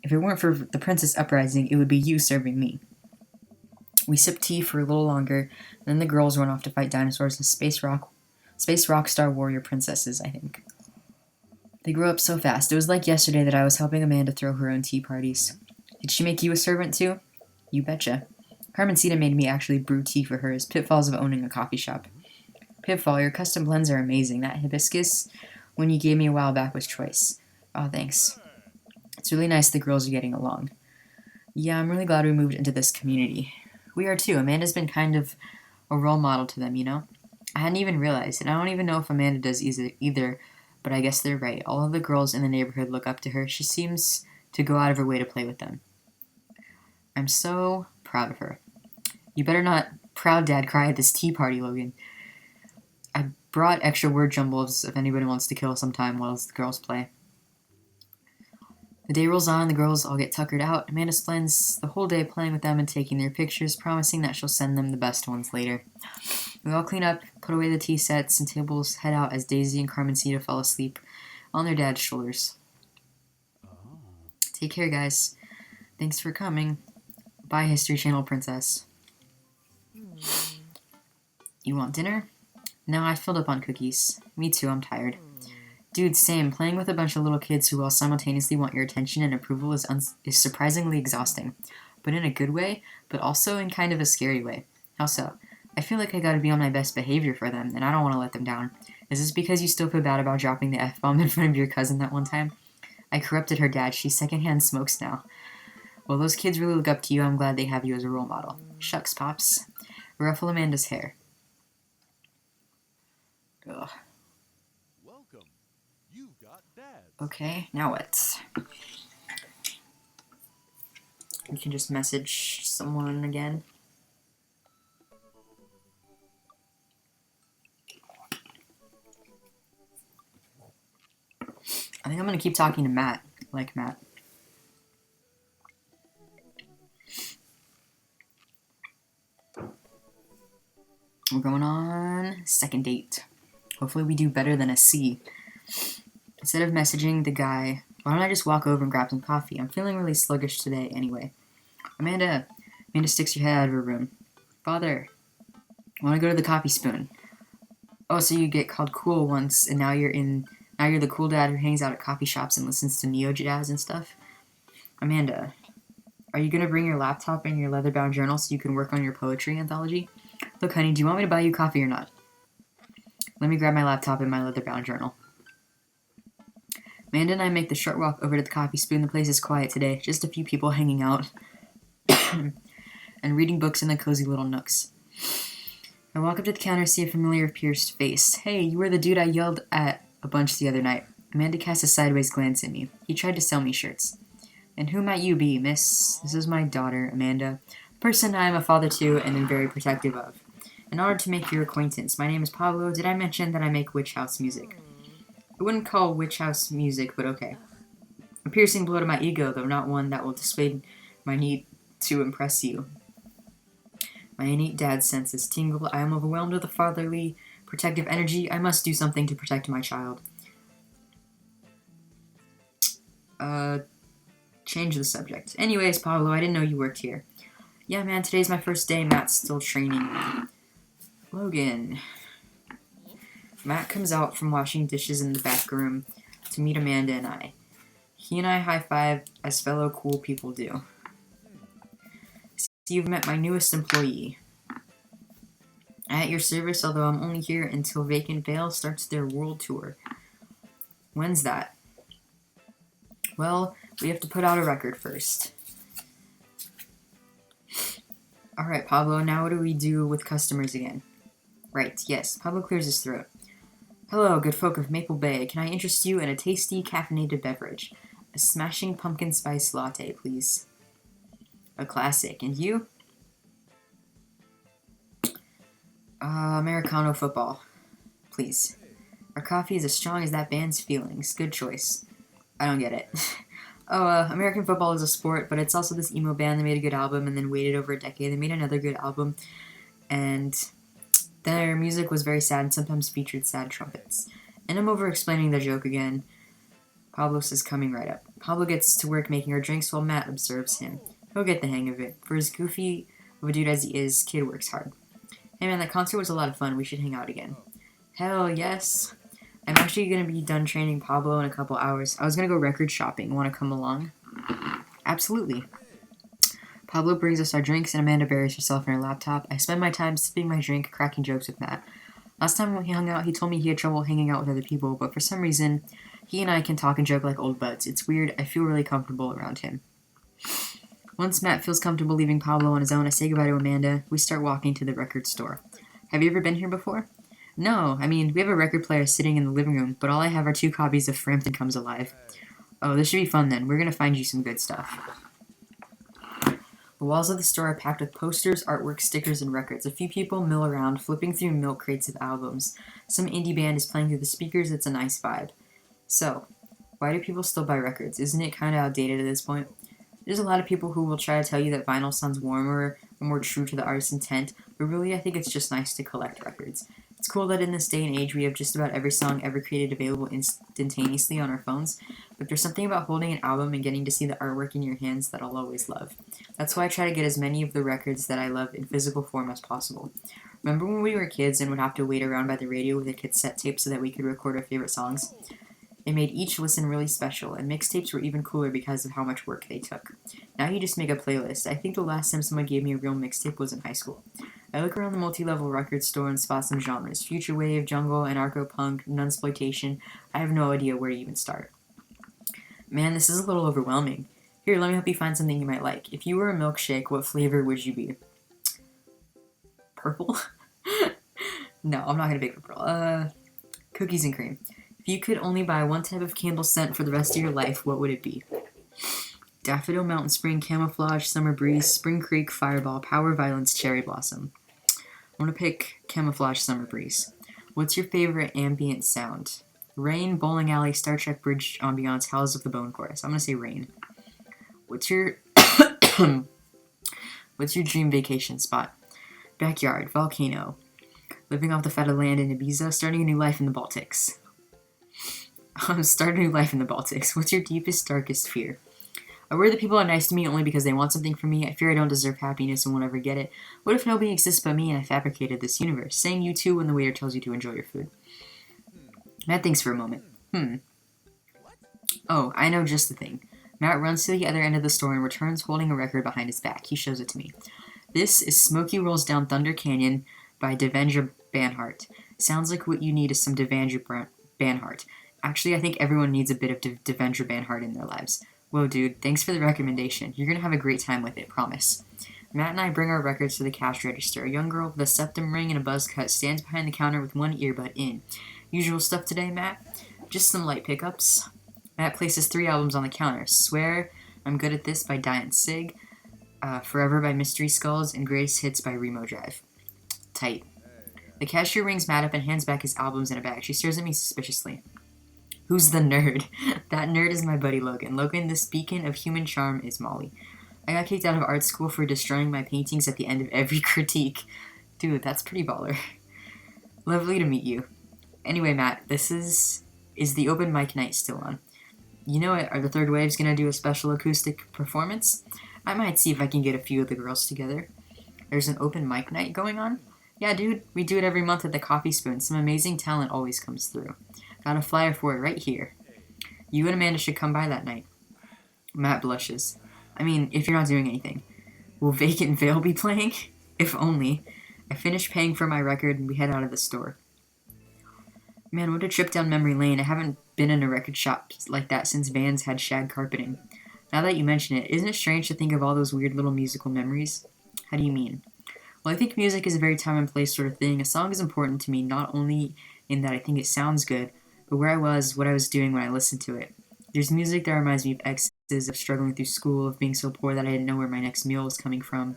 If it weren't for the princess uprising, it would be you serving me. We sip tea for a little longer, and then the girls run off to fight dinosaurs as space rock star warrior princesses, I think. They grow up so fast. It was like yesterday that I was helping Amanda throw her own tea parties. Did she make you a servant too? You betcha. Carmencita made me actually brew tea for her as pitfalls of owning a coffee shop. Pitfall, your custom blends are amazing. That hibiscus one you gave me a while back was choice. Oh, thanks. It's really nice the girls are getting along. Yeah, I'm really glad we moved into this community. We are too. Amanda's been kind of a role model to them, you know? I hadn't even realized, and I don't even know if Amanda does either, but I guess they're right. All of the girls in the neighborhood look up to her. She seems to go out of her way to play with them. I'm so proud of her. You better not proud dad cry at this tea party, Logan. I brought extra word jumbles if anybody wants to kill sometime while the girls play. The day rolls on, the girls all get tuckered out. Amanda spends the whole day playing with them and taking their pictures, promising that she'll send them the best ones later. We all clean up, put away the tea sets and tables, head out as Daisy and Carmencita fall asleep on their dad's shoulders. Take care, guys. Thanks for coming. Bye, History Channel princess. You want dinner? No, I filled up on cookies. Me too, I'm tired. Dude, same. Playing with a bunch of little kids who all simultaneously want your attention and approval is surprisingly exhausting. But in a good way, but also in kind of a scary way. How so? I feel like I gotta be on my best behavior for them, and I don't want to let them down. Is this because you still feel bad about dropping the F-bomb in front of your cousin that one time? I corrupted her dad. She secondhand smokes now. Well, those kids really look up to you. I'm glad they have you as a role model. Shucks, Pops. Ruffle Amanda's hair. Ugh. Welcome. You've got dads. Okay, now what? We can just message someone again. I think I'm gonna keep talking to Matt. I like Matt. We're going on second date. Hopefully we do better than a C. Instead of messaging the guy, why don't I just walk over and grab some coffee? I'm feeling really sluggish today anyway. Amanda sticks her head out of her room. Father, I want to go to the coffee spoon. Oh, so you get called cool once, and now you're the cool dad who hangs out at coffee shops and listens to neo jazz and stuff? Amanda, are you gonna bring your laptop and your leather-bound journal so you can work on your poetry anthology? Look, honey, do you want me to buy you coffee or not? Let me grab my laptop and my leather-bound journal. Amanda and I make the short walk over to the coffee spoon. The place is quiet today, just a few people hanging out and reading books in the cozy little nooks. I walk up to the counter, see a familiar pierced face. Hey, you were the dude I yelled at a bunch the other night. Amanda cast a sideways glance at me. He tried to sell me shirts. And who might you be, miss? This is my daughter, Amanda. A person I am a father to and am very protective of. In order to make your acquaintance, my name is Pablo. Did I mention that I make witch house music? I wouldn't call witch house music, but okay. A piercing blow to my ego, though not one that will dissuade my need to impress you. My innate dad senses tingle. I am overwhelmed with a fatherly, protective energy. I must do something to protect my child. Change the subject. Anyways, Pablo, I didn't know you worked here. Yeah, man, today's my first day. Matt's still training. Logan. Matt comes out from washing dishes in the back room to meet Amanda and I. He and I high-five as fellow cool people do. See, you've met my newest employee. At your service, although I'm only here until Vacant Vale starts their world tour. When's that? Well, we have to put out a record first. Alright, Pablo, now what do we do with customers again? Right, yes, Pablo clears his throat. Hello, good folk of Maple Bay. Can I interest you in a tasty, caffeinated beverage? A smashing pumpkin spice latte, please. A classic. And you? Americano football. Please. Our coffee is as strong as that band's feelings. Good choice. I don't get it. American football is a sport, but it's also this emo band that made a good album and then waited over a decade. They made another good album, and their music was very sad and sometimes featured sad trumpets. And I'm over-explaining the joke again. Pablo is coming right up. Pablo gets to work making our drinks while Matt observes him. He'll get the hang of it. For as goofy of a dude as he is, kid works hard. Hey man, that concert was a lot of fun. We should hang out again. Hell yes. I'm actually going to be done training Pablo in a couple hours. I was going to go record shopping. Want to come along? Absolutely. Pablo brings us our drinks and Amanda buries herself in her laptop. I spend my time sipping my drink, cracking jokes with Matt. Last time when he hung out, he told me he had trouble hanging out with other people, but for some reason, He and I can talk and joke like old buds. It's weird. I feel really comfortable around him. Once Matt feels comfortable leaving Pablo on his own, I say goodbye to Amanda. We start walking to the record store. Have you ever been here before? No, I mean, we have a record player sitting in the living room, but all I have are 2 copies of Frampton Comes Alive. Oh, this should be fun then. We're gonna find you some good stuff. The walls of the store are packed with posters, artwork, stickers, and records. A few people mill around, flipping through milk crates of albums. Some indie band is playing through the speakers. It's a nice vibe. So, why do people still buy records? Isn't it kind of outdated at this point? There's a lot of people who will try to tell you that vinyl sounds warmer or more true to the artist's intent, but really I think it's just nice to collect records. It's cool that in this day and age we have just about every song ever created available instantaneously on our phones, but there's something about holding an album and getting to see the artwork in your hands that I'll always love. That's why I try to get as many of the records that I love in physical form as possible. Remember when we were kids and would have to wait around by the radio with a cassette tape so that we could record our favorite songs? It made each listen really special, and mixtapes were even cooler because of how much work they took. Now you just make a playlist. I think the last time someone gave me a real mixtape was in high school. I look around the multi-level record store and spot some genres. Future wave, jungle, anarcho-punk, nunsploitation. I have no idea where to even start. Man, this is a little overwhelming. Here, let me help you find something you might like. If you were a milkshake, what flavor would you be? Purple? No, I'm not gonna pick purple. Cookies and cream. If you could only buy one type of candle scent for the rest of your life, what would it be? Daffodil, Mountain Spring, Camouflage, Summer Breeze, Spring Creek, Fireball, Power Violence, Cherry Blossom. I'm gonna pick Camouflage, Summer Breeze. What's your favorite ambient sound? Rain, Bowling Alley, Star Trek Bridge Ambiance, Howls of the Bone Chorus. I'm gonna say rain. What's your dream vacation spot? Backyard, volcano, living off the fat of land in Ibiza, starting a new life in the Baltics. Start a new life in the Baltics. What's your deepest, darkest fear? I worry that people are nice to me only because they want something from me. I fear I don't deserve happiness and won't ever get it. What if nobody exists but me and I fabricated this universe? Saying you too when the waiter tells you to enjoy your food. Matt thinks for a moment. Oh, I know just the thing. Matt runs to the other end of the store and returns holding a record behind his back. He shows it to me. This is Smokey Rolls Down Thunder Canyon by Devendra Banhart. Sounds like what you need is some Devendra Banhart. Actually, I think everyone needs a bit of Devendra Banhart in their lives. Whoa, dude, thanks for the recommendation. You're gonna have a great time with it, promise. Matt and I bring our records to the cash register. A young girl with a septum ring and a buzz cut stands behind the counter with one earbud in. Usual stuff today, Matt? Just some light pickups. Matt places 3 albums on the counter. Swear, I'm Good at This by Diane Sig, Forever by Mystery Skulls, and Greatest Hits by Remo Drive. Tight. The cashier rings Matt up and hands back his albums in a bag. She stares at me suspiciously. Who's the nerd? That nerd is my buddy Logan. Logan, this beacon of human charm, is Molly. I got kicked out of art school for destroying my paintings at the end of every critique. Dude, that's pretty baller. Lovely to meet you. Anyway, Matt, this is the open mic night still on? You know it, are the Third Waves gonna do a special acoustic performance? I might see if I can get a few of the girls together. There's an open mic night going on? Yeah, dude, we do it every month at the Coffee Spoon. Some amazing talent always comes through. Got a flyer for it right here. You and Amanda should come by that night. Matt blushes. I mean, if you're not doing anything. Will Vacant Veil be playing? If only. I finish paying for my record and we head out of the store. Man, what a trip down memory lane. I haven't been in a record shop like that since Vans had shag carpeting. Now that you mention it, isn't it strange to think of all those weird little musical memories? How do you mean? Well, I think music is a very time and place sort of thing. A song is important to me not only in that I think it sounds good, but where I was, what I was doing when I listened to it. There's music that reminds me of exes, of struggling through school, of being so poor that I didn't know where my next meal was coming from.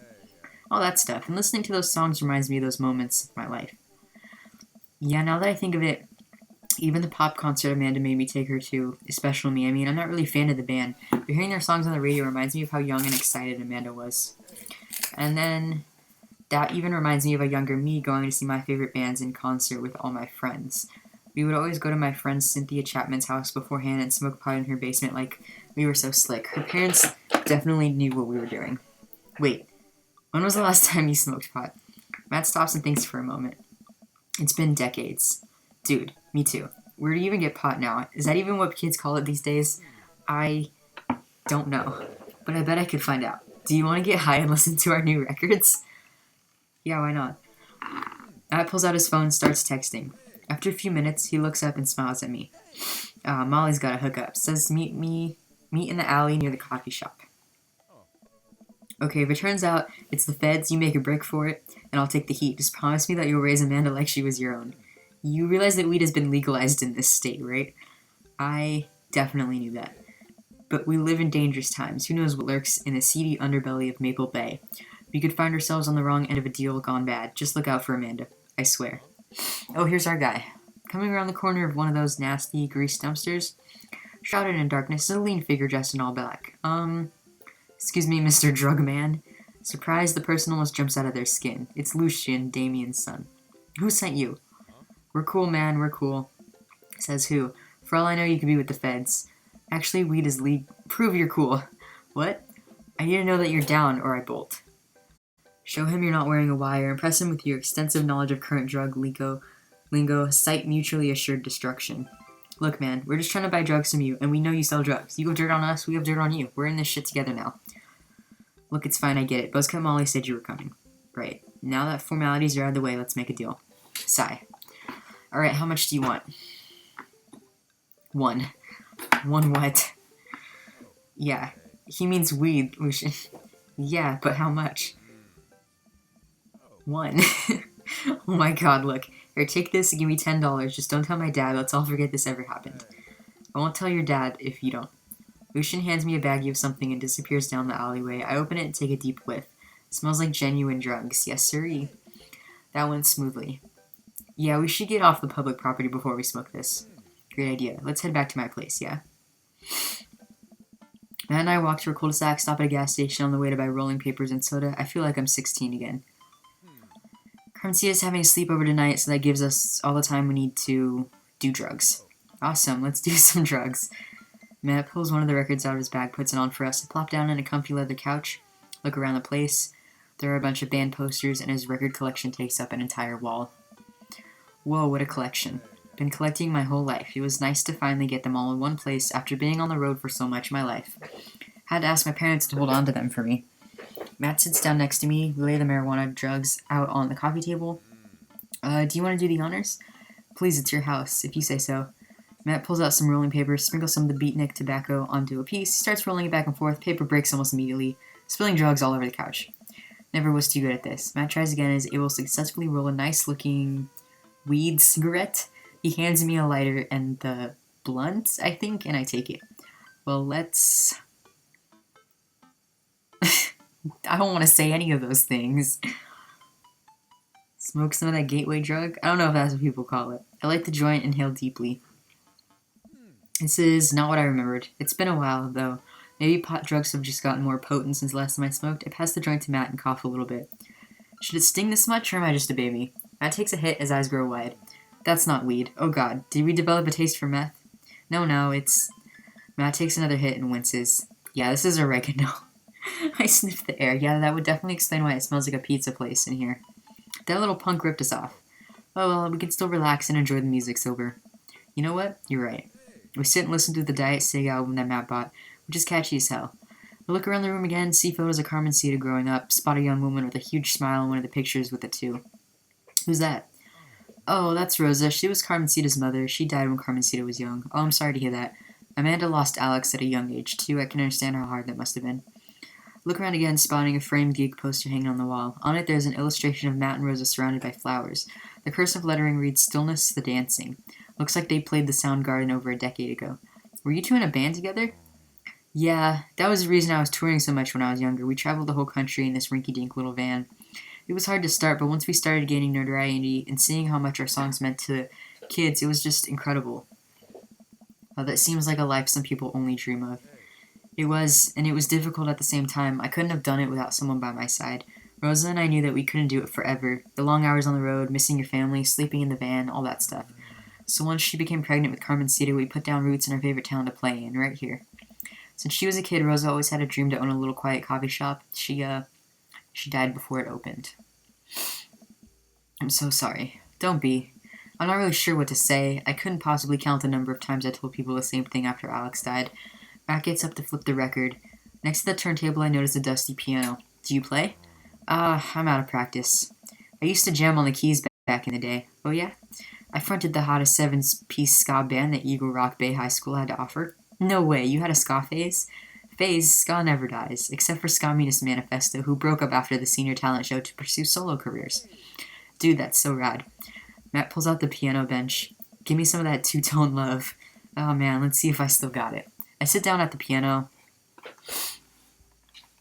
All that stuff. And listening to those songs reminds me of those moments of my life. Yeah, now that I think of it, even the pop concert Amanda made me take her to is special to me. I mean, I'm not really a fan of the band, but hearing their songs on the radio reminds me of how young and excited Amanda was. And then that even reminds me of a younger me going to see my favorite bands in concert with all my friends. We would always go to my friend Cynthia Chapman's house beforehand and smoke pot in her basement like we were so slick. Her parents definitely knew what we were doing. Wait, when was the last time you smoked pot? Matt stops and thinks for a moment. It's been decades. Dude, me too. Where do you even get pot now? Is that even what kids call it these days? I don't know, but I bet I could find out. Do you want to get high and listen to our new records? Yeah, why not? Matt pulls out his phone and starts texting. After a few minutes, he looks up and smiles at me. Molly's got a hookup. Says meet in the alley near the coffee shop. Okay, if it turns out it's the feds, you make a break for it, and I'll take the heat. Just promise me that you'll raise Amanda like she was your own. You realize that weed has been legalized in this state, right? I definitely knew that. But we live in dangerous times. Who knows what lurks in the seedy underbelly of Maple Bay? We could find ourselves on the wrong end of a deal gone bad. Just look out for Amanda. I swear. Oh, here's our guy. Coming around the corner of one of those nasty grease dumpsters, shrouded in darkness, is a lean figure dressed in all black. Excuse me, Mr. Drug Man. Surprised, the person almost jumps out of their skin. It's Lucian, Damien's son. Who sent you? We're cool, man, we're cool. Says who? For all I know, you could be with the feds. Actually, weed is Prove you're cool. What? I need to know that you're down, or I bolt. Show him you're not wearing a wire. Impress him with your extensive knowledge of current drug lingo, cite mutually assured destruction. Look, man, we're just trying to buy drugs from you, and we know you sell drugs. You have dirt on us, we have dirt on you. We're in this shit together now. Look, it's fine, I get it. Buzzcut Molly said you were coming. Right. Now that formalities are out of the way, let's make a deal. Sigh. Alright, how much do you want? One. One what? Yeah. He means weed, Lucian. Yeah, but how much? One. Oh my god, look. Here, take this and give me $10. Just don't tell my dad. Let's all forget this ever happened. I won't tell your dad if you don't. Lucian hands me a baggie of something and disappears down the alleyway. I open it and take a deep whiff. It smells like genuine drugs. Yes, sirree. That went smoothly. Yeah, we should get off the public property before we smoke this. Great idea. Let's head back to my place, yeah? Matt and I walk through a cul-de-sac, stop at a gas station on the way to buy rolling papers and soda. I feel like I'm 16 again. Carmencita's having a sleepover tonight, so that gives us all the time we need to do drugs. Awesome, let's do some drugs. Matt pulls one of the records out of his bag, puts it on for us. I plop down on a comfy leather couch, look around the place. There are a bunch of band posters, and his record collection takes up an entire wall. Whoa, what a collection. Been collecting my whole life. It was nice to finally get them all in one place after being on the road for so much of my life. Had to ask my parents to hold on to them for me. Matt sits down next to me. We lay the marijuana drugs out on the coffee table. Do you want to do the honors? Please, it's your house, if you say so. Matt pulls out some rolling paper, sprinkles some of the beatnik tobacco onto a piece, starts rolling it back and forth. Paper breaks almost immediately, spilling drugs all over the couch. Never was too good at this. Matt tries again and is able to successfully roll a nice-looking weed cigarette. He hands me a lighter and the blunt, I think, and I take it. Well, let's... I don't want to say any of those things. Smoke some of that gateway drug? I don't know if that's what people call it. I light the joint and inhale deeply. This is not what I remembered. It's been a while, though. Maybe pot drugs have just gotten more potent since the last time I smoked. I pass the joint to Matt and cough a little bit. Should it sting this much, or am I just a baby? Matt takes a hit, his eyes grow wide. That's not weed. Oh god, did we develop a taste for meth? No, it's... Matt takes another hit and winces. Yeah, this is oregano. I sniff the air. Yeah, that would definitely explain why it smells like a pizza place in here. That little punk ripped us off. Oh well, we can still relax and enjoy the music sober. You know what? You're right. We sit and listen to the Diet Sig album that Matt bought, which is catchy as hell. We look around the room again, see photos of Carmencita growing up, spot a young woman with a huge smile in one of the pictures with it too. Who's that? Oh, that's Rosa. She was Carmencita's mother. She died when Carmencita was young. Oh, I'm sorry to hear that. Amanda lost Alex at a young age, too. I can understand how hard that must have been. Look around again, spotting a framed geek poster hanging on the wall. On it, there's an illustration of Matt and Rosa surrounded by flowers. The cursive lettering reads, Stillness the Dancing. Looks like they played the Soundgarden over a decade ago. Were you two in a band together? Yeah, that was the reason I was touring so much when I was younger. We traveled the whole country in this rinky-dink little van. It was hard to start, but once we started gaining notoriety and seeing how much our songs meant to kids, it was just incredible. That seems like a life some people only dream of. It was, and it was difficult at the same time. I couldn't have done it without someone by my side. Rosa and I knew that we couldn't do it forever. The long hours on the road, missing your family, sleeping in the van, all that stuff. So once she became pregnant with Carmencita, we put down roots in our favorite town to play in, right here. Since she was a kid, Rosa always had a dream to own a little quiet coffee shop. She died before it opened. I'm so sorry. Don't be. I'm not really sure what to say. I couldn't possibly count the number of times I told people the same thing after Alex died. Matt gets up to flip the record. Next to the turntable, I notice a dusty piano. Do you play? I'm out of practice. I used to jam on the keys back in the day. Oh yeah? I fronted the hottest seven-piece ska band that Eagle Rock Bay High School had to offer. No way, you had a ska phase? Phase, ska never dies, except for Ska Munis Manifesto, who broke up after the senior talent show to pursue solo careers. Dude, that's so rad. Matt pulls out the piano bench. Give me some of that two-tone love. Oh man, let's see if I still got it. I sit down at the piano.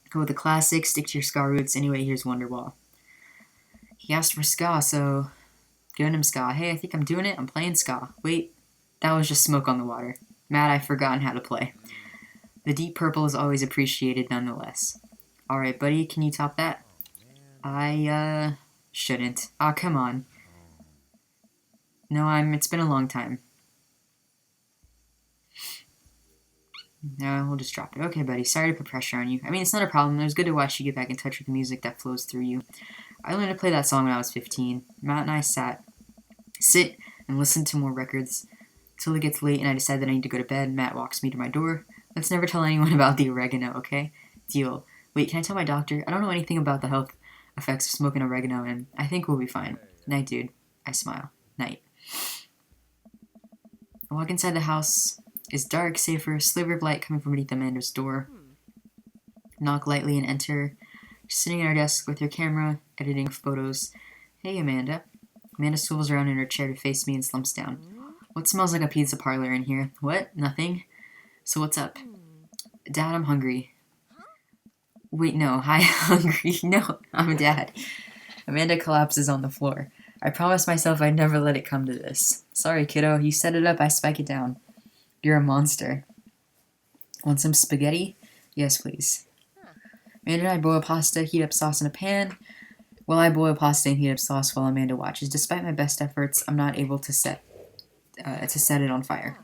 Go with the classic, stick to your ska roots. Anyway, here's Wonderwall. He asked for ska, so giving him ska. Hey, I think I'm doing it. I'm playing ska. Wait, that was just smoke on the water. Matt, I've forgotten how to play. The deep purple is always appreciated nonetheless. Alright, buddy, can you top that? I, shouldn't. Aw, come on. No, it's been a long time. No, we'll just drop it. Okay, buddy, sorry to put pressure on you. I mean, it's not a problem. It was good to watch you get back in touch with the music that flows through you. I learned to play that song when I was 15. Matt and I sit and listen to more records till it gets late and I decide that I need to go to bed. Matt walks me to my door. Let's never tell anyone about the oregano, okay? Deal. Wait, can I tell my doctor? I don't know anything about the health effects of smoking oregano, and I think we'll be fine. Night, dude. I smile. Night. I walk inside the house. It's dark, save for a sliver of light coming from beneath Amanda's door. Knock lightly and enter. She's sitting at her desk with her camera, editing photos. Hey, Amanda. Amanda swivels around in her chair to face me and slumps down. What smells like a pizza parlor in here? What? Nothing? So what's up? Dad, I'm hungry. Wait, no. Hi, hungry. No, I'm Dad. Amanda collapses on the floor. I promised myself I'd never let it come to this. Sorry, kiddo. You set it up, I spike it down. You're a monster. Want some spaghetti? Yes, please. Amanda and I boil pasta, heat up sauce in a pan. While I boil pasta and heat up sauce while Amanda watches. Despite my best efforts, I'm not able to set it on fire.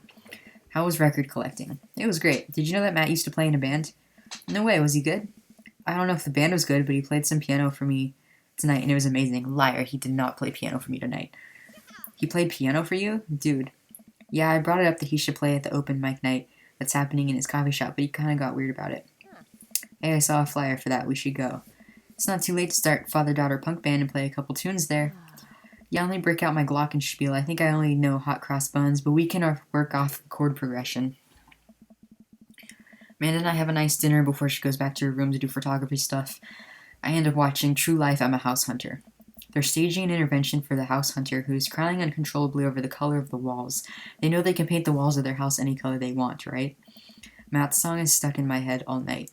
How was record collecting? It was great. Did you know that Matt used to play in a band? No way, was he good? I don't know if the band was good, but he played some piano for me tonight, and it was amazing. Liar, he did not play piano for me tonight. He played piano for you? Dude. Yeah, I brought it up that he should play at the open mic night that's happening in his coffee shop, but he kind of got weird about it. Hey, I saw a flyer for that. We should go. It's not too late to start father-daughter punk band and play a couple tunes there. Yeah, I only break out my glockenspiel. I think I only know hot cross buns, but we can work off the chord progression. Amanda and I have a nice dinner before she goes back to her room to do photography stuff. I end up watching True Life I'm a House Hunter. They're staging an intervention for the house hunter who's crying uncontrollably over the color of the walls. They know they can paint the walls of their house any color they want, right? Matt's song is stuck in my head all night.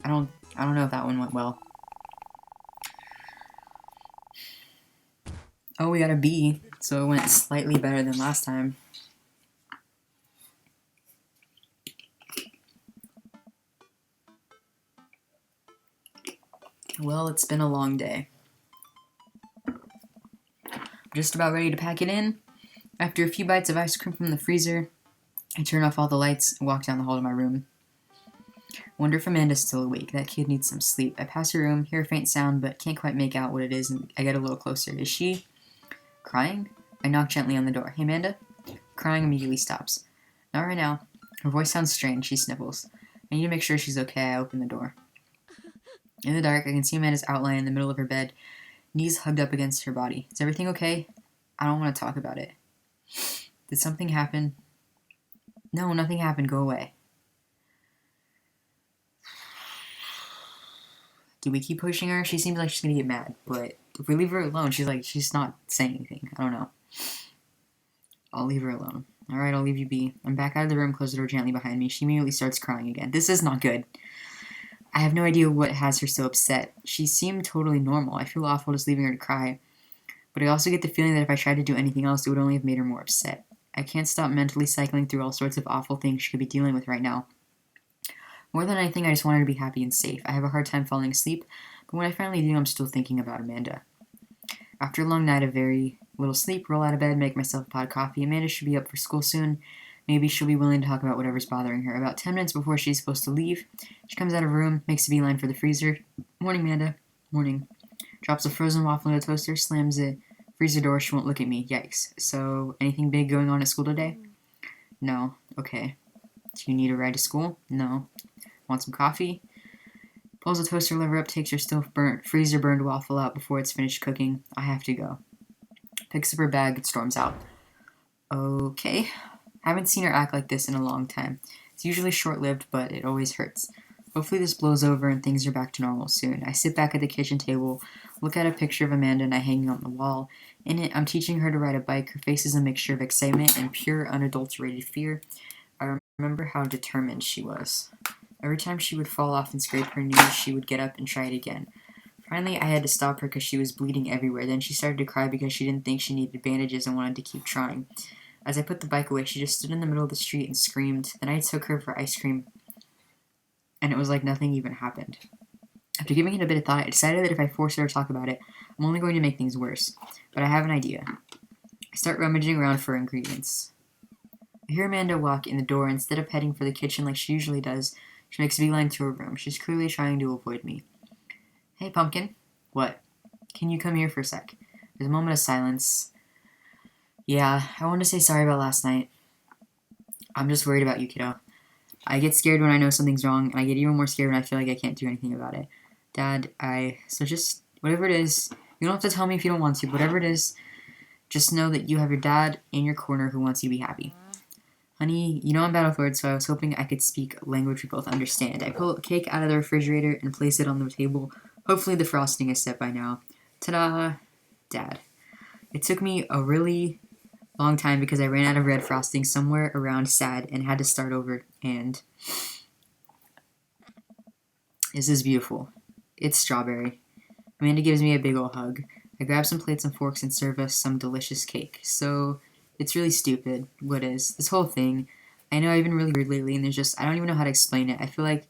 I don't know if that one went well. Oh, we got a B, so it went slightly better than last time. Well, it's been a long day. I'm just about ready to pack it in. After a few bites of ice cream from the freezer, I turn off all the lights and walk down the hall to my room. Wonder if Amanda's still awake. That kid needs some sleep. I pass her room, hear a faint sound, but can't quite make out what it is, and I get a little closer. Is she crying? I knock gently on the door. Hey, Amanda? Crying immediately stops. Not right now. Her voice sounds strange. She sniffles. I need to make sure she's okay. I open the door. In the dark, I can see Amanda's outline in the middle of her bed, knees hugged up against her body. Is everything okay? I don't want to talk about it. Did something happen? No, nothing happened. Go away. Do we keep pushing her? She seems like she's gonna get mad, but if we leave her alone, she's not saying anything. I don't know. I'll leave her alone. Alright, I'll leave you be. I'm back out of the room, close the door gently behind me. She immediately starts crying again. This is not good. I have no idea what has her so upset. She seemed totally normal. I feel awful just leaving her to cry. But I also get the feeling that if I tried to do anything else, it would only have made her more upset. I can't stop mentally cycling through all sorts of awful things she could be dealing with right now. More than anything, I just want her to be happy and safe. I have a hard time falling asleep, but when I finally do, I'm still thinking about Amanda. After a long night of very little sleep, roll out of bed, make myself a pot of coffee. Amanda should be up for school soon. Maybe she'll be willing to talk about whatever's bothering her. About 10 minutes before she's supposed to leave, she comes out of her room, makes a beeline for the freezer. Morning, Amanda. Morning. Drops a frozen waffle in a toaster, slams the freezer door. She won't look at me. Yikes. So, anything big going on at school today? No. Okay. Do you need a ride to school? No. Want some coffee? Pulls the toaster lever up, takes her still freezer burned waffle out before it's finished cooking. I have to go. Picks up her bag and storms out. Okay. Haven't seen her act like this in a long time. It's usually short-lived, but it always hurts. Hopefully this blows over and things are back to normal soon. I sit back at the kitchen table, look at a picture of Amanda and I hanging on the wall. In it, I'm teaching her to ride a bike. Her face is a mixture of excitement and pure, unadulterated fear. I remember how determined she was. Every time she would fall off and scrape her knees, she would get up and try it again. Finally, I had to stop her because she was bleeding everywhere. Then she started to cry because she didn't think she needed bandages and wanted to keep trying. As I put the bike away, she just stood in the middle of the street and screamed. Then I took her for ice cream, and it was like nothing even happened. After giving it a bit of thought, I decided that if I force her to talk about it, I'm only going to make things worse. But I have an idea. I start rummaging around for ingredients. I hear Amanda walk in the door. Instead of heading for the kitchen like she usually does, she makes a beeline to her room. She's clearly trying to avoid me. Hey, Pumpkin. What? Can you come here for a sec? There's a moment of silence. Yeah, I wanted to say sorry about last night. I'm just worried about you, kiddo. I get scared when I know something's wrong, and I get even more scared when I feel like I can't do anything about it. Dad, so just, whatever it is, you don't have to tell me if you don't want to, whatever it is, just know that you have your dad in your corner who wants you to be happy. Honey, you know I'm bad with words, so I was hoping I could speak a language we both understand. I pull a cake out of the refrigerator and place it on the table. Hopefully the frosting is set by now. Ta-da! Dad. It took me a really long time because I ran out of red frosting somewhere around sad and had to start over, and this is beautiful. It's strawberry. Amanda gives me a big ol' hug. I grab some plates and forks and serve us some delicious cake. So, it's really stupid. What is? This whole thing. I know I've been really weird lately and I don't even know how to explain it. I feel like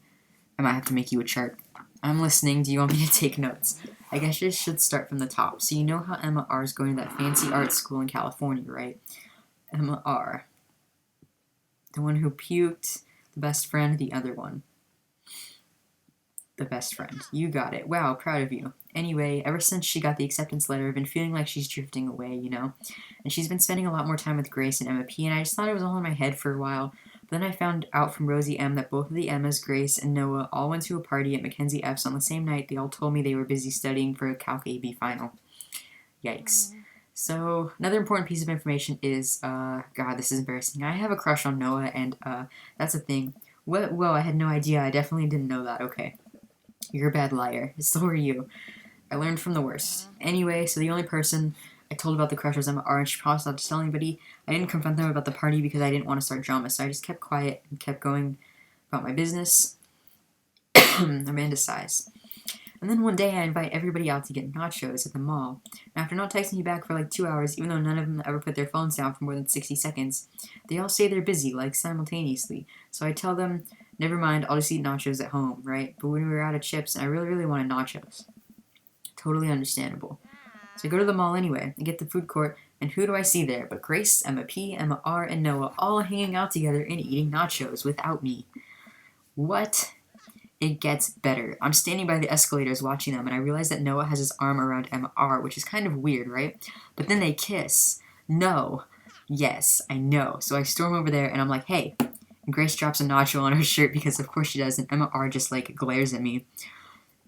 I might have to make you a chart. I'm listening. Do you want me to take notes? I guess I should start from the top. So you know how Emma R is going to that fancy art school in California, right? Emma R. The one who puked, the best friend, the other one. The best friend. You got it. Wow, proud of you. Anyway, ever since she got the acceptance letter, I've been feeling like she's drifting away, you know? And she's been spending a lot more time with Grace and Emma P, and I just thought it was all in my head for a while. But then I found out from Rosie M that both of the Emmas, Grace and Noah, all went to a party at Mackenzie F's on the same night. They all told me they were busy studying for a Calc AB final. Yikes. So, another important piece of information is, God, this is embarrassing. I have a crush on Noah, and, that's a thing. Whoa, I had no idea. I definitely didn't know that. Okay. You're a bad liar. So are you. I learned from the worst. Anyway, so the only person I told about the crush was Emma R, and she promised not to tell anybody. I didn't confront them about the party because I didn't want to start drama, so I just kept quiet and kept going about my business. Amanda sighs. And then one day I invite everybody out to get nachos at the mall. And after not texting me back for like 2 hours, even though none of them ever put their phones down for more than 60 seconds, they all say they're busy, like simultaneously. So I tell them, never mind, I'll just eat nachos at home, right? But when we were out of chips, I really, really wanted nachos. Totally understandable. So I go to the mall anyway. I get to the food court, and who do I see there but Grace, Emma P, Emma R, and Noah all hanging out together and eating nachos without me. What? It gets better. I'm standing by the escalators watching them, and I realize that Noah has his arm around Emma R, which is kind of weird, right? But then they kiss. No. Yes, I know. So I storm over there, and I'm like, hey. And Grace drops a nacho on her shirt because of course she does, and Emma R just, like, glares at me.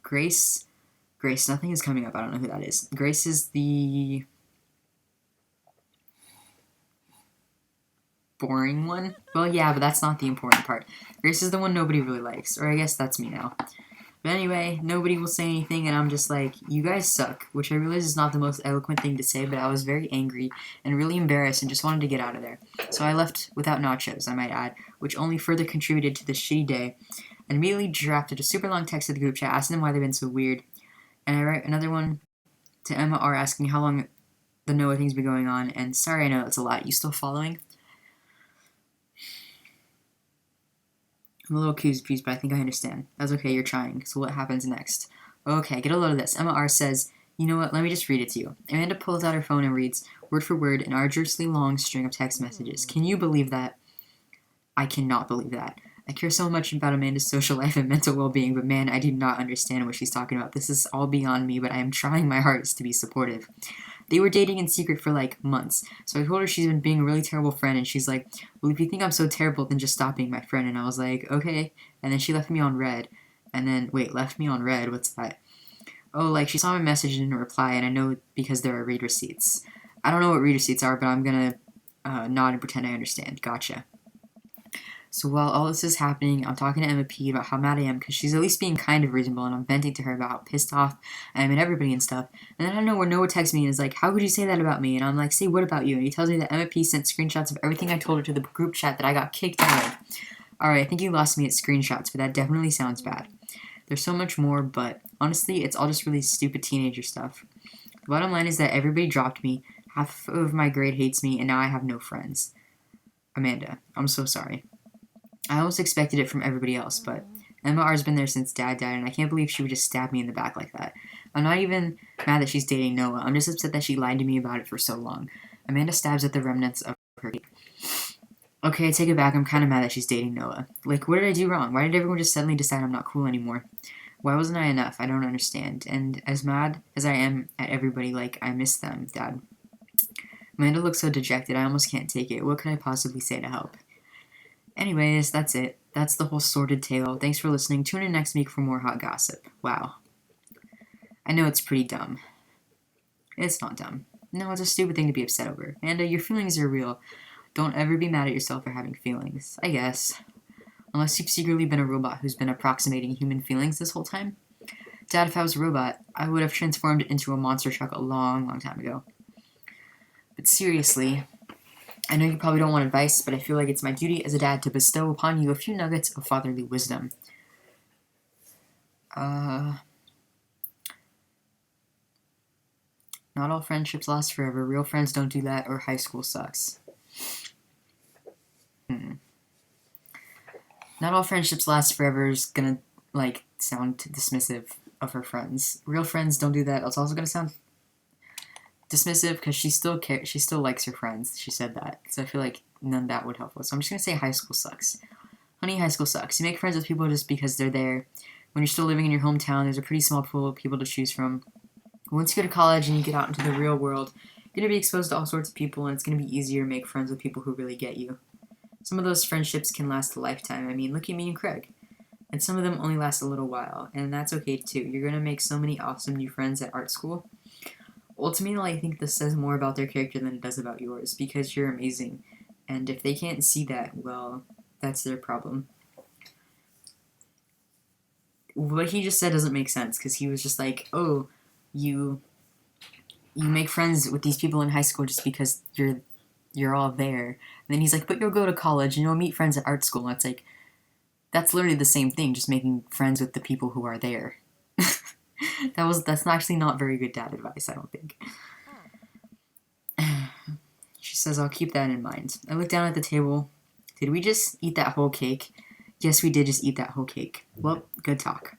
Grace, nothing is coming up. I don't know who that is. Grace is the boring one? Well, yeah, but that's not the important part. Grace is the one nobody really likes, or I guess that's me now. But anyway, nobody will say anything, and I'm just like, you guys suck, which I realize is not the most eloquent thing to say, but I was very angry and really embarrassed and just wanted to get out of there. So I left without nachos, I might add, which only further contributed to this shitty day, and immediately drafted a super long text to the group chat asking them why they've been so weird. And I write another one to Emma R asking how long the Noah thing's been going on, and sorry, I know that's a lot. You still following? I'm a little confused, but I think I understand. That's okay, you're trying. So what happens next? Okay, get a load of this. Emma R says, you know what, let me just read it to you. Amanda pulls out her phone and reads, word for word, an arduously long string of text messages. Can you believe that? I cannot believe that. I care so much about Amanda's social life and mental well-being, but man, I do not understand what she's talking about. This is all beyond me, but I am trying my hardest to be supportive. They were dating in secret for like months, so I told her she's been being a really terrible friend, and she's like, well, if you think I'm so terrible, then just stop being my friend. And I was like, okay. And then she left me on red, And then, wait, left me on red. What's that? Oh, like she saw my message and didn't reply, and I know because there are read receipts. I don't know what read receipts are, but I'm gonna nod and pretend I understand. Gotcha. So while all this is happening, I'm talking to Emma P about how mad I am because she's at least being kind of reasonable, and I'm venting to her about how pissed off I am at everybody and stuff. And then I don't know where Noah texts me and is like, "How could you say that about me?" And I'm like, "Say what about you?" And he tells me that Emma P sent screenshots of everything I told her to the group chat that I got kicked out of. Alright, I think you lost me at screenshots, but that definitely sounds bad. There's so much more, but honestly, it's all just really stupid teenager stuff. The bottom line is that everybody dropped me, half of my grade hates me, and now I have no friends. Amanda, I'm so sorry. I almost expected it from everybody else, but Emma R's been there since Dad died, and I can't believe she would just stab me in the back like that. I'm not even mad that she's dating Noah. I'm just upset that she lied to me about it for so long. Amanda stabs at the remnants of her cake. Okay, I take it back. I'm kind of mad that she's dating Noah. Like, what did I do wrong? Why did everyone just suddenly decide I'm not cool anymore? Why wasn't I enough? I don't understand. And as mad as I am at everybody, like, I miss them, Dad. Amanda looks so dejected. I almost can't take it. What could I possibly say to help? Anyways, that's it. That's the whole sordid tale. Thanks for listening. Tune in next week for more hot gossip. Wow. I know it's pretty dumb. It's not dumb. No, it's a stupid thing to be upset over. And your feelings are real. Don't ever be mad at yourself for having feelings, I guess. Unless you've secretly been a robot who's been approximating human feelings this whole time. Dad, if I was a robot, I would have transformed into a monster truck a long, long time ago. But seriously, I know you probably don't want advice, but I feel like it's my duty as a dad to bestow upon you a few nuggets of fatherly wisdom. Not all friendships last forever. Real friends don't do that, or high school sucks. Not all friendships last forever is gonna, like, sound dismissive of her friends. Real friends don't do that. It's also gonna sound dismissive because she still likes her friends. She said that. So I feel like none of that would help us. So I'm just gonna say high school sucks. Honey, high school sucks. You make friends with people just because they're there. When you're still living in your hometown, there's a pretty small pool of people to choose from. Once you go to college and you get out into the real world, you're gonna be exposed to all sorts of people, and it's gonna be easier to make friends with people who really get you. Some of those friendships can last a lifetime. I mean, look at me and Craig. And some of them only last a little while, and that's okay too. You're gonna make so many awesome new friends at art school. Ultimately, I think this says more about their character than it does about yours, because you're amazing. And if they can't see that, well, that's their problem. What he just said doesn't make sense, because he was just like, oh, you make friends with these people in high school just because you're all there. And then he's like, but you'll go to college and you'll meet friends at art school. And it's like, that's literally the same thing, just making friends with the people who are there. That's actually not very good dad advice, I don't think. She says, I'll keep that in mind. I look down at the table. Did we just eat that whole cake? Yes, we did just eat that whole cake. Well, good talk.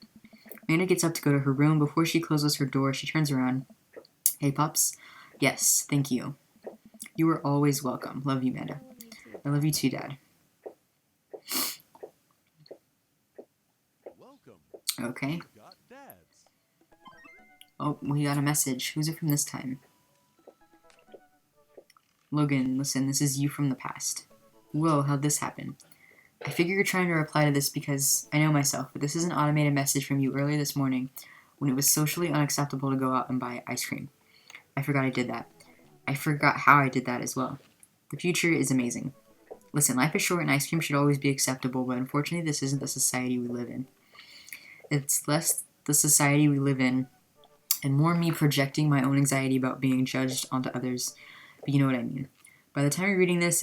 Amanda gets up to go to her room. Before she closes her door, she turns around. Hey, pups. Yes, thank you. You are always welcome. Love you, Amanda. I love you too, Dad. Welcome. Okay. You've got dads. Oh, we got a message. Who's it from this time? Logan, listen, this is you from the past. Whoa, how'd this happen? I figure you're trying to reply to this because I know myself, but this is an automated message from you earlier this morning when it was socially unacceptable to go out and buy ice cream. I forgot I did that. I forgot how I did that as well. The future is amazing. Listen, life is short and ice cream should always be acceptable, but unfortunately this isn't the society we live in. It's less the society we live in and more me projecting my own anxiety about being judged onto others, but you know what I mean. By the time you're reading this,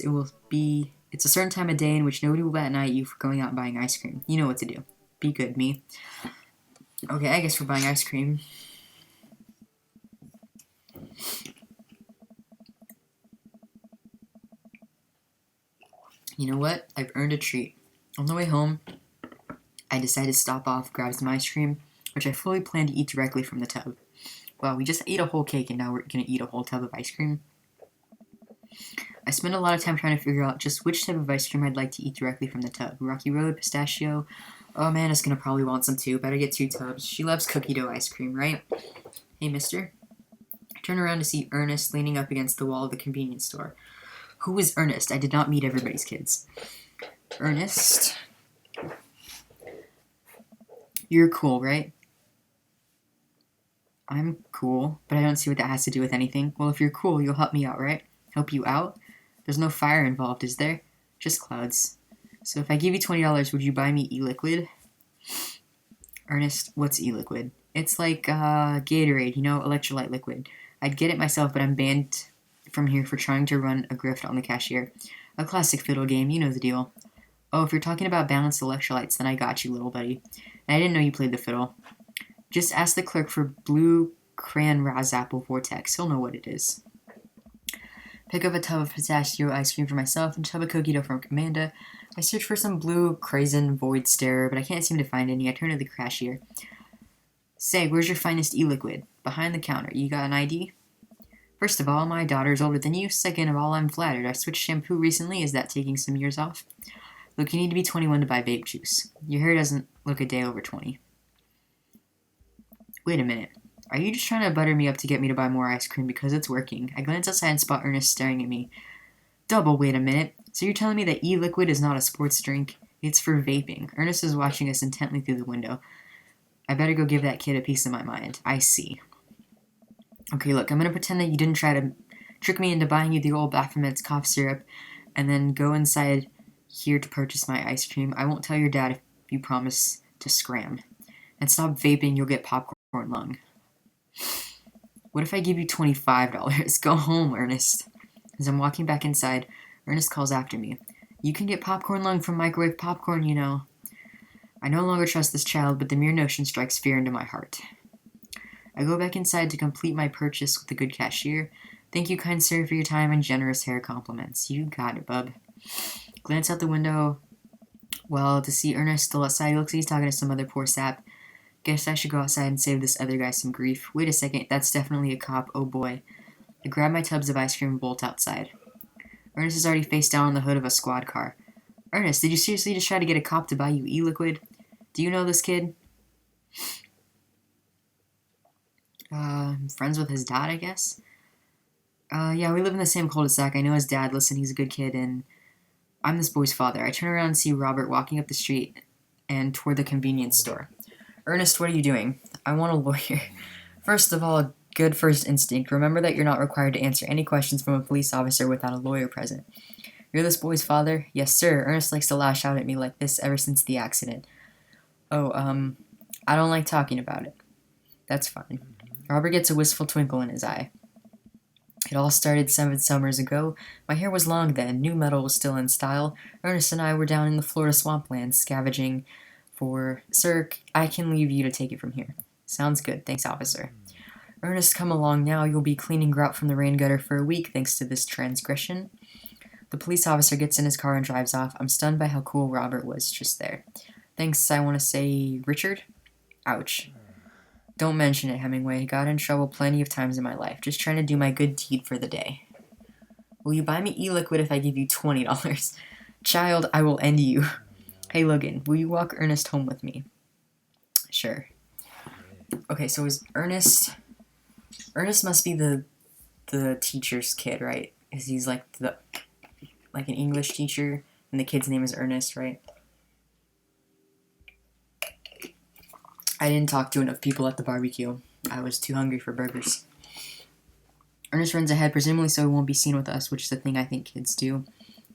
it's a certain time of day in which nobody will bat an eye at you for going out and buying ice cream. You know what to do. Be good, me. Okay, I guess we're buying ice cream. You know what? I've earned a treat. On the way home, I decided to stop off, grab some ice cream, which I fully planned to eat directly from the tub. Well, we just ate a whole cake and now we're gonna eat a whole tub of ice cream. I spent a lot of time trying to figure out just which type of ice cream I'd like to eat directly from the tub. Rocky Road, pistachio. Oh, Amanda's gonna probably want some too. Better get 2 tubs. She loves cookie dough ice cream, right? Hey, mister. I turn around to see Ernest leaning up against the wall of the convenience store. Who is Ernest? I did not meet everybody's kids. Ernest You're cool, right? I'm cool, but I don't see what that has to do with anything. Well, if you're cool, you'll help me out, right? Help you out? There's no fire involved, is there? Just clouds. So if I give you $20, would you buy me e-liquid? Ernest, what's e-liquid? It's like Gatorade, electrolyte liquid. I'd get it myself, but I'm banned from here for trying to run a grift on the cashier. A classic fiddle game, you know the deal. Oh, if you're talking about balanced electrolytes, then I got you, little buddy. And I didn't know you played the fiddle. Just ask the clerk for blue crayon apple vortex. He'll know what it is. Pick up a tub of pistachio ice cream for myself and tub of cookie dough from Amanda. I search for some blue Crazen Void Stare, but I can't seem to find any. I turn to the cashier. Say, where's your finest e-liquid? Behind the counter. You got an ID? First of all, my daughter's older than you. Second of all, I'm flattered. I switched shampoo recently. Is that taking some years off? Look, you need to be 21 to buy vape juice. Your hair doesn't look a day over 20. Wait a minute. Are you just trying to butter me up to get me to buy more ice cream because it's working? I glance outside and spot Ernest staring at me. Double, wait a minute. So you're telling me that e-liquid is not a sports drink? It's for vaping. Ernest is watching us intently through the window. I better go give that kid a piece of my mind. I see. Okay, look, I'm going to pretend that you didn't try to trick me into buying you the old Baphomet's cough syrup and then go inside here to purchase my ice cream. I won't tell your dad if you promise to scram. And stop vaping, you'll get popcorn lung. What if I give you $25? Go home, Ernest. As I'm walking back inside, Ernest calls after me. You can get popcorn lung from microwave popcorn, you know. I no longer trust this child, but the mere notion strikes fear into my heart. I go back inside to complete my purchase with the good cashier. Thank you, kind sir, for your time and generous hair compliments. You got it, bub. Glance out the window. Well, to see Ernest still outside, he looks like he's talking to some other poor sap. Guess I should go outside and save this other guy some grief. Wait a second, that's definitely a cop. Oh boy. I grab my tubs of ice cream and bolt outside. Ernest is already face down on the hood of a squad car. Ernest, did you seriously just try to get a cop to buy you e-liquid? Do you know this kid? I'm friends with his dad, I guess? Yeah, we live in the same cul-de-sac. I know his dad. Listen, he's a good kid, and I'm this boy's father. I turn around and see Robert walking up the street and toward the convenience store. Ernest, what are you doing? I want a lawyer. First of all, good first instinct. Remember that you're not required to answer any questions from a police officer without a lawyer present. You're this boy's father? Yes, sir. Ernest likes to lash out at me like this ever since the accident. Oh, I don't like talking about it. That's fine. Robert gets a wistful twinkle in his eye. It all started 7 summers ago. My hair was long then. New metal was still in style. Ernest and I were down in the Florida swampland scavenging for... Sir, I can leave you to take it from here. Sounds good. Thanks, officer. Ernest, come along now. You'll be cleaning grout from the rain gutter for a week thanks to this transgression. The police officer gets in his car and drives off. I'm stunned by how cool Robert was just there. Thanks, I want to say Richard? Ouch. Don't mention it, Hemingway. Got in trouble plenty of times in my life. Just trying to do my good deed for the day. Will you buy me e-liquid if I give you $20? Child, I will end you. Hey, Logan, will you walk Ernest home with me? Sure. Okay, so is Ernest... Ernest must be the teacher's kid, right? Because he's like an English teacher, and the kid's name is Ernest, right? I didn't talk to enough people at the barbecue. I was too hungry for burgers. Ernest runs ahead, presumably so he won't be seen with us, which is a thing I think kids do.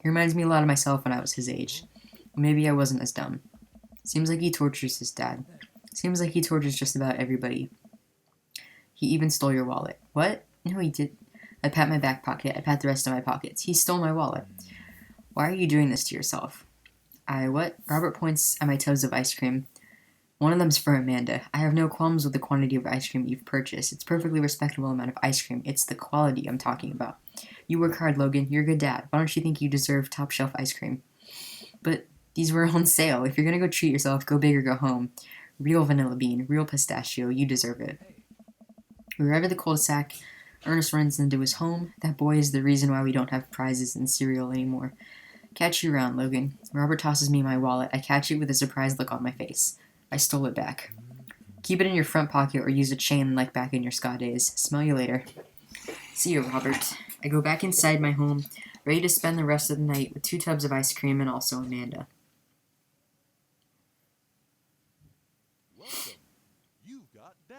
He reminds me a lot of myself when I was his age. Maybe I wasn't as dumb. Seems like he tortures his dad. Seems like he tortures just about everybody. He even stole your wallet. What? No, he did. I pat my back pocket. I pat the rest of my pockets. He stole my wallet. Why are you doing this to yourself? What? Robert points at my tubs of ice cream. One of them's for Amanda. I have no qualms with the quantity of ice cream you've purchased. It's a perfectly respectable amount of ice cream. It's the quality I'm talking about. You work hard, Logan. You're a good dad. Why don't you think you deserve top-shelf ice cream? But these were on sale. If you're gonna go treat yourself, go big or go home. Real vanilla bean, real pistachio. You deserve it. We arrive at the cul-de-sac. Ernest runs into his home. That boy is the reason why we don't have prizes in cereal anymore. Catch you around, Logan. Robert tosses me my wallet. I catch it with a surprised look on my face. I stole it back. Keep it in your front pocket or use a chain like back in your ska days. Smell you later. See you, Robert. I go back inside my home, ready to spend the rest of the night with 2 tubs of ice cream and also Amanda.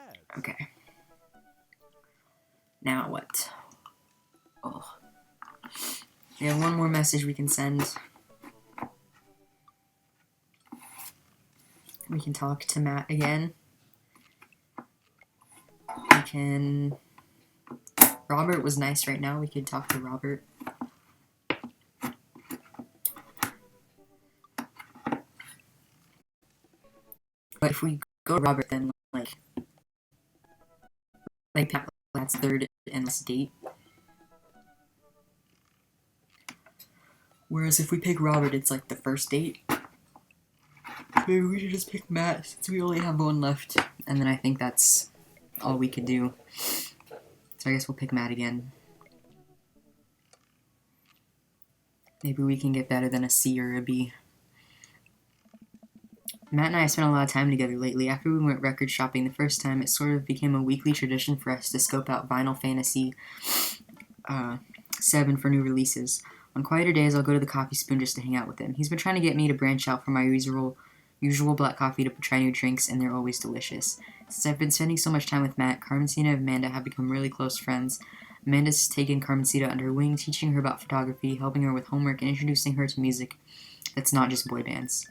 dads. Okay. Now what? Oh. We have one more message we can send. We can talk to Matt again. We can... Robert was nice right now. We could talk to Robert. But if we go to Robert, then like that's third and last date. Whereas if we pick Robert, it's like the first date. Maybe we should just pick Matt since we only have one left. And then I think that's all we could do. So I guess we'll pick Matt again. Maybe we can get better than a C or a B. Matt and I have spent a lot of time together lately. After we went record shopping the first time, it sort of became a weekly tradition for us to scope out Vinyl Fantasy 7 for new releases. On quieter days, I'll go to the Coffee Spoon just to hang out with him. He's been trying to get me to branch out from my usual black coffee to try new drinks, and they're always delicious. Since I've been spending so much time with Matt, Carmencita and Amanda have become really close friends. Amanda's taken Carmencita under her wing, teaching her about photography, helping her with homework, and introducing her to music that's not just boy bands.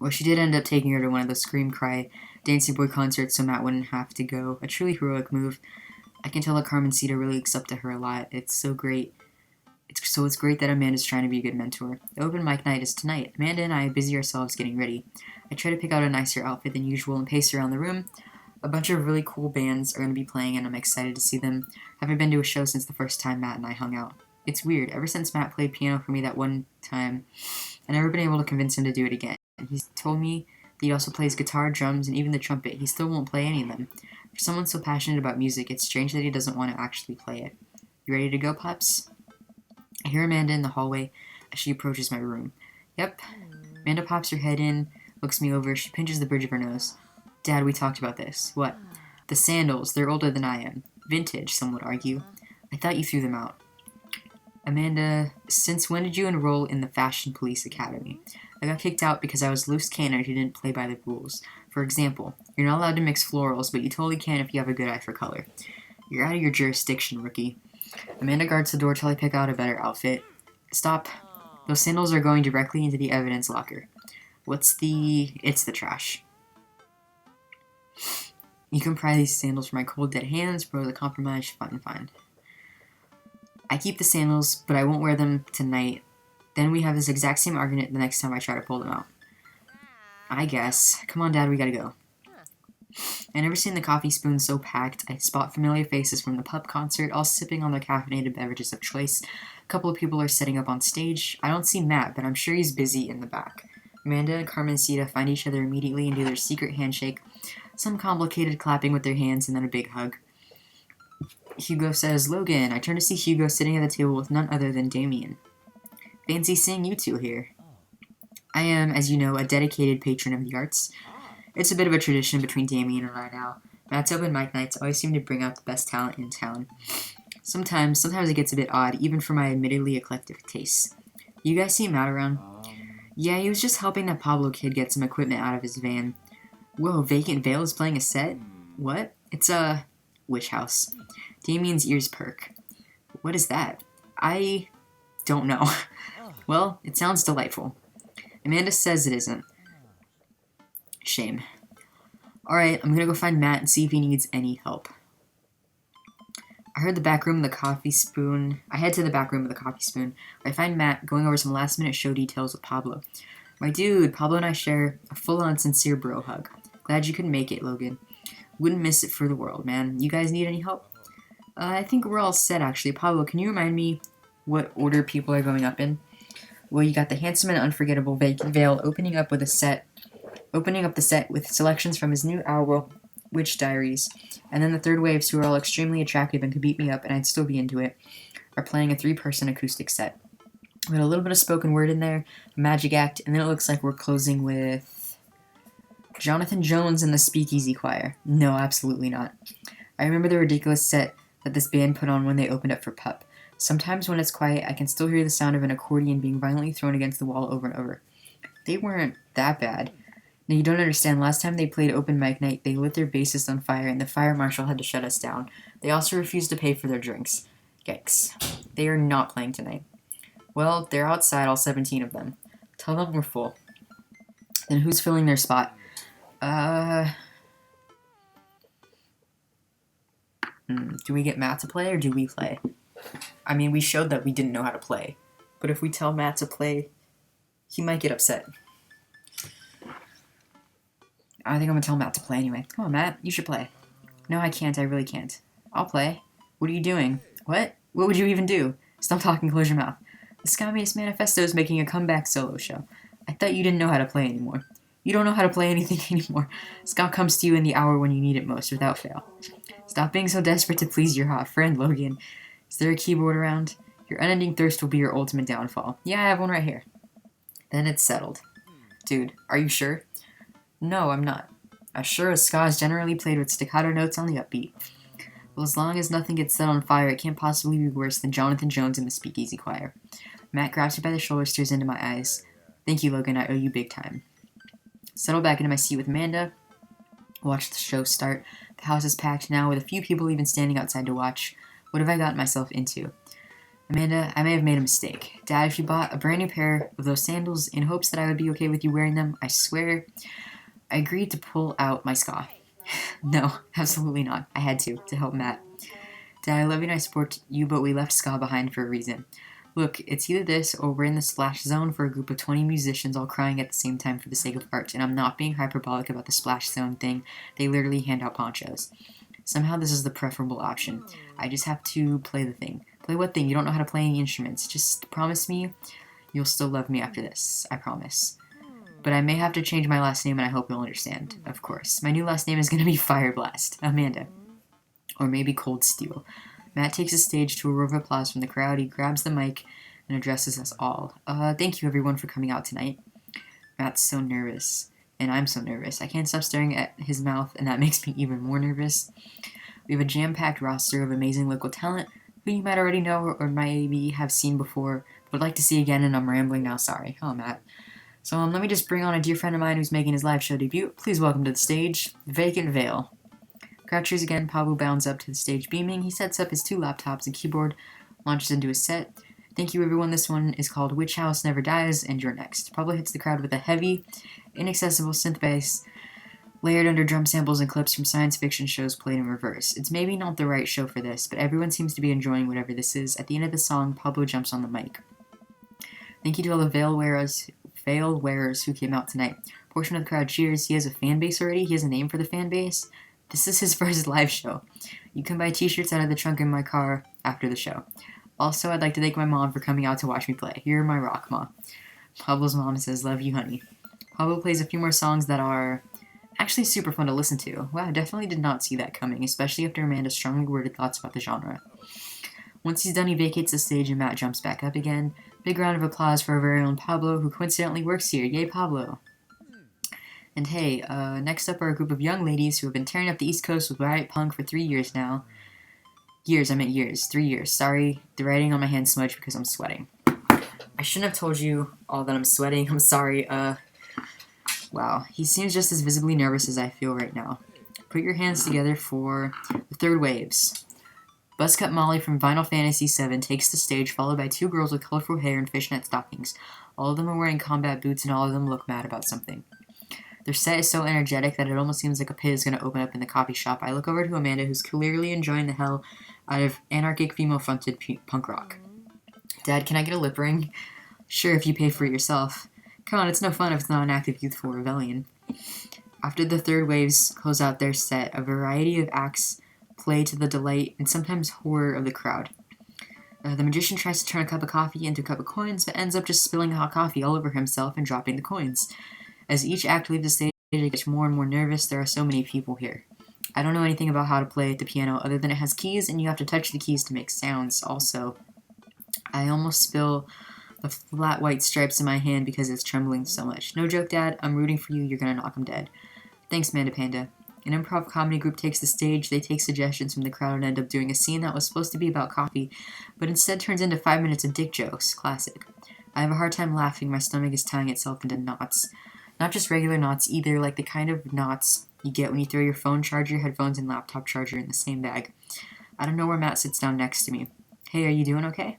Well, she did end up taking her to one of the Scream Cry Dancing Boy concerts so Matt wouldn't have to go. A truly heroic move. I can tell that Carmencita really looks up to her a lot. It's so great. It's great that Amanda's trying to be a good mentor. The open mic night is tonight. Amanda and I busy ourselves getting ready. I try to pick out a nicer outfit than usual and pace around the room. A bunch of really cool bands are going to be playing and I'm excited to see them. I haven't been to a show since the first time Matt and I hung out. It's weird. Ever since Matt played piano for me that one time, I've never been able to convince him to do it again. He's told me that he also plays guitar, drums, and even the trumpet. He still won't play any of them. For someone so passionate about music, it's strange that he doesn't want to actually play it. You ready to go, Pops? I hear Amanda in the hallway as she approaches my room. Yep. Amanda pops her head in, looks me over, she pinches the bridge of her nose. Dad, we talked about this. What? The sandals, they're older than I am. Vintage, some would argue. I thought you threw them out. Amanda, since when did you enroll in the Fashion Police Academy? I got kicked out because I was loose cannon who didn't play by the rules. For example, you're not allowed to mix florals, but you totally can if you have a good eye for color. You're out of your jurisdiction, rookie. Amanda guards the door till I pick out a better outfit. Stop. Those sandals are going directly into the evidence locker. It's the trash. You can pry these sandals from my cold dead hands, bro, the compromise, fine. I keep the sandals, but I won't wear them tonight. Then we have this exact same argument the next time I try to pull them out. I guess. Come on, Dad, we gotta go. I never seen the Coffee Spoon so packed. I spot familiar faces from the pub concert, all sipping on their caffeinated beverages of choice. A couple of people are setting up on stage. I don't see Matt, but I'm sure he's busy in the back. Amanda and Carmencita find each other immediately and do their secret handshake, some complicated clapping with their hands, and then a big hug. Hugo says, Logan. I turn to see Hugo sitting at the table with none other than Damien. Fancy seeing you two here. I am, as you know, a dedicated patron of the arts. It's a bit of a tradition between Damien and I now. Matt's open mic nights always seem to bring out the best talent in town. Sometimes it gets a bit odd, even for my admittedly eclectic tastes. You guys see Matt around? Yeah, he was just helping that Pablo kid get some equipment out of his van. Whoa, Vacant Veil is playing a set? What? It's a witch house. Damien's ears perk. What is that? I don't know. Well, it sounds delightful. Amanda says it isn't. Shame. Alright, I'm gonna go find Matt and see if he needs any help. I heard the back room of the Coffee Spoon. I head to the back room of the Coffee Spoon, where I find Matt going over some last-minute show details with Pablo. My dude, Pablo and I share a full-on sincere bro hug. Glad you couldn't make it, Logan. Wouldn't miss it for the world, man. You guys need any help? I think we're all set, actually. Pablo, can you remind me what order people are going up in? Well, you got the handsome and unforgettable Vacant Veil opening up the set with selections from his new album, Witch Diaries. And then the third waves, who are all extremely attractive and could beat me up and I'd still be into it, are playing a 3-person acoustic set. With a little bit of spoken word in there, a magic act, and then it looks like we're closing with Jonathan Jones and the Speakeasy Choir. No, absolutely not. I remember the ridiculous set that this band put on when they opened up for Pup. Sometimes when it's quiet, I can still hear the sound of an accordion being violently thrown against the wall over and over. They weren't that bad. Now, you don't understand. Last time they played open mic night, they lit their bassist on fire, and the fire marshal had to shut us down. They also refused to pay for their drinks. Yikes. They are not playing tonight. Well, they're outside, all 17 of them. Tell them we're full. Then who's filling their spot? Do we get Matt to play, or do we play? I mean, we showed that we didn't know how to play. But if we tell Matt to play, he might get upset. I think I'm gonna tell Matt to play anyway. Come on, Matt, you should play. No, I can't. I really can't. I'll play. What are you doing? What? What would you even do? Stop talking, close your mouth. The Scoutmates Manifesto is making a comeback solo show. I thought you didn't know how to play anymore. You don't know how to play anything anymore. Scout comes to you in the hour when you need it most, without fail. Stop being so desperate to please your hot friend, Logan. Is there a keyboard around? Your unending thirst will be your ultimate downfall. Yeah, I have one right here. Then it's settled. Dude, are you sure? No, I'm not. As sure as ska is generally played with staccato notes on the upbeat. Well, as long as nothing gets set on fire, it can't possibly be worse than Jonathan Jones and the Speakeasy Choir. Matt grabs me by the shoulder, stares into my eyes. Thank you, Logan. I owe you big time. Settle back into my seat with Amanda. Watch the show start. The house is packed now, with a few people even standing outside to watch. What have I gotten myself into? Amanda, I may have made a mistake. Dad, if you bought a brand new pair of those sandals in hopes that I would be okay with you wearing them, I swear I agreed to pull out my ska. No, absolutely not. I had to help Matt. Dad, I love you and I support you, but we left ska behind for a reason. Look, it's either this or we're in the splash zone for a group of 20 musicians all crying at the same time for the sake of art, and I'm not being hyperbolic about the splash zone thing. They literally hand out ponchos. Somehow this is the preferable option. I just have to play the thing. Play what thing? You don't know how to play any instruments. Just promise me you'll still love me after this. I promise. But I may have to change my last name, and I hope you'll understand. Of course. My new last name is going to be Fireblast. Amanda. Or maybe Cold Steel. Matt takes the stage to a roar of applause from the crowd. He grabs the mic and addresses us all. Thank you everyone for coming out tonight. Matt's so nervous. And I'm so nervous. I can't stop staring at his mouth, and that makes me even more nervous. We have a jam-packed roster of amazing local talent who you might already know or maybe have seen before, but would like to see again, and I'm rambling now, sorry. Oh, Matt. So let me just bring on a dear friend of mine who's making his live show debut. Please welcome to the stage, Vacant Veil. Crowd cheers again. Pablo bounds up to the stage beaming. He sets up his 2 laptops and keyboard, launches into his set. Thank you, everyone. This one is called Witch House Never Dies, and you're next. Pablo hits the crowd with a heavy, inaccessible synth bass, layered under drum samples and clips from science fiction shows played in reverse. It's maybe not the right show for this, but everyone seems to be enjoying whatever this is. At the end of the song, Pablo jumps on the mic. Thank you to all the veil wearers who came out tonight. A portion of the crowd cheers. He has a fan base already. He has a name for the fan base. This is his first live show. You can buy t-shirts out of the trunk in my car after the show. Also, I'd like to thank my mom for coming out to watch me play. You're my rock, Ma. Pablo's mom says, love you, honey. Pablo plays a few more songs that are actually super fun to listen to. Wow, I definitely did not see that coming, especially after Amanda's strongly worded thoughts about the genre. Once he's done, he vacates the stage and Matt jumps back up again. Big round of applause for our very own Pablo, who coincidentally works here. Yay, Pablo. And hey, next up are a group of young ladies who have been tearing up the East Coast with riot punk for 3 years now. Years, I meant years. 3 years. Sorry, the writing on my hand smudged because I'm sweating. I shouldn't have told you all that I'm sweating. I'm sorry. Wow. He seems just as visibly nervous as I feel right now. Put your hands together for the Third Waves. Buzzcut Molly from Final Fantasy VII takes the stage, followed by 2 girls with colorful hair and fishnet stockings. All of them are wearing combat boots, and all of them look mad about something. Their set is so energetic that it almost seems like a pit is going to open up in the coffee shop. I look over to Amanda, who's clearly enjoying the hell out of anarchic female-fronted punk rock. Dad, can I get a lip ring? Sure, if you pay for it yourself. Come on, it's no fun if it's not an active youthful rebellion. After the Third Waves close out their set, a variety of acts play to the delight and sometimes horror of the crowd. The magician tries to turn a cup of coffee into a cup of coins, but ends up just spilling hot coffee all over himself and dropping the coins. As each act leaves the stage, it gets more and more nervous. There are so many people here. I don't know anything about how to play the piano other than it has keys and you have to touch the keys to make sounds. Also, I almost spill the flat white stripes in my hand because it's trembling so much. No joke, Dad. I'm rooting for you. You're gonna knock him dead. Thanks, Manda Panda. An improv comedy group takes the stage. They take suggestions from the crowd and end up doing a scene that was supposed to be about coffee, but instead turns into 5 minutes of dick jokes. Classic. I have a hard time laughing. My stomach is tying itself into knots. Not just regular knots either, like the kind of knots you get when you throw your phone charger, headphones, and laptop charger in the same bag. I don't know where Matt sits down next to me. Hey, are you doing okay?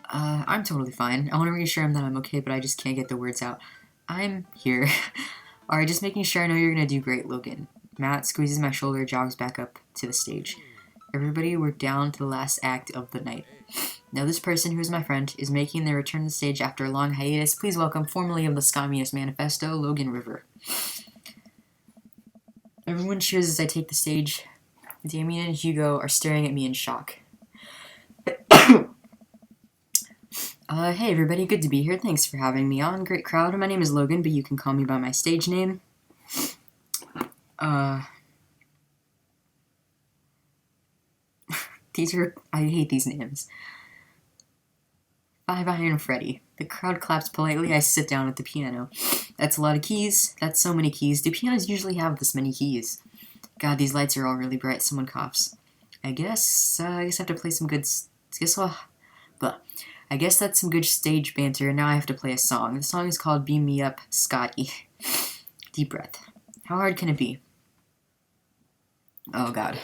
I'm totally fine. I want to reassure him that I'm okay, but I just can't get the words out. I'm here. Alright, just making sure I know you're gonna do great, Logan. Matt squeezes my shoulder, jogs back up to the stage. Everybody, we're down to the last act of the night. Now this person, who is my friend, is making their return to the stage after a long hiatus. Please welcome, formerly of the Communist Manifesto, Logan River. Everyone cheers as I take the stage. Damien and Hugo are staring at me in shock. Hey everybody, good to be here. Thanks for having me on. Great crowd. My name is Logan, but you can call me by my stage name. I hate these names. Five Iron Freddy. The crowd claps politely. I sit down at the piano. That's a lot of keys. That's so many keys. Do pianos usually have this many keys? God, these lights are all really bright. Someone coughs. I guess I have to play some good... I guess that's some good stage banter, and now I have to play a song. The song is called Beam Me Up, Scotty. Deep breath. How hard can it be? Oh god.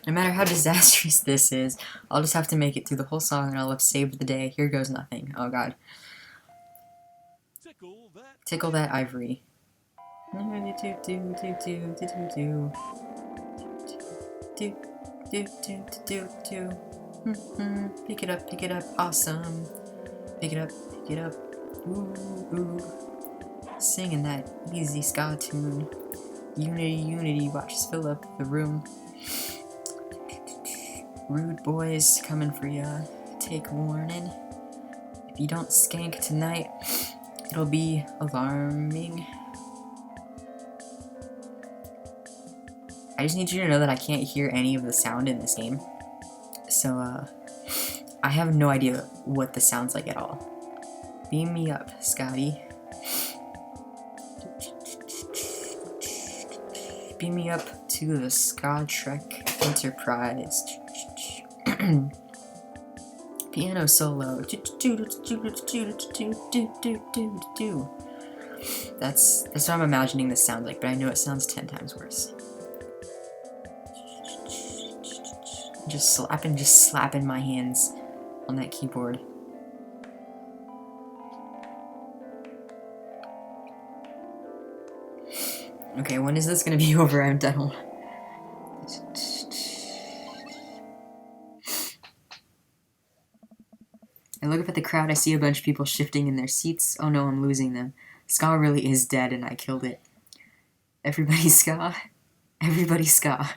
No matter how disastrous this is, I'll just have to make it through the whole song and I'll have saved the day. Here goes nothing. Oh god. Tickle that ivory. Pick it up, awesome. Pick it up. Ooh, ooh. Singing that easy ska tune. Unity, watch us fill up the room. Rude boys coming for ya. Take warning. If you don't skank tonight, it'll be alarming. I just need you to know that I can't hear any of the sound in this game. So, I have no idea what this sounds like at all. Beam me up, Scotty. Beam me up to the Star Trek Enterprise. Piano solo. That's what I'm imagining this sounds like, but I know it sounds 10 times worse. Just slapping my hands on that keyboard. Okay, when is this gonna be over? I'm done. I look up at the crowd, I see a bunch of people shifting in their seats. Oh no, I'm losing them. Ska really is dead and I killed it. Everybody ska. Everybody ska.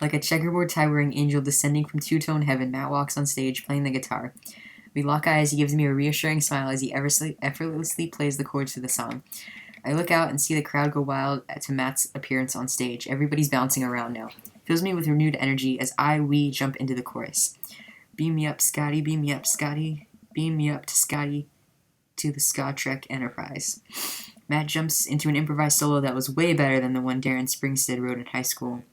Like a checkerboard tie-wearing angel descending from two-tone heaven, Matt walks on stage playing the guitar. We lock eyes, he gives me a reassuring smile as he effortlessly plays the chords to the song. I look out and see the crowd go wild to Matt's appearance on stage. Everybody's bouncing around now. Fills me with renewed energy as we jump into the chorus. Beam me up, Scotty, beam me up, Scotty. Beam me up to Scotty, to the Star Trek Enterprise. Matt jumps into an improvised solo that was way better than the one Darren Springstead wrote in high school.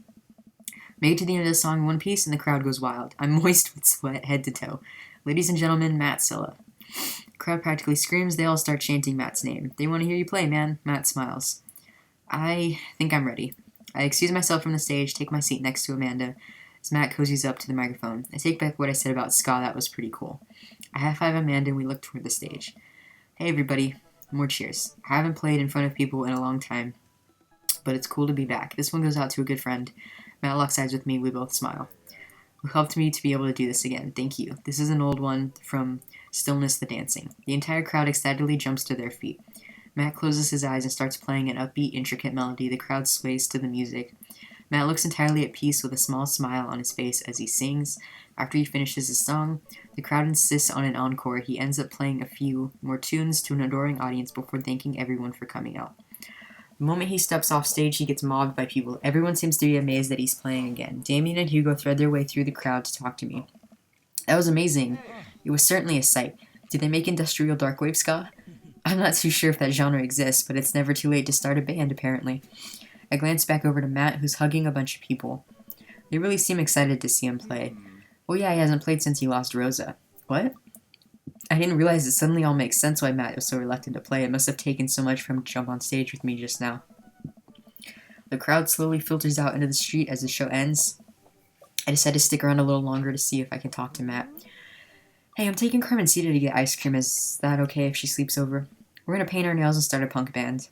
Make it to the end of the song in one piece and the crowd goes wild. I'm moist with sweat head to toe. Ladies and gentlemen, Matt Silla. The crowd practically screams. They all start chanting Matt's name. They want to hear you play, man. Matt smiles. I think I'm ready. I excuse myself from the stage, take my seat next to Amanda, as Matt cozies up to the microphone. I take back what I said about ska. That was pretty cool. I high-five Amanda and we look toward the stage. Hey everybody. More cheers. I haven't played in front of people in a long time, but it's cool to be back. This one goes out to a good friend. Matt locks eyes with me, we both smile. Who helped me to be able to do this again. Thank you. This is an old one from Stillness the Dancing. The entire crowd excitedly jumps to their feet. Matt closes his eyes and starts playing an upbeat, intricate melody. The crowd sways to the music. Matt looks entirely at peace with a small smile on his face as he sings. After he finishes his song, the crowd insists on an encore. He ends up playing a few more tunes to an adoring audience before thanking everyone for coming out. The moment he steps off stage, he gets mobbed by people. Everyone seems to be amazed that he's playing again. Damien and Hugo thread their way through the crowd to talk to me. That was amazing. It was certainly a sight. Did they make industrial darkwave ska? I'm not too sure if that genre exists, but it's never too late to start a band, apparently. I glance back over to Matt, who's hugging a bunch of people. They really seem excited to see him play. Oh yeah, he hasn't played since he lost Rosa. What? I didn't realize it suddenly all makes sense why Matt was so reluctant to play. It must have taken so much for him to jump on stage with me just now. The crowd slowly filters out into the street as the show ends. I decide to stick around a little longer to see if I can talk to Matt. Hey, I'm taking Carmencita to get ice cream. Is that okay if she sleeps over? We're gonna paint our nails and start a punk band.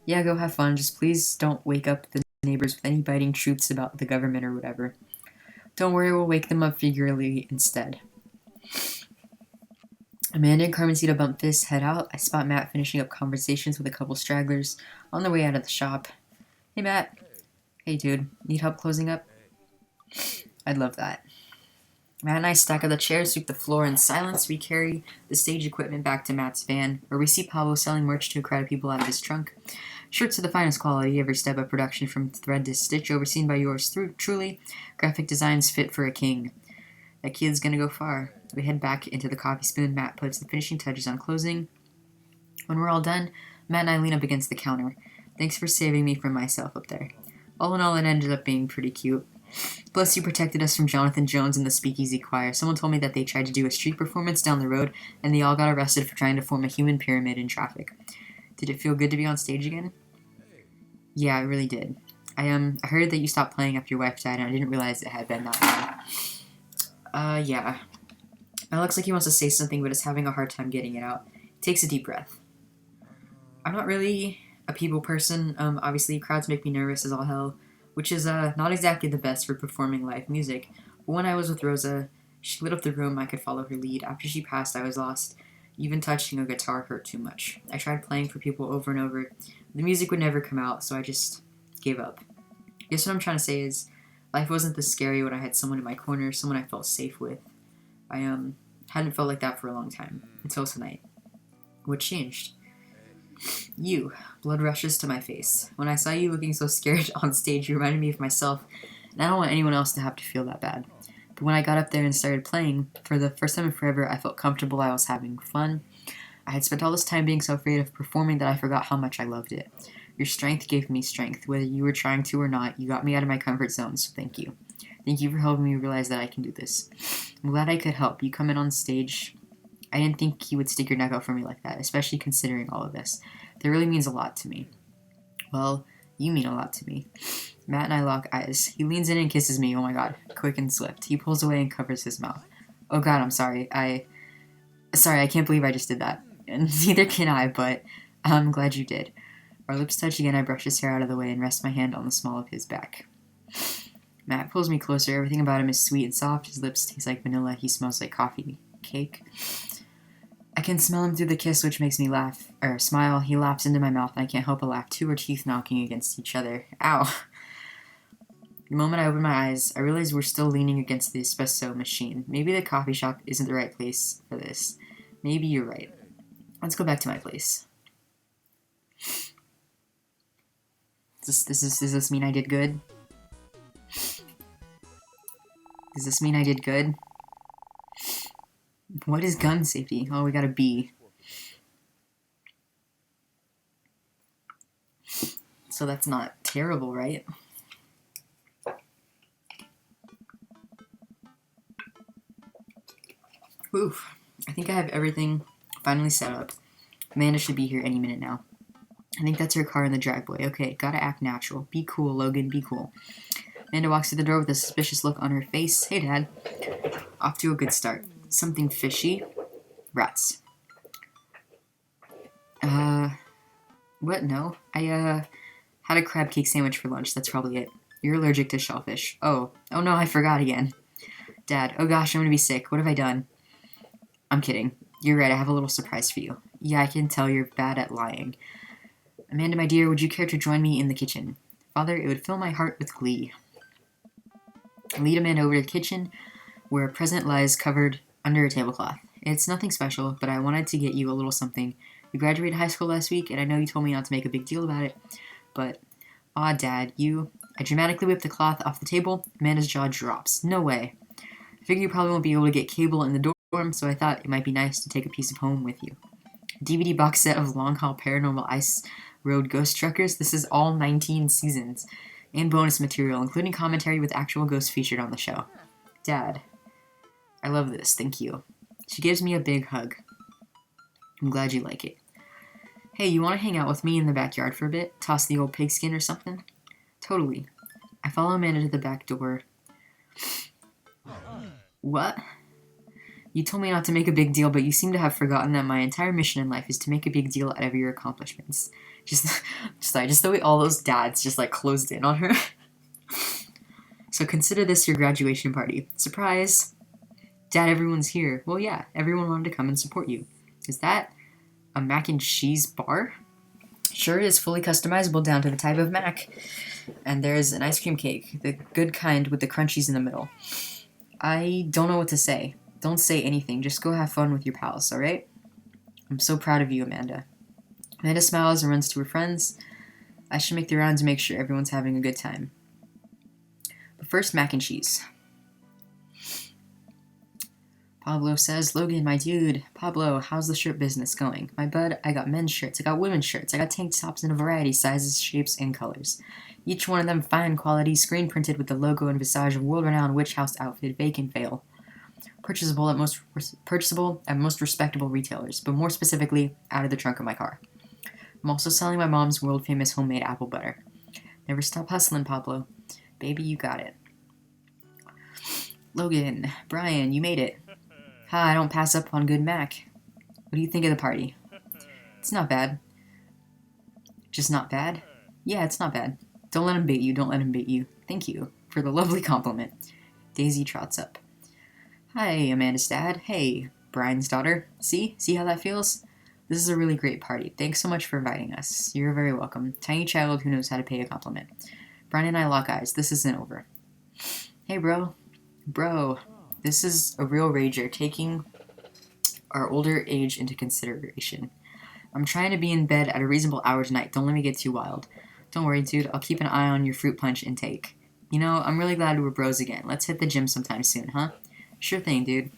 Yeah, go have fun. Just please don't wake up the neighbors with any biting truths about the government or whatever. Don't worry, we'll wake them up figuratively instead. Amanda and Carmencita bump fists, head out. I spot Matt finishing up conversations with a couple stragglers on their way out of the shop. Hey, Matt. Hey, dude. Need help closing up? I'd love that. Matt and I stack up the chairs, sweep the floor. In silence, we carry the stage equipment back to Matt's van, where we see Pablo selling merch to a crowd of people out of his trunk. Shirts of the finest quality, every step of production from thread to stitch, overseen by yours truly. Graphic designs fit for a king. That kid's gonna go far. We head back into the coffee spoon. Matt puts the finishing touches on closing. When we're all done, Matt and I lean up against the counter. Thanks for saving me from myself up there. All in all, it ended up being pretty cute. Plus, you protected us from Jonathan Jones and the Speakeasy Choir. Someone told me that they tried to do a street performance down the road, and they all got arrested for trying to form a human pyramid in traffic. Did it feel good to be on stage again? Yeah, it really did. I heard that you stopped playing after your wife died, and I didn't realize it had been that long. Yeah. It looks like he wants to say something, but is having a hard time getting it out. He takes a deep breath. I'm not really a people person. Obviously, crowds make me nervous as all hell, which is not exactly the best for performing live music. But when I was with Rosa, she lit up the room. I could follow her lead. After she passed, I was lost. Even touching a guitar hurt too much. I tried playing for people over and over. The music would never come out, so I just gave up. I guess what I'm trying to say is, life wasn't this scary when I had someone in my corner, someone I felt safe with. I hadn't felt like that for a long time, until tonight. What changed? You. Blood rushes to my face. When I saw you looking so scared on stage, you reminded me of myself, and I don't want anyone else to have to feel that bad. But when I got up there and started playing, for the first time in forever, I felt comfortable. I was having fun. I had spent all this time being so afraid of performing that I forgot how much I loved it. Your strength gave me strength. Whether you were trying to or not, you got me out of my comfort zone, so thank you. Thank you for helping me realize that I can do this. I'm glad I could help. You come in on stage. I didn't think you would stick your neck out for me like that, especially considering all of this. That really means a lot to me. Well, you mean a lot to me. Matt and I lock eyes. He leans in and kisses me. Oh my god. Quick and swift. He pulls away and covers his mouth. Oh god, I'm sorry. Sorry, I can't believe I just did that. And neither can I, but I'm glad you did. Our lips touch again. I brush his hair out of the way and rest my hand on the small of his back. Matt pulls me closer. Everything about him is sweet and soft. His lips taste like vanilla. He smells like coffee cake. I can smell him through the kiss, which makes me smile. He laps into my mouth, and I can't help but laugh too, our teeth knocking against each other. Ow. The moment I open my eyes, I realize we're still leaning against the espresso machine. Maybe the coffee shop isn't the right place for this. Maybe you're right. Let's go back to my place. Does this mean I did good? Does this mean I did good? What is gun safety? Oh, we got a B. So that's not terrible, right? Oof. I think I have everything finally set up. Amanda should be here any minute now. I think that's her car in the driveway. Okay, gotta act natural. Be cool, Logan, be cool. Amanda walks through the door with a suspicious look on her face. Hey, Dad. Off to a good start. Something fishy. Rats. What? No. I, had a crab cake sandwich for lunch. That's probably it. You're allergic to shellfish. Oh no, I forgot again. Dad, oh gosh, I'm gonna be sick. What have I done? I'm kidding. You're right, I have a little surprise for you. Yeah, I can tell you're bad at lying. Amanda, my dear, would you care to join me in the kitchen? Father, it would fill my heart with glee. I lead Amanda over to the kitchen, where a present lies covered under a tablecloth. It's nothing special, but I wanted to get you a little something. You graduated high school last week, and I know you told me not to make a big deal about it, but, Dad, I dramatically whip the cloth off the table. Amanda's jaw drops. No way. I figure you probably won't be able to get cable in the dorm, so I thought it might be nice to take a piece of home with you. DVD box set of Long Haul Paranormal Ice Road Ghost Truckers. This is all 19 seasons, and bonus material, including commentary with actual ghosts featured on the show. Dad, I love this. Thank you. She gives me a big hug. I'm glad you like it. Hey, you want to hang out with me in the backyard for a bit? Toss the old pigskin or something? Totally. I follow Amanda to the back door. What? You told me not to make a big deal, but you seem to have forgotten that my entire mission in life is to make a big deal out of your accomplishments. Just the way all those dads just like closed in on her. So consider this your graduation party. Surprise! Dad, everyone's here. Well, yeah, everyone wanted to come and support you. Is that a mac and cheese bar? Sure is, fully customizable down to the type of mac. And there's an ice cream cake, the good kind with the crunchies in the middle. I don't know what to say. Don't say anything, just go have fun with your pals, alright? I'm so proud of you, Amanda. Amanda smiles and runs to her friends. I should make the rounds and make sure everyone's having a good time. But first, mac and cheese. Pablo says, Logan, my dude. Pablo, how's the shirt business going? My bud, I got men's shirts, I got women's shirts, I got tank tops in a variety of sizes, shapes, and colors. Each one of them fine quality, screen printed with the logo and visage of world-renowned witch house outfit, Bacon Veil. Purchasable at most respectable retailers, but more specifically, out of the trunk of my car. I'm also selling my mom's world-famous homemade apple butter. Never stop hustling, Pablo. Baby, you got it. Logan, Brian, you made it. Ha, I don't pass up on good mac. What do you think of the party? It's not bad. Just not bad? Yeah, it's not bad. Don't let him bait you, don't let him bait you. Thank you for the lovely compliment. Daisy trots up. Hi, Amanda's dad. Hey, Brian's daughter. See how that feels? This is a really great party. Thanks so much for inviting us. You're very welcome. Tiny child who knows how to pay a compliment. Brian and I lock eyes. This isn't over. Hey, bro. Bro, this is a real rager, taking our older age into consideration. I'm trying to be in bed at a reasonable hour tonight. Don't let me get too wild. Don't worry, dude. I'll keep an eye on your fruit punch intake. You know, I'm really glad we're bros again. Let's hit the gym sometime soon, huh? Sure thing, dude.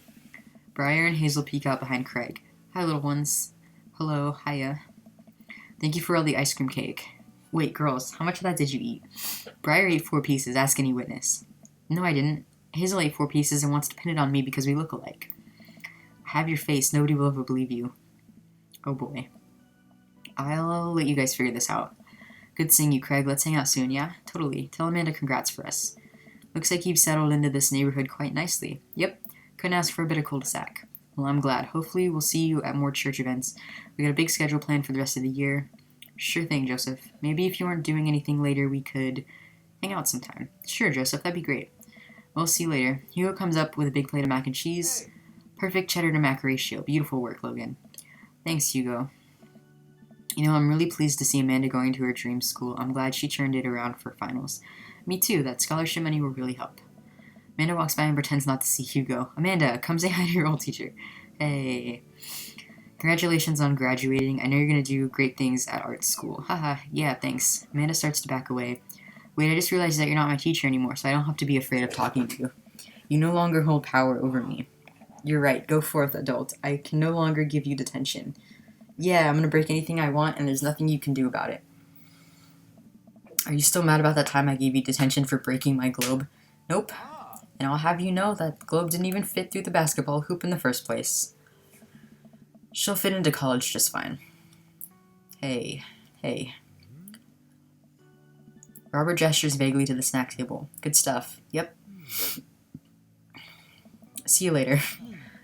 Briar and Hazel peek out behind Craig. Hi, little ones. Hello, hiya. Thank you for all the ice cream cake. Wait, girls, how much of that did you eat? Briar ate 4 pieces. Ask any witness. No, I didn't. Hazel ate 4 pieces and wants to pin it on me because we look alike. Have your face. Nobody will ever believe you. Oh, boy. I'll let you guys figure this out. Good seeing you, Craig. Let's hang out soon, yeah? Totally. Tell Amanda congrats for us. Looks like you've settled into this neighborhood quite nicely. Yep. Couldn't ask for a bit of cul-de-sac. Well, I'm glad. Hopefully we'll see you at more church events. We got a big schedule planned for the rest of the year. Sure thing, Joseph. Maybe if you aren't doing anything later, we could hang out sometime. Sure, Joseph. That'd be great. We'll see you later. Hugo comes up with a big plate of mac and cheese. Perfect cheddar to mac ratio. Beautiful work, Logan. Thanks, Hugo. You know, I'm really pleased to see Amanda going to her dream school. I'm glad she turned it around for finals. Me too. That scholarship money will really help. Amanda walks by and pretends not to see Hugo. Amanda, come say hi to your old teacher. Hey. Congratulations on graduating. I know you're going to do great things at art school. Haha, yeah, thanks. Amanda starts to back away. Wait, I just realized that you're not my teacher anymore, so I don't have to be afraid of talking to you. You no longer hold power over me. You're right. Go forth, adult. I can no longer give you detention. Yeah, I'm going to break anything I want, and there's nothing you can do about it. Are you still mad about that time I gave you detention for breaking my globe? Nope. And I'll have you know that the globe didn't even fit through the basketball hoop in the first place. She'll fit into college just fine. Hey. Robert gestures vaguely to the snack table. Good stuff. Yep. See you later.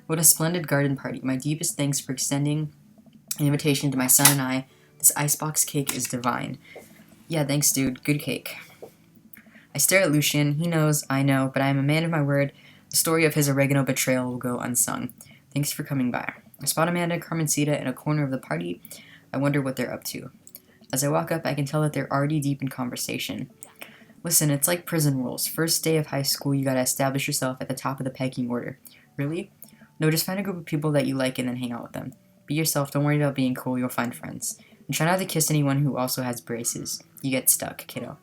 What a splendid garden party. My deepest thanks for extending an invitation to my son and I. This icebox cake is divine. Yeah, thanks, dude. Good cake. I stare at Lucian. He knows, I know, but I am a man of my word. The story of his oregano betrayal will go unsung. Thanks for coming by. I spot Amanda and Carmencita in a corner of the party. I wonder what they're up to. As I walk up, I can tell that they're already deep in conversation. Listen, it's like prison rules. First day of high school, you gotta establish yourself at the top of the pecking order. Really? No, just find a group of people that you like and then hang out with them. Be yourself, don't worry about being cool, you'll find friends. And try not to kiss anyone who also has braces. You get stuck, kiddo.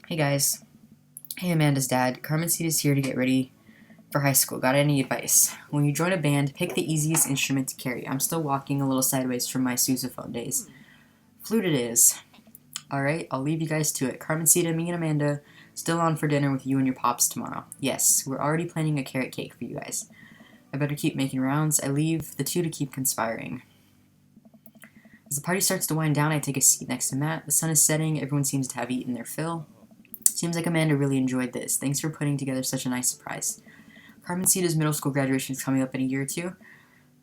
Hey guys. Hey Amanda's dad. Carmencita's here to get ready for high school. Got any advice? When you join a band, pick the easiest instrument to carry. I'm still walking a little sideways from my sousaphone days. Flute it is. Alright, I'll leave you guys to it. Carmencita, me and Amanda, still on for dinner with you and your pops tomorrow. Yes, we're already planning a carrot cake for you guys. I better keep making rounds. I leave the two to keep conspiring. As the party starts to wind down, I take a seat next to Matt. The sun is setting, everyone seems to have eaten their fill. Seems like Amanda really enjoyed this. Thanks for putting together such a nice surprise. Carmencita's middle school graduation is coming up in a year or two.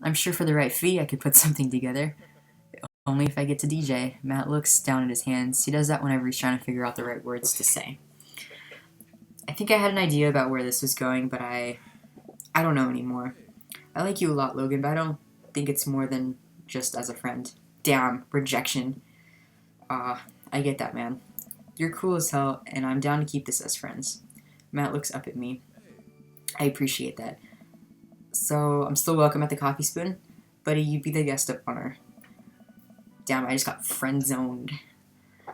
I'm sure for the right fee, I could put something together. Only if I get to DJ. Matt looks down at his hands. He does that whenever he's trying to figure out the right words to say. I think I had an idea about where this was going, but I don't know anymore. I like you a lot, Logan, but I don't think it's more than just as a friend. Damn, rejection. I get that, man. You're cool as hell, and I'm down to keep this as friends. Matt looks up at me. I appreciate that. So, I'm still welcome at the Coffee Spoon? Buddy, you'd be the guest of honor. Damn, I just got friend-zoned.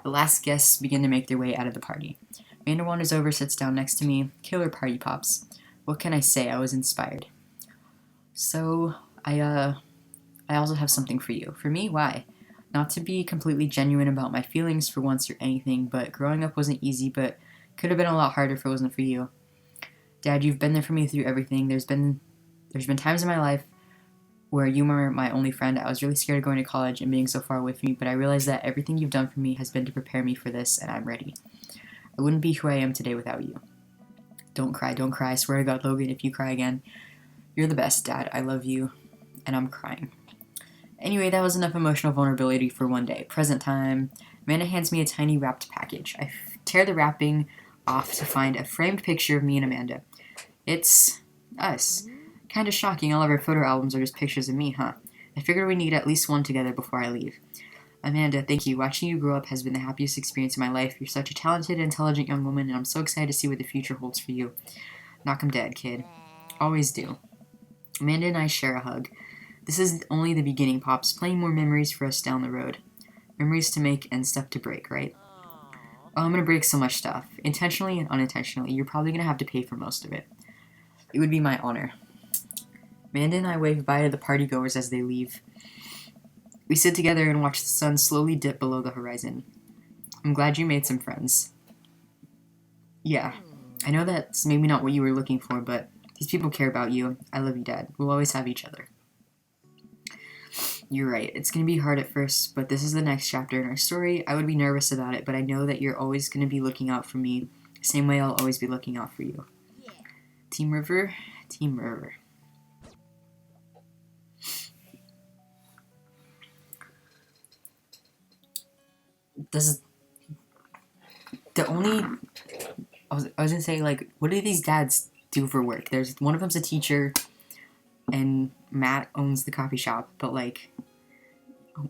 The last guests begin to make their way out of the party. Amanda wanders over, sits down next to me. Killer party pops. What can I say? I was inspired. So, I also have something for you. For me? Why? Not to be completely genuine about my feelings for once or anything, but growing up wasn't easy, but could have been a lot harder if it wasn't for you. Dad, you've been there for me through everything. There's been times in my life where you were my only friend. I was really scared of going to college and being so far away from you, but I realized that everything you've done for me has been to prepare me for this, and I'm ready. I wouldn't be who I am today without you. Don't cry, don't cry. I swear to God, Logan, if you cry again, you're the best, Dad. I love you, and I'm crying. Anyway, that was enough emotional vulnerability for one day. Present time. Amanda hands me a tiny wrapped package. I tear the wrapping off to find a framed picture of me and Amanda. It's us. Kinda shocking, all of our photo albums are just pictures of me, huh? I figured we'd need at least one together before I leave. Amanda, thank you. Watching you grow up has been the happiest experience of my life. You're such a talented, intelligent young woman, and I'm so excited to see what the future holds for you. Knock 'em dead, kid. Always do. Amanda and I share a hug. This is only the beginning, Pops. Plenty more memories for us down the road. Memories to make and stuff to break, right? Oh, I'm gonna break so much stuff. Intentionally and unintentionally. You're probably gonna have to pay for most of it. It would be my honor. Amanda and I wave bye to the partygoers as they leave. We sit together and watch the sun slowly dip below the horizon. I'm glad you made some friends. Yeah, I know that's maybe not what you were looking for, but these people care about you. I love you, Dad. We'll always have each other. You're right. It's going to be hard at first, but this is the next chapter in our story. I would be nervous about it, but I know that you're always going to be looking out for me, the same way I'll always be looking out for you. Yeah. Team River, Team River. This is the only... I was going to say, like, what do these dads do for work? There's one of them's a teacher, and Matt owns the coffee shop, but, like,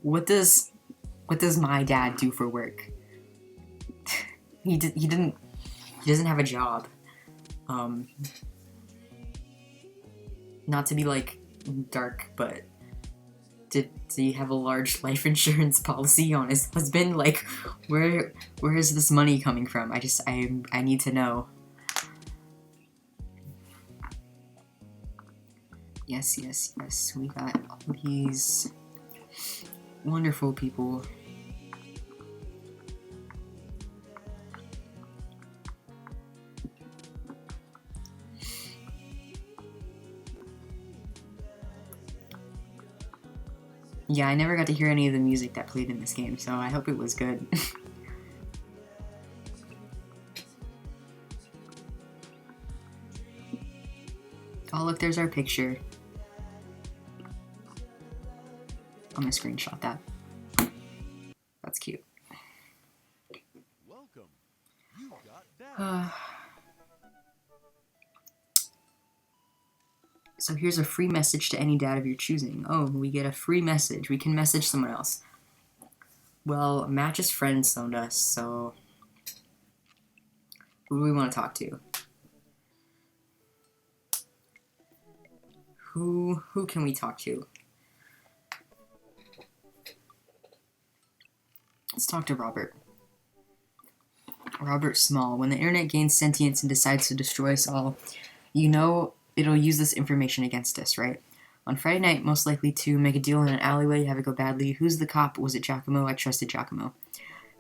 what does my dad do for work? He doesn't have a job. Not to be, like, dark, but did he have a large life insurance policy on his husband? Like, where is this money coming from? I need to know. Yes, we got all these wonderful people. Yeah, I never got to hear any of the music that played in this game, so I hope it was good. Oh, look, there's our picture. I'm gonna screenshot that. That's cute. Welcome. You got Dad. So here's a free message to any dad of your choosing. Oh, we get a free message. We can message someone else. Well, Matt's friend zoned us, so who do we want to talk to? Who can we talk to? Let's talk to Robert. Robert Small. When the internet gains sentience and decides to destroy us all, you know it'll use this information against us, right? On Friday night, most likely to make a deal in an alleyway, have it go badly. Who's the cop? Was it Giacomo? I trusted Giacomo.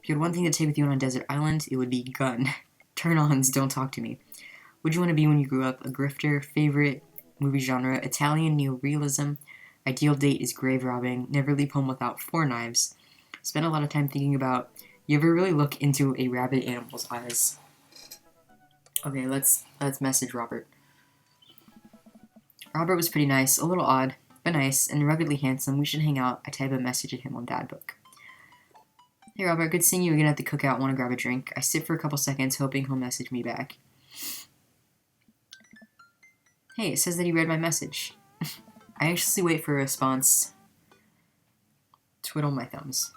If you had one thing to take with you on a desert island, it would be gun. Turn-ons, don't talk to me. What'd you want to be when you grew up? A grifter? Favorite movie genre? Italian neorealism? Ideal date is grave robbing. Never leave home without 4 knives. Spend a lot of time thinking about, you ever really look into a rabid animal's eyes? Okay, let's message Robert. Robert was pretty nice, a little odd, but nice, and ruggedly handsome. We should hang out. I type a message at him on Dadbook. Hey Robert, good seeing you again at the cookout. Want to grab a drink? I sit for a couple seconds, hoping he'll message me back. Hey, it says that he read my message. I anxiously wait for a response. Twiddle my thumbs.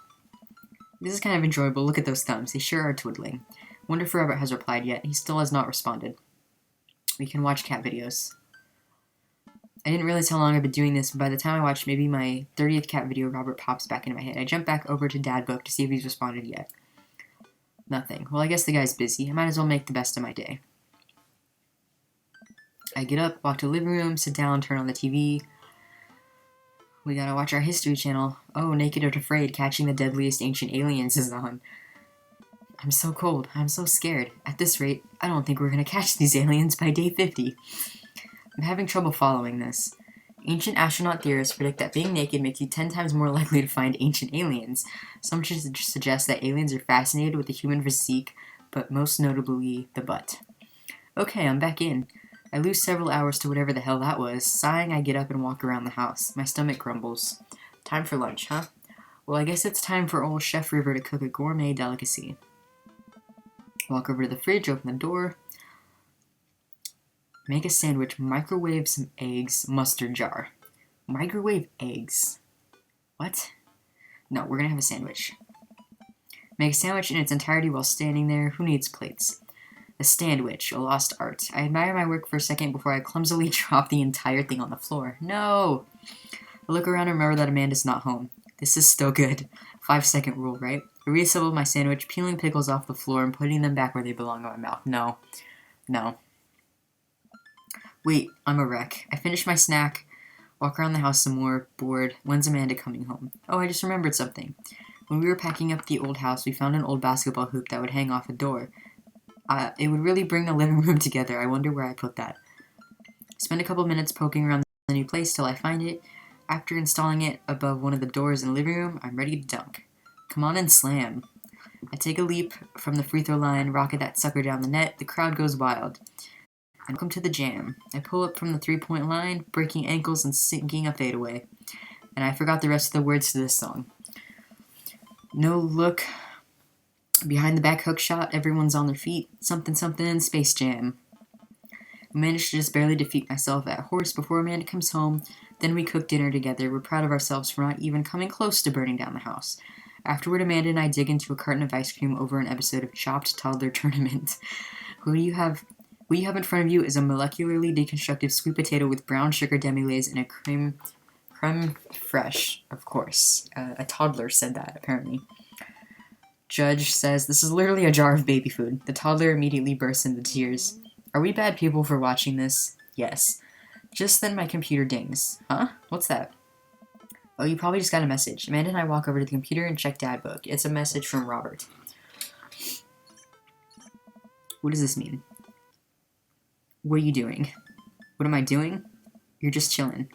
This is kind of enjoyable. Look at those thumbs. They sure are twiddling. Wonder if Robert has replied yet. He still has not responded. We can watch cat videos. I didn't realize how long I've been doing this, but by the time I watch maybe my 30th cat video, Robert pops back into my head. I jump back over to Dadbook to see if he's responded yet. Nothing. Well, I guess the guy's busy. I might as well make the best of my day. I get up, walk to the living room, sit down, turn on the TV. We gotta watch our History Channel. Oh, Naked and Afraid, Catching the Deadliest Ancient Aliens is on. I'm so cold. I'm so scared. At this rate, I don't think we're gonna catch these aliens by day 50. I'm having trouble following this. Ancient astronaut theorists predict that being naked makes you 10 times more likely to find ancient aliens. Some suggest that aliens are fascinated with the human physique, but most notably, the butt. Okay, I'm back in. I lose several hours to whatever the hell that was. Sighing, I get up and walk around the house. My stomach grumbles. Time for lunch, huh? Well, I guess it's time for old Chef River to cook a gourmet delicacy. Walk over to the fridge, open the door. Make a sandwich, microwave some eggs, mustard jar. Microwave eggs? What? No, we're gonna have a sandwich. Make a sandwich in its entirety while standing there. Who needs plates? A sandwich, a lost art. I admire my work for a second before I clumsily drop the entire thing on the floor. No! I look around and remember that Amanda's not home. This is still good. 5-second rule, right? I reassemble my sandwich, peeling pickles off the floor and putting them back where they belong in my mouth. No. No. Wait, I'm a wreck. I finish my snack, walk around the house some more, bored. When's Amanda coming home? Oh, I just remembered something. When we were packing up the old house, we found an old basketball hoop that would hang off a door. It would really bring the living room together. I wonder where I put that. Spend a couple minutes poking around the new place till I find it. After installing it above one of the doors in the living room, I'm ready to dunk. Come on and slam. I take a leap from the free throw line, rocket that sucker down the net. The crowd goes wild. And welcome to the jam. I pull up from the three-point line, breaking ankles and sinking a fadeaway. And I forgot the rest of the words to this song. No look. Behind the back hook shot, everyone's on their feet. Something, something, Space Jam. I managed to just barely defeat myself at horse before Amanda comes home. Then we cook dinner together. We're proud of ourselves for not even coming close to burning down the house. Afterward, Amanda and I dig into a carton of ice cream over an episode of Chopped Toddler Tournament. What you have in front of you is a molecularly deconstructed sweet potato with brown sugar demi-glaze and a creme fraiche, of course. A toddler said that, apparently. Judge says, this is literally a jar of baby food. The toddler immediately bursts into tears. Are we bad people for watching this? Yes. Just then my computer dings. Huh? What's that? Oh, you probably just got a message. Amanda and I walk over to the computer and check Dadbook. It's a message from Robert. What does this mean? What are you doing? What am I doing? You're just chilling.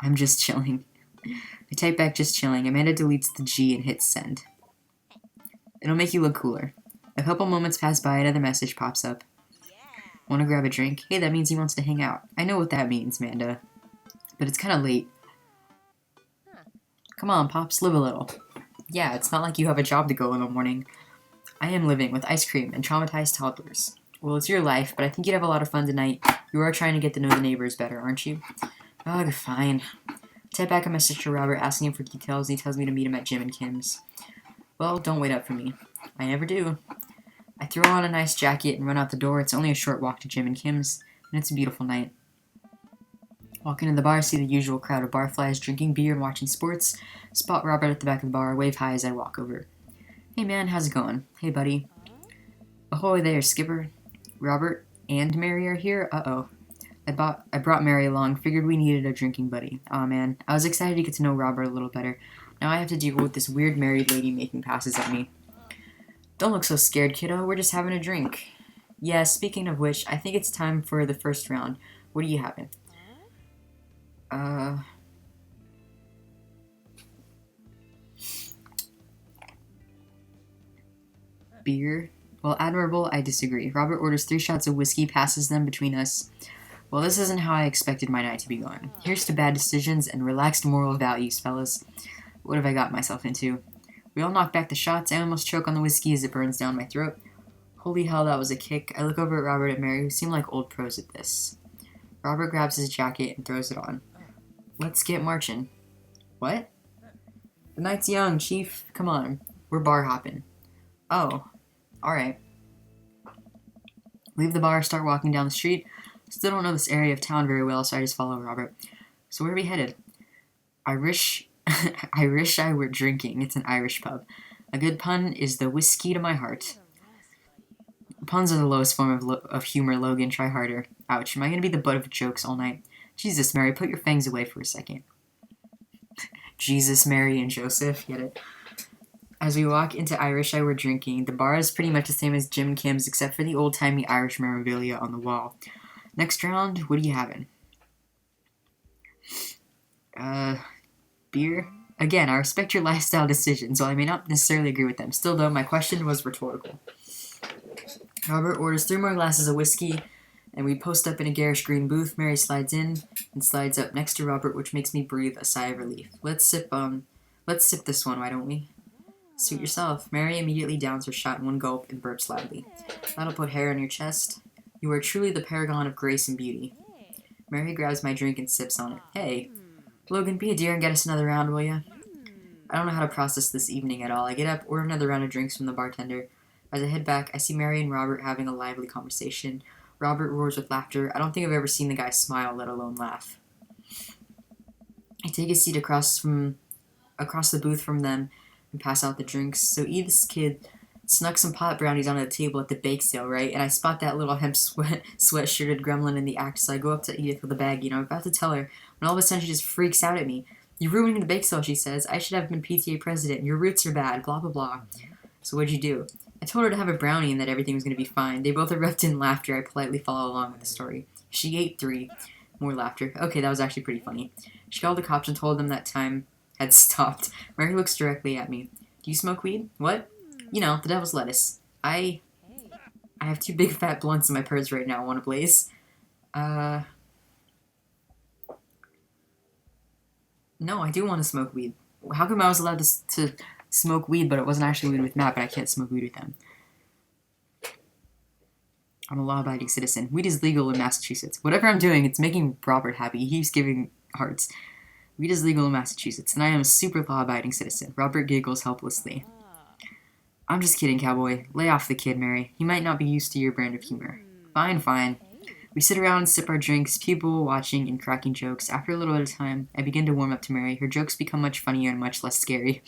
I'm just chilling. I type back just chilling. Amanda deletes the G and hits send. It'll make you look cooler. A couple moments pass by, another message pops up. Want to grab a drink? Hey, that means he wants to hang out. I know what that means, Amanda. But it's kind of late. Come on, Pops, live a little. Yeah, it's not like you have a job to go in the morning. I am living with ice cream and traumatized toddlers. Well, it's your life, but I think you'd have a lot of fun tonight. You are trying to get to know the neighbors better, aren't you? Ugh, fine. I type back a message to Robert asking him for details, and he tells me to meet him at Jim and Kim's. Well, don't wait up for me. I never do. I throw on a nice jacket and run out the door. It's only a short walk to Jim and Kim's, and it's a beautiful night. Walk into the bar, see the usual crowd of barflies drinking beer and watching sports. Spot Robert at the back of the bar, wave hi as I walk over. Hey man, how's it going? Hey buddy. Ahoy there, Skipper. Robert and Mary are here? Uh-oh. I brought Mary along, figured we needed a drinking buddy. Aw man, I was excited to get to know Robert a little better. Now I have to deal with this weird married lady making passes at me. Don't look so scared, kiddo. We're just having a drink. Yeah, speaking of which, I think it's time for the first round. What are you having? Uh... Beer? Well, admirable, I disagree. Robert orders 3 shots of whiskey, passes them between us. Well, this isn't how I expected my night to be going. Here's to bad decisions and relaxed moral values, fellas. What have I got myself into? We all knock back the shots. I almost choke on the whiskey as it burns down my throat. Holy hell, that was a kick. I look over at Robert and Mary, who seem like old pros at this. Robert grabs his jacket and throws it on. Let's get marching. What? The night's young, Chief. Come on. We're bar hopping. Oh. Alright. Leave the bar, start walking down the street. Still don't know this area of town very well, so I just follow Robert. So where are we headed? Irish. I wish I were drinking. It's an Irish pub. A good pun is the whiskey to my heart. Puns are the lowest form of humor, Logan. Try harder. Ouch. Am I going to be the butt of jokes all night? Jesus, Mary, put your fangs away for a second. Jesus, Mary, and Joseph. Get it? As we walk into Irish I Were Drinking, the bar is pretty much the same as Jim Kim's except for the old-timey Irish memorabilia on the wall. Next round, what are you having? Beer? Again, I respect your lifestyle decisions, while I may not necessarily agree with them. Still, though, my question was rhetorical. Robert orders 3 more glasses of whiskey, and we post up in a garish green booth. Mary slides in and slides up next to Robert, which makes me breathe a sigh of relief. Let's sip this one, why don't we? Suit yourself. Mary immediately downs her shot in one gulp and burps loudly. That'll put hair on your chest. You are truly the paragon of grace and beauty. Mary grabs my drink and sips on it. Hey, Logan, be a dear and get us another round, will ya? I don't know how to process this evening at all. I get up, order another round of drinks from the bartender. As I head back, I see Mary and Robert having a lively conversation. Robert roars with laughter. I don't think I've ever seen the guy smile, let alone laugh. I take a seat across the booth from them and pass out the drinks. So Edith's kid snuck some pot brownies onto the table at the bake sale, right? And I spot that little hemp sweatshirted gremlin in the act, so I go up to Edith with a baggie, I'm about to tell her, when all of a sudden she just freaks out at me. You're ruining the bake sale, she says. I should have been PTA president. Your roots are bad, blah, blah, blah. So what'd you do? I told her to have a brownie and that everything was going to be fine. They both erupted in laughter. I politely follow along with the story. She ate 3. More laughter. Okay, that was actually pretty funny. She called the cops and told them that time had stopped. Mary looks directly at me. Do you smoke weed? What? You know, the devil's lettuce. I have 2 big fat blunts in my purse right now. Want a blaze? No, I do want to smoke weed. How come I was allowed to smoke weed, but it wasn't actually weed with Matt, but I can't smoke weed with him? I'm a law-abiding citizen. Weed is legal in Massachusetts. Whatever I'm doing, it's making Robert happy. He keeps giving hearts. Weed is legal in Massachusetts, and I am a super law-abiding citizen. Robert giggles helplessly. I'm just kidding, cowboy. Lay off the kid, Mary. He might not be used to your brand of humor. Fine, fine. We sit around and sip our drinks, people watching and cracking jokes. After a little bit of time, I begin to warm up to Mary. Her jokes become much funnier and much less scary.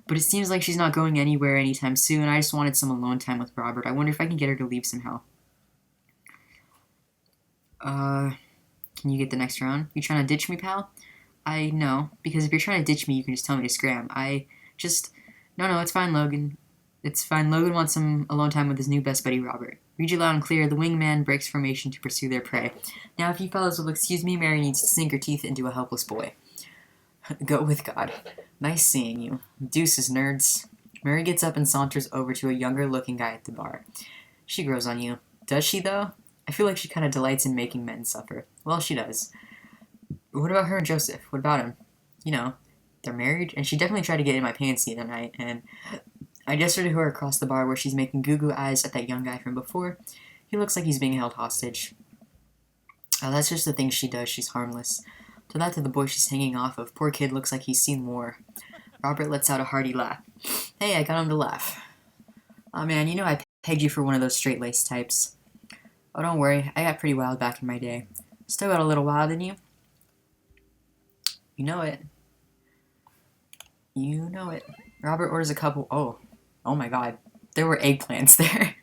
But it seems like she's not going anywhere anytime soon. I just wanted some alone time with Robert. I wonder if I can get her to leave somehow. Can you get the next round? You trying to ditch me, pal? No, because if you're trying to ditch me, you can just tell me to scram. No, it's fine, Logan. It's fine. Logan wants some alone time with his new best buddy, Robert. Read you loud and clear. The wingman breaks formation to pursue their prey. Now, if you fellows will excuse me, Mary needs to sink her teeth into a helpless boy. Go with God. Nice seeing you. Deuces, nerds. Mary gets up and saunters over to a younger-looking guy at the bar. She grows on you. Does she, though? I feel like she kind of delights in making men suffer. Well, she does. What about her and Joseph? What about him? You know, they're married, and she definitely tried to get in my pants the other night, and I gestured to her across the bar where she's making goo-goo eyes at that young guy from before. He looks like he's being held hostage. That's just the thing she does. She's harmless. To the boy she's hanging off of. Poor kid looks like he's seen war. Robert lets out a hearty laugh. Hey, I got him to laugh. Aw, man, you know I pegged you for one of those straight-laced types. Oh, don't worry. I got pretty wild back in my day. Still got a little wild in you. You know it. You know it. Robert orders a couple... Oh my god. There were eggplants there.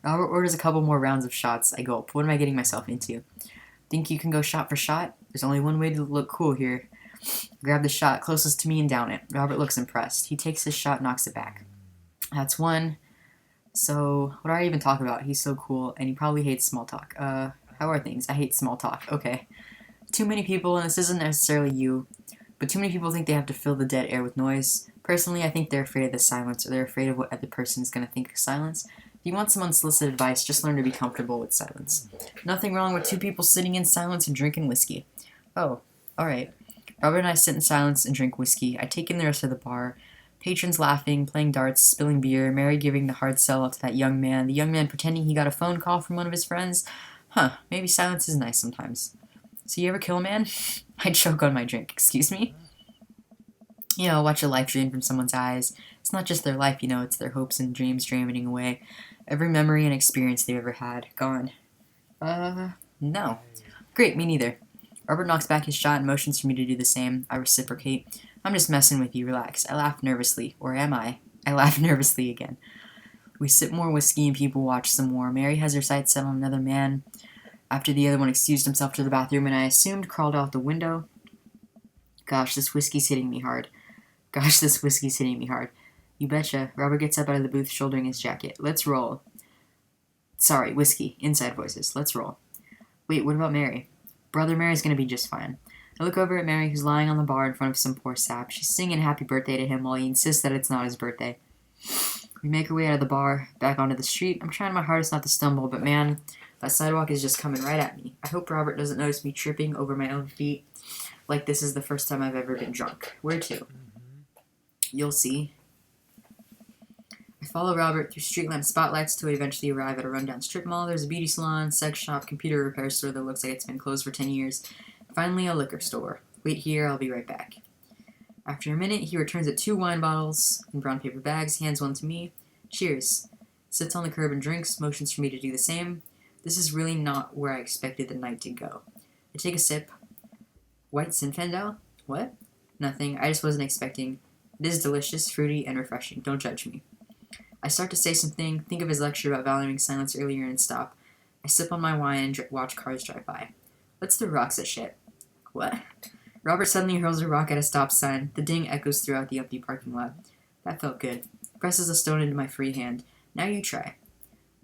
Robert orders a couple more rounds of shots. I gulp. What am I getting myself into? Think you can go shot for shot? There's only one way to look cool here. Grab the shot closest to me and down it. Robert looks impressed. He takes his shot, knocks it back. That's one. So, what do I even talk about? He's so cool, and he probably hates small talk. How are things? I hate small talk. Okay. Too many people, and this isn't necessarily you, but too many people think they have to fill the dead air with noise. Personally, I think they're afraid of the silence, or they're afraid of what other person is going to think of silence. If you want some unsolicited advice, just learn to be comfortable with silence. Nothing wrong with two people sitting in silence and drinking whiskey. Oh, alright. Robert and I sit in silence and drink whiskey. I take in the rest of the bar. Patrons laughing, playing darts, spilling beer, Mary giving the hard sell to that young man, the young man pretending he got a phone call from one of his friends. Maybe silence is nice sometimes. So you ever kill a man? I choke on my drink. Excuse me? Watch a life drain from someone's eyes. It's not just their life, it's their hopes and dreams draining away. Every memory and experience they've ever had. Gone. No. Great, me neither. Robert knocks back his shot and motions for me to do the same. I reciprocate. I'm just messing with you, relax. I laugh nervously. Or am I? I laugh nervously again. We sip more whiskey and people watch some more. Mary has her sights set on another man after the other one excused himself to the bathroom and I assumed crawled out the window. Gosh, this whiskey's hitting me hard. You betcha. Robert gets up out of the booth shouldering his jacket. Let's roll. Sorry, whiskey. Inside voices. Let's roll. Wait, what about Mary? Brother Mary's gonna be just fine. I look over at Mary, who's lying on the bar in front of some poor sap. She's singing happy birthday to him while he insists that it's not his birthday. We make our way out of the bar, back onto the street. I'm trying my hardest not to stumble, but man, that sidewalk is just coming right at me. I hope Robert doesn't notice me tripping over my own feet like this is the first time I've ever been drunk. Where to? You'll see. I follow Robert through street lamp spotlights till we eventually arrive at a rundown strip mall. There's a beauty salon, sex shop, computer repair store that looks like it's been closed for 10 years. Finally, a liquor store. Wait here, I'll be right back. After a minute, he returns at 2 wine bottles in brown paper bags, hands one to me. Cheers. Sits on the curb and drinks, motions for me to do the same. This is really not where I expected the night to go. I take a sip. White Zinfandel? What? Nothing, I just wasn't expecting. It is delicious, fruity, and refreshing. Don't judge me. I start to say something, think of his lecture about valuing silence earlier, and stop. I sip on my wine and watch cars drive by. Let's throw rocks at shit. What? Robert suddenly hurls a rock at a stop sign. The ding echoes throughout the empty parking lot. That felt good. Presses a stone into my free hand. Now you try.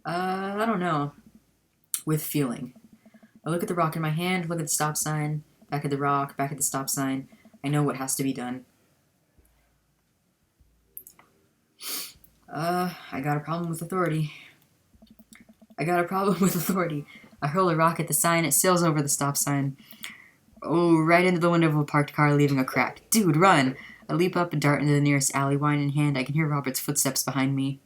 I don't know. With feeling. I look at the rock in my hand, look at the stop sign, back at the rock, back at the stop sign. I know what has to be done. I got a problem with authority. I hurl a rock at the sign. It sails over the stop sign. Oh, right into the window of a parked car, leaving a crack. Dude, run! I leap up and dart into the nearest alley, wine in hand. I can hear Robert's footsteps behind me.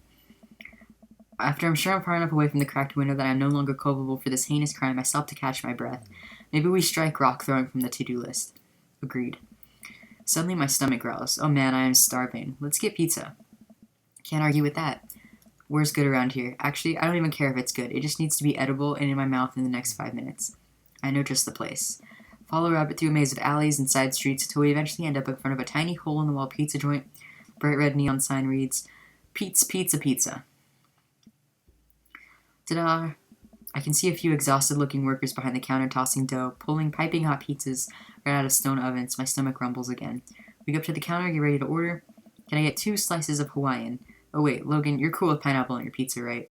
After I'm sure I'm far enough away from the cracked window that I'm no longer culpable for this heinous crime, I stop to catch my breath. Maybe we strike rock throwing from the to-do list. Agreed. Suddenly my stomach growls. Oh man, I am starving. Let's get pizza. Can't argue with that. Where's good around here? Actually, I don't even care if it's good. It just needs to be edible and in my mouth in the next 5 minutes. I know just the place. Follow Rabbit through a maze of alleys and side streets until we eventually end up in front of a tiny hole-in-the-wall pizza joint. Bright red neon sign reads, Pete's Pizza Pizza. Ta-da! I can see a few exhausted-looking workers behind the counter tossing dough, pulling piping hot pizzas right out of stone ovens. My stomach rumbles again. We go up to the counter, get ready to order. Can I get 2 slices of Hawaiian? Oh wait, Logan, you're cool with pineapple on your pizza, right?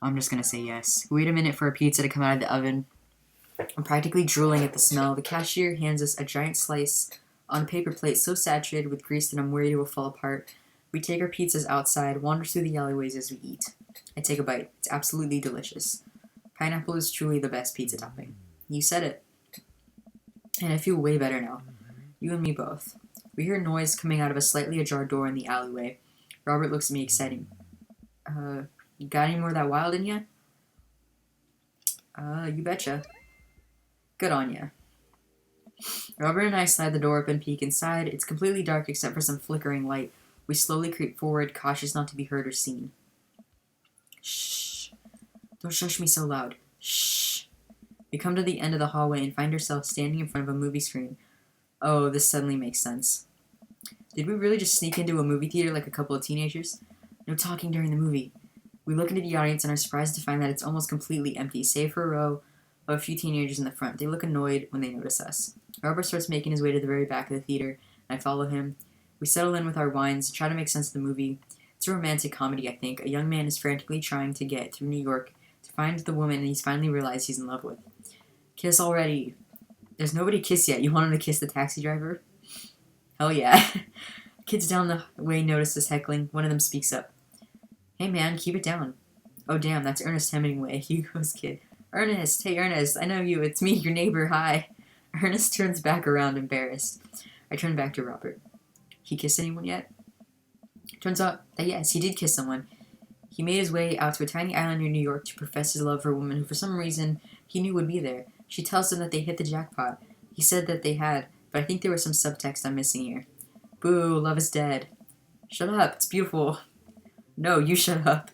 I'm just gonna say yes. Wait a minute for a pizza to come out of the oven. I'm practically drooling at the smell. The cashier hands us a giant slice on a paper plate so saturated with grease that I'm worried it will fall apart. We take our pizzas outside, wander through the alleyways as we eat. I take a bite. It's absolutely delicious. Pineapple is truly the best pizza topping. You said it. And I feel way better now. You and me both. We hear noise coming out of a slightly ajar door in the alleyway. Robert looks at me excited. You got any more of that wild in ya? You betcha. Good on ya. Robert and I slide the door open, peek inside. It's completely dark except for some flickering light. We slowly creep forward, cautious not to be heard or seen. Shh. Don't shush me so loud. Shh. We come to the end of the hallway and find ourselves standing in front of a movie screen. Oh, this suddenly makes sense. Did we really just sneak into a movie theater like a couple of teenagers? No talking during the movie. We look into the audience and are surprised to find that it's almost completely empty, save for a row of a few teenagers in the front. They look annoyed when they notice us. Robert starts making his way to the very back of the theater, and I follow him. We settle in with our wines, try to make sense of the movie. It's a romantic comedy, I think. A young man is frantically trying to get through New York to find the woman he's finally realized he's in love with. Kiss already. There's nobody kiss yet. You want him to kiss the taxi driver? Hell yeah. Kids down the way notice us heckling. One of them speaks up. Hey man, keep it down. Oh damn, that's Ernest Hemingway, Hugo's kid. Ernest, hey Ernest, I know you. It's me, your neighbor. Hi. Ernest turns back around, embarrassed. I turn back to Robert. He kissed anyone yet? Turns out that yes, he did kiss someone. He made his way out to a tiny island near New York to profess his love for a woman who for some reason he knew would be there. She tells him that they hit the jackpot. He said that they had, but I think there was some subtext I'm missing here. Boo, love is dead. Shut up, it's beautiful. No, you shut up.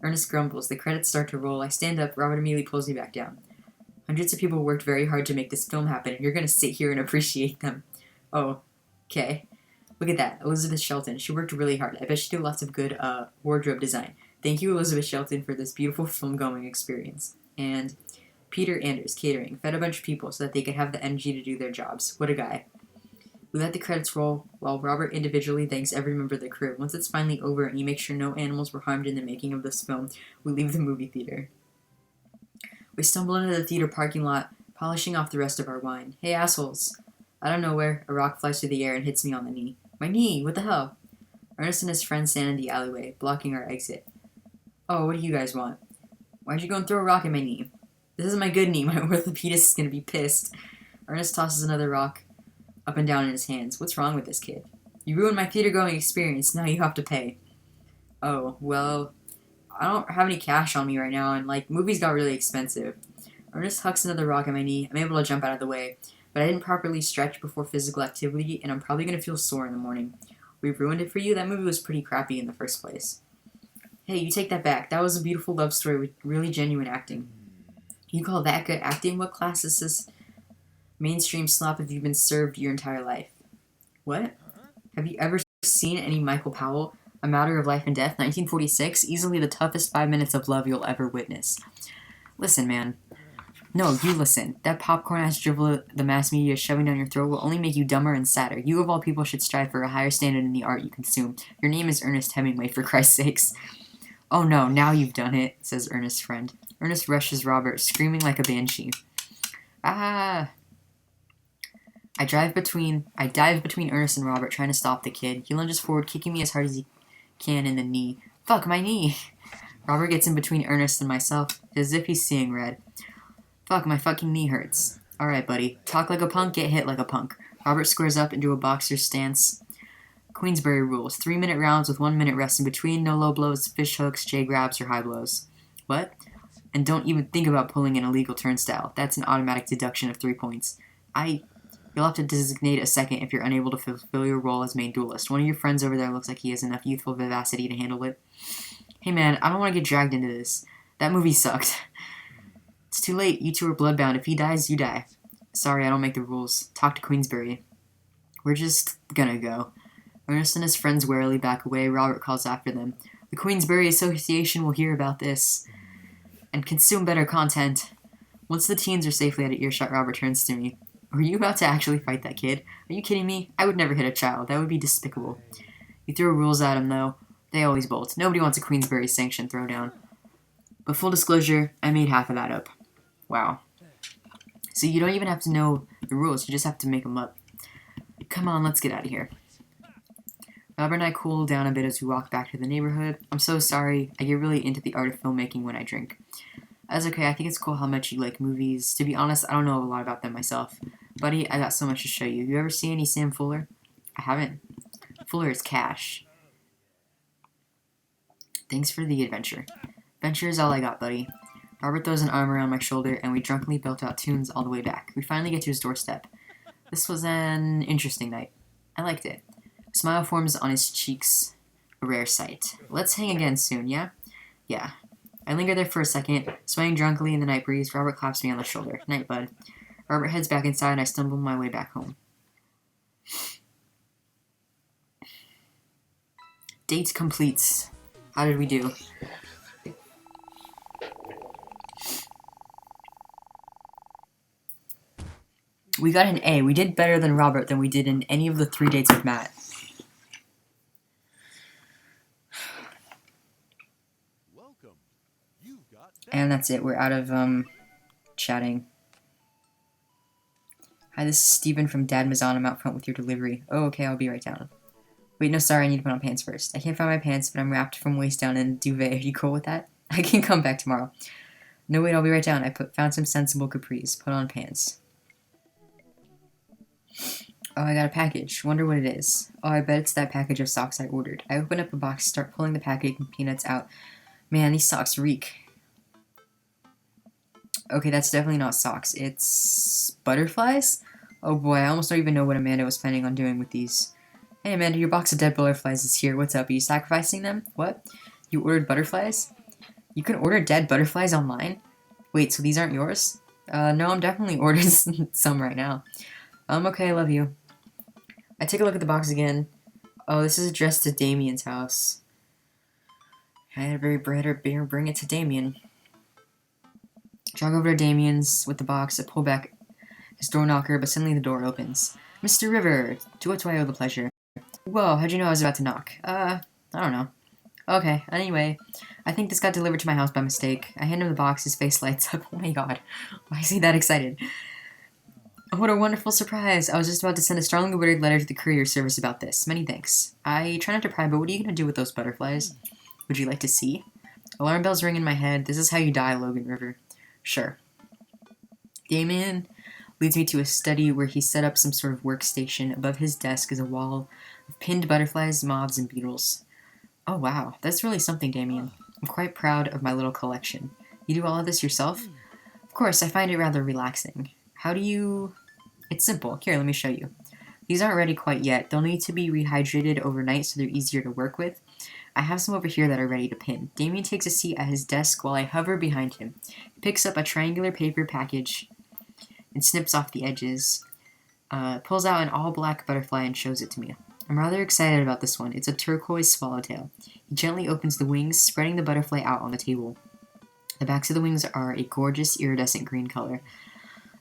Ernest grumbles. The credits start to roll. I stand up. Robert immediately pulls me back down. Hundreds of people worked very hard to make this film happen, and you're going to sit here and appreciate them. Oh, okay. Look at that. Elizabeth Shelton. She worked really hard. I bet she did lots of good wardrobe design. Thank you, Elizabeth Shelton, for this beautiful film-going experience. And Peter Anders, catering. Fed a bunch of people so that they could have the energy to do their jobs. What a guy. We let the credits roll while Robert individually thanks every member of the crew. Once it's finally over and you make sure no animals were harmed in the making of this film, we leave the movie theater. We stumble into the theater parking lot, polishing off the rest of our wine. Hey, assholes. Out of nowhere, a rock flies through the air and hits me on the knee. My knee! What the hell? Ernest and his friend stand in the alleyway, blocking our exit. Oh, what do you guys want? Why'd you go and throw a rock at my knee? This is my good knee. My orthopedist is gonna be pissed. Ernest tosses another rock up and down in his hands. What's wrong with this kid? You ruined my theater-going experience. Now you have to pay. Oh, well, I don't have any cash on me right now, and, movies got really expensive. Ernest hucks another rock at my knee. I'm able to jump out of the way, but I didn't properly stretch before physical activity, and I'm probably going to feel sore in the morning. We ruined it for you? That movie was pretty crappy in the first place. Hey, you take that back. That was a beautiful love story with really genuine acting. You call that good acting? What class is this mainstream slop have you been served your entire life? What? Have you ever seen any Michael Powell? A Matter of Life and Death, 1946? Easily the toughest 5 minutes of love you'll ever witness. Listen, man. No, you listen. That popcorn-ass dribble the mass media is shoving down your throat will only make you dumber and sadder. You of all people should strive for a higher standard in the art you consume. Your name is Ernest Hemingway, for Christ's sakes. Oh no, now you've done it, says Ernest's friend. Ernest rushes Robert, screaming like a banshee. Ah! I dive between Ernest and Robert, trying to stop the kid. He lunges forward, kicking me as hard as he can in the knee. Fuck, my knee! Robert gets in between Ernest and myself, as if he's seeing red. Fuck, my fucking knee hurts. Alright, buddy. Talk like a punk, get hit like a punk. Robert squares up into a boxer's stance. Queensberry rules. 3-minute rounds with 1 minute rest in between. No low blows, fish hooks, J grabs, or high blows. What? And don't even think about pulling an illegal turnstile. That's an automatic deduction of 3 points. You'll have to designate a second if you're unable to fulfill your role as main duelist. One of your friends over there looks like he has enough youthful vivacity to handle it. Hey man, I don't want to get dragged into this. That movie sucked. It's too late. You two are bloodbound. If he dies, you die. Sorry, I don't make the rules. Talk to Queensberry. We're just gonna go. Ernest and his friends warily back away. Robert calls after them. The Queensberry Association will hear about this and consume better content. Once the teens are safely out of earshot, Robert turns to me. Were you about to actually fight that kid? Are you kidding me? I would never hit a child. That would be despicable. You throw rules at him, though. They always bolt. Nobody wants a Queensberry sanctioned throwdown. But full disclosure, I made half of that up. Wow. So you don't even have to know the rules. You just have to make them up. Come on, let's get out of here. Robert and I cool down a bit as we walk back to the neighborhood. I'm so sorry. I get really into the art of filmmaking when I drink. That's okay. I think it's cool how much you like movies. To be honest, I don't know a lot about them myself. Buddy, I got so much to show you. You ever see any Sam Fuller? I haven't. Fuller is cash. Thanks for the adventure. Adventure is all I got, buddy. Robert throws an arm around my shoulder, and we drunkenly belt out tunes all the way back. We finally get to his doorstep. This was an interesting night. I liked it. A smile forms on his cheeks. A rare sight. Let's hang again soon, yeah? Yeah. I linger there for a second, swaying drunkenly in the night breeze. Robert claps me on the shoulder. Night, bud. Robert heads back inside, and I stumble my way back home. Date completes. How did we do? We got an A. We did better than Robert than we did in any of the 3 dates with Matt. Welcome. You got that. And that's it. We're out of, chatting. Hi, this is Steven from Dad Mazan. I'm out front with your delivery. Oh, okay, I'll be right down. Wait, no, sorry, I need to put on pants first. I can't find my pants, but I'm wrapped from waist down in a duvet. Are you cool with that? I can come back tomorrow. No, wait, I'll be right down. Found some sensible capris. Put on pants. Oh, I got a package. Wonder what it is. Oh, I bet it's that package of socks I ordered. I open up a box, start pulling the packaging peanuts out. Man, these socks reek. Okay, that's definitely not socks. It's butterflies? Oh boy, I almost don't even know what Amanda was planning on doing with these. Hey Amanda, your box of dead butterflies is here. What's up? Are you sacrificing them? What? You ordered butterflies? You can order dead butterflies online? Wait, so these aren't yours? No, I'm definitely ordering some right now. Okay, I love you. I take a look at the box again. Oh, this is addressed to Damien's house. I had better bring it to Damien. Jog over to Damien's with the box. I pull back his door knocker, but suddenly the door opens. Mr. River, to what do I owe the pleasure? Whoa, how'd you know I was about to knock? I don't know. Okay, anyway, I think this got delivered to my house by mistake. I hand him the box, his face lights up. Oh my god, why is he that excited? What a wonderful surprise! I was just about to send a strongly worded letter to the courier service about this. Many thanks. I try not to pry, but what are you gonna do with those butterflies? Would you like to see? Alarm bells ring in my head. This is how you die, Logan River. Sure. Damien leads me to a study where he set up some sort of workstation. Above his desk is a wall of pinned butterflies, moths, and beetles. Oh wow, that's really something, Damien. I'm quite proud of my little collection. You do all of this yourself? Of course, I find it rather relaxing. How do you... It's simple. Here, let me show you. These aren't ready quite yet. They'll need to be rehydrated overnight so they're easier to work with. I have some over here that are ready to pin. Damien takes a seat at his desk while I hover behind him. He picks up a triangular paper package and snips off the edges. Pulls out an all-black butterfly and shows it to me. I'm rather excited about this one. It's a turquoise swallowtail. He gently opens the wings, spreading the butterfly out on the table. The backs of the wings are a gorgeous iridescent green color.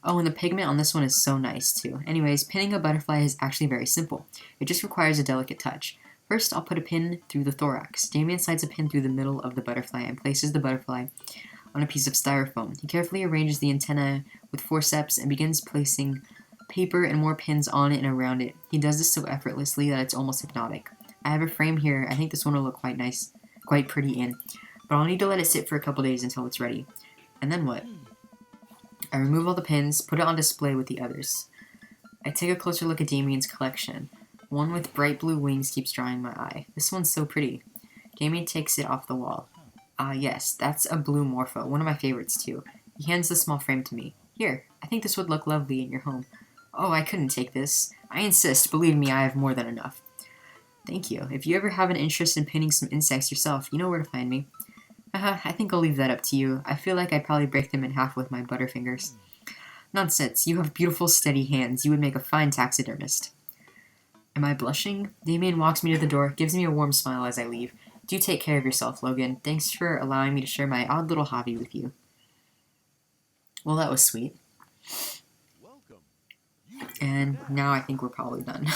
Oh, and the pigment on this one is so nice, too. Anyways, pinning a butterfly is actually very simple. It just requires a delicate touch. First, I'll put a pin through the thorax. Damien slides a pin through the middle of the butterfly and places the butterfly on a piece of styrofoam. He carefully arranges the antenna with forceps and begins placing paper and more pins on it and around it. He does this so effortlessly that it's almost hypnotic. I have a frame here. I think this one will look quite nice, quite pretty in, but I'll need to let it sit for a couple days until it's ready. And then what? I remove all the pins, put it on display with the others. I take a closer look at Damien's collection. One with bright blue wings keeps drawing my eye. This one's so pretty. Damien takes it off the wall. Ah, yes, that's a blue Morpho, one of my favorites too. He hands the small frame to me. Here, I think this would look lovely in your home. Oh, I couldn't take this. I insist, believe me, I have more than enough. Thank you. If you ever have an interest in pinning some insects yourself, you know where to find me. I think I'll leave that up to you. I feel like I'd probably break them in half with my butterfingers. Nonsense, you have beautiful, steady hands. You would make a fine taxidermist. Am I blushing? Damien walks me to the door, gives me a warm smile as I leave. Do take care of yourself, Logan. Thanks for allowing me to share my odd little hobby with you. Well, that was sweet. Welcome. And now I think we're probably done.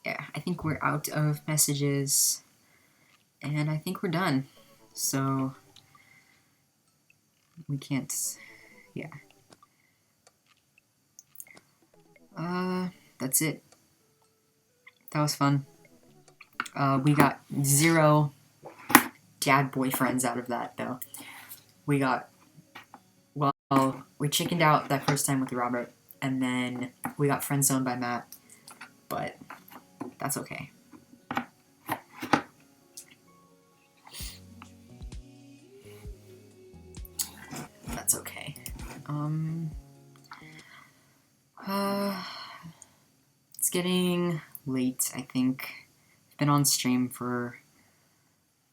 Yeah, I think we're out of messages. And I think we're done. So, we can't... Yeah. That's it. That was fun. We got 0 dad boyfriends out of that, though. We got... Well, we chickened out that first time with Robert, and then we got friend-zoned by Matt. But, that's okay. That's okay. It's getting late, I think. I've been on stream for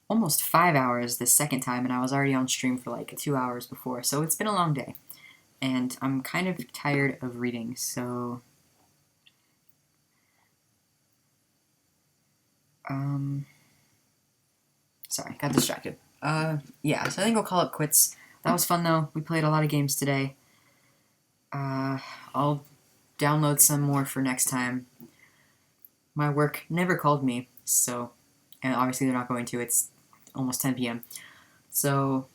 almost 5 hours this second time, and I was already on stream for like 2 hours before, so it's been a long day. And I'm kind of tired of reading, so... Sorry, got distracted. Yeah, so I think I'll call it quits. That was fun, though. We played a lot of games today. I'll download some more for next time. My work never called me, so... And obviously they're not going to. It's almost 10 p.m. So...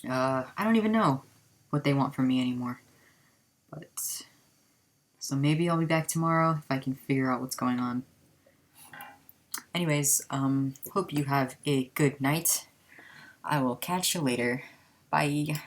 I don't even know what they want from me anymore. But so maybe I'll be back tomorrow if I can figure out what's going on. Anyways, hope you have a good night. I will catch you later. Bye.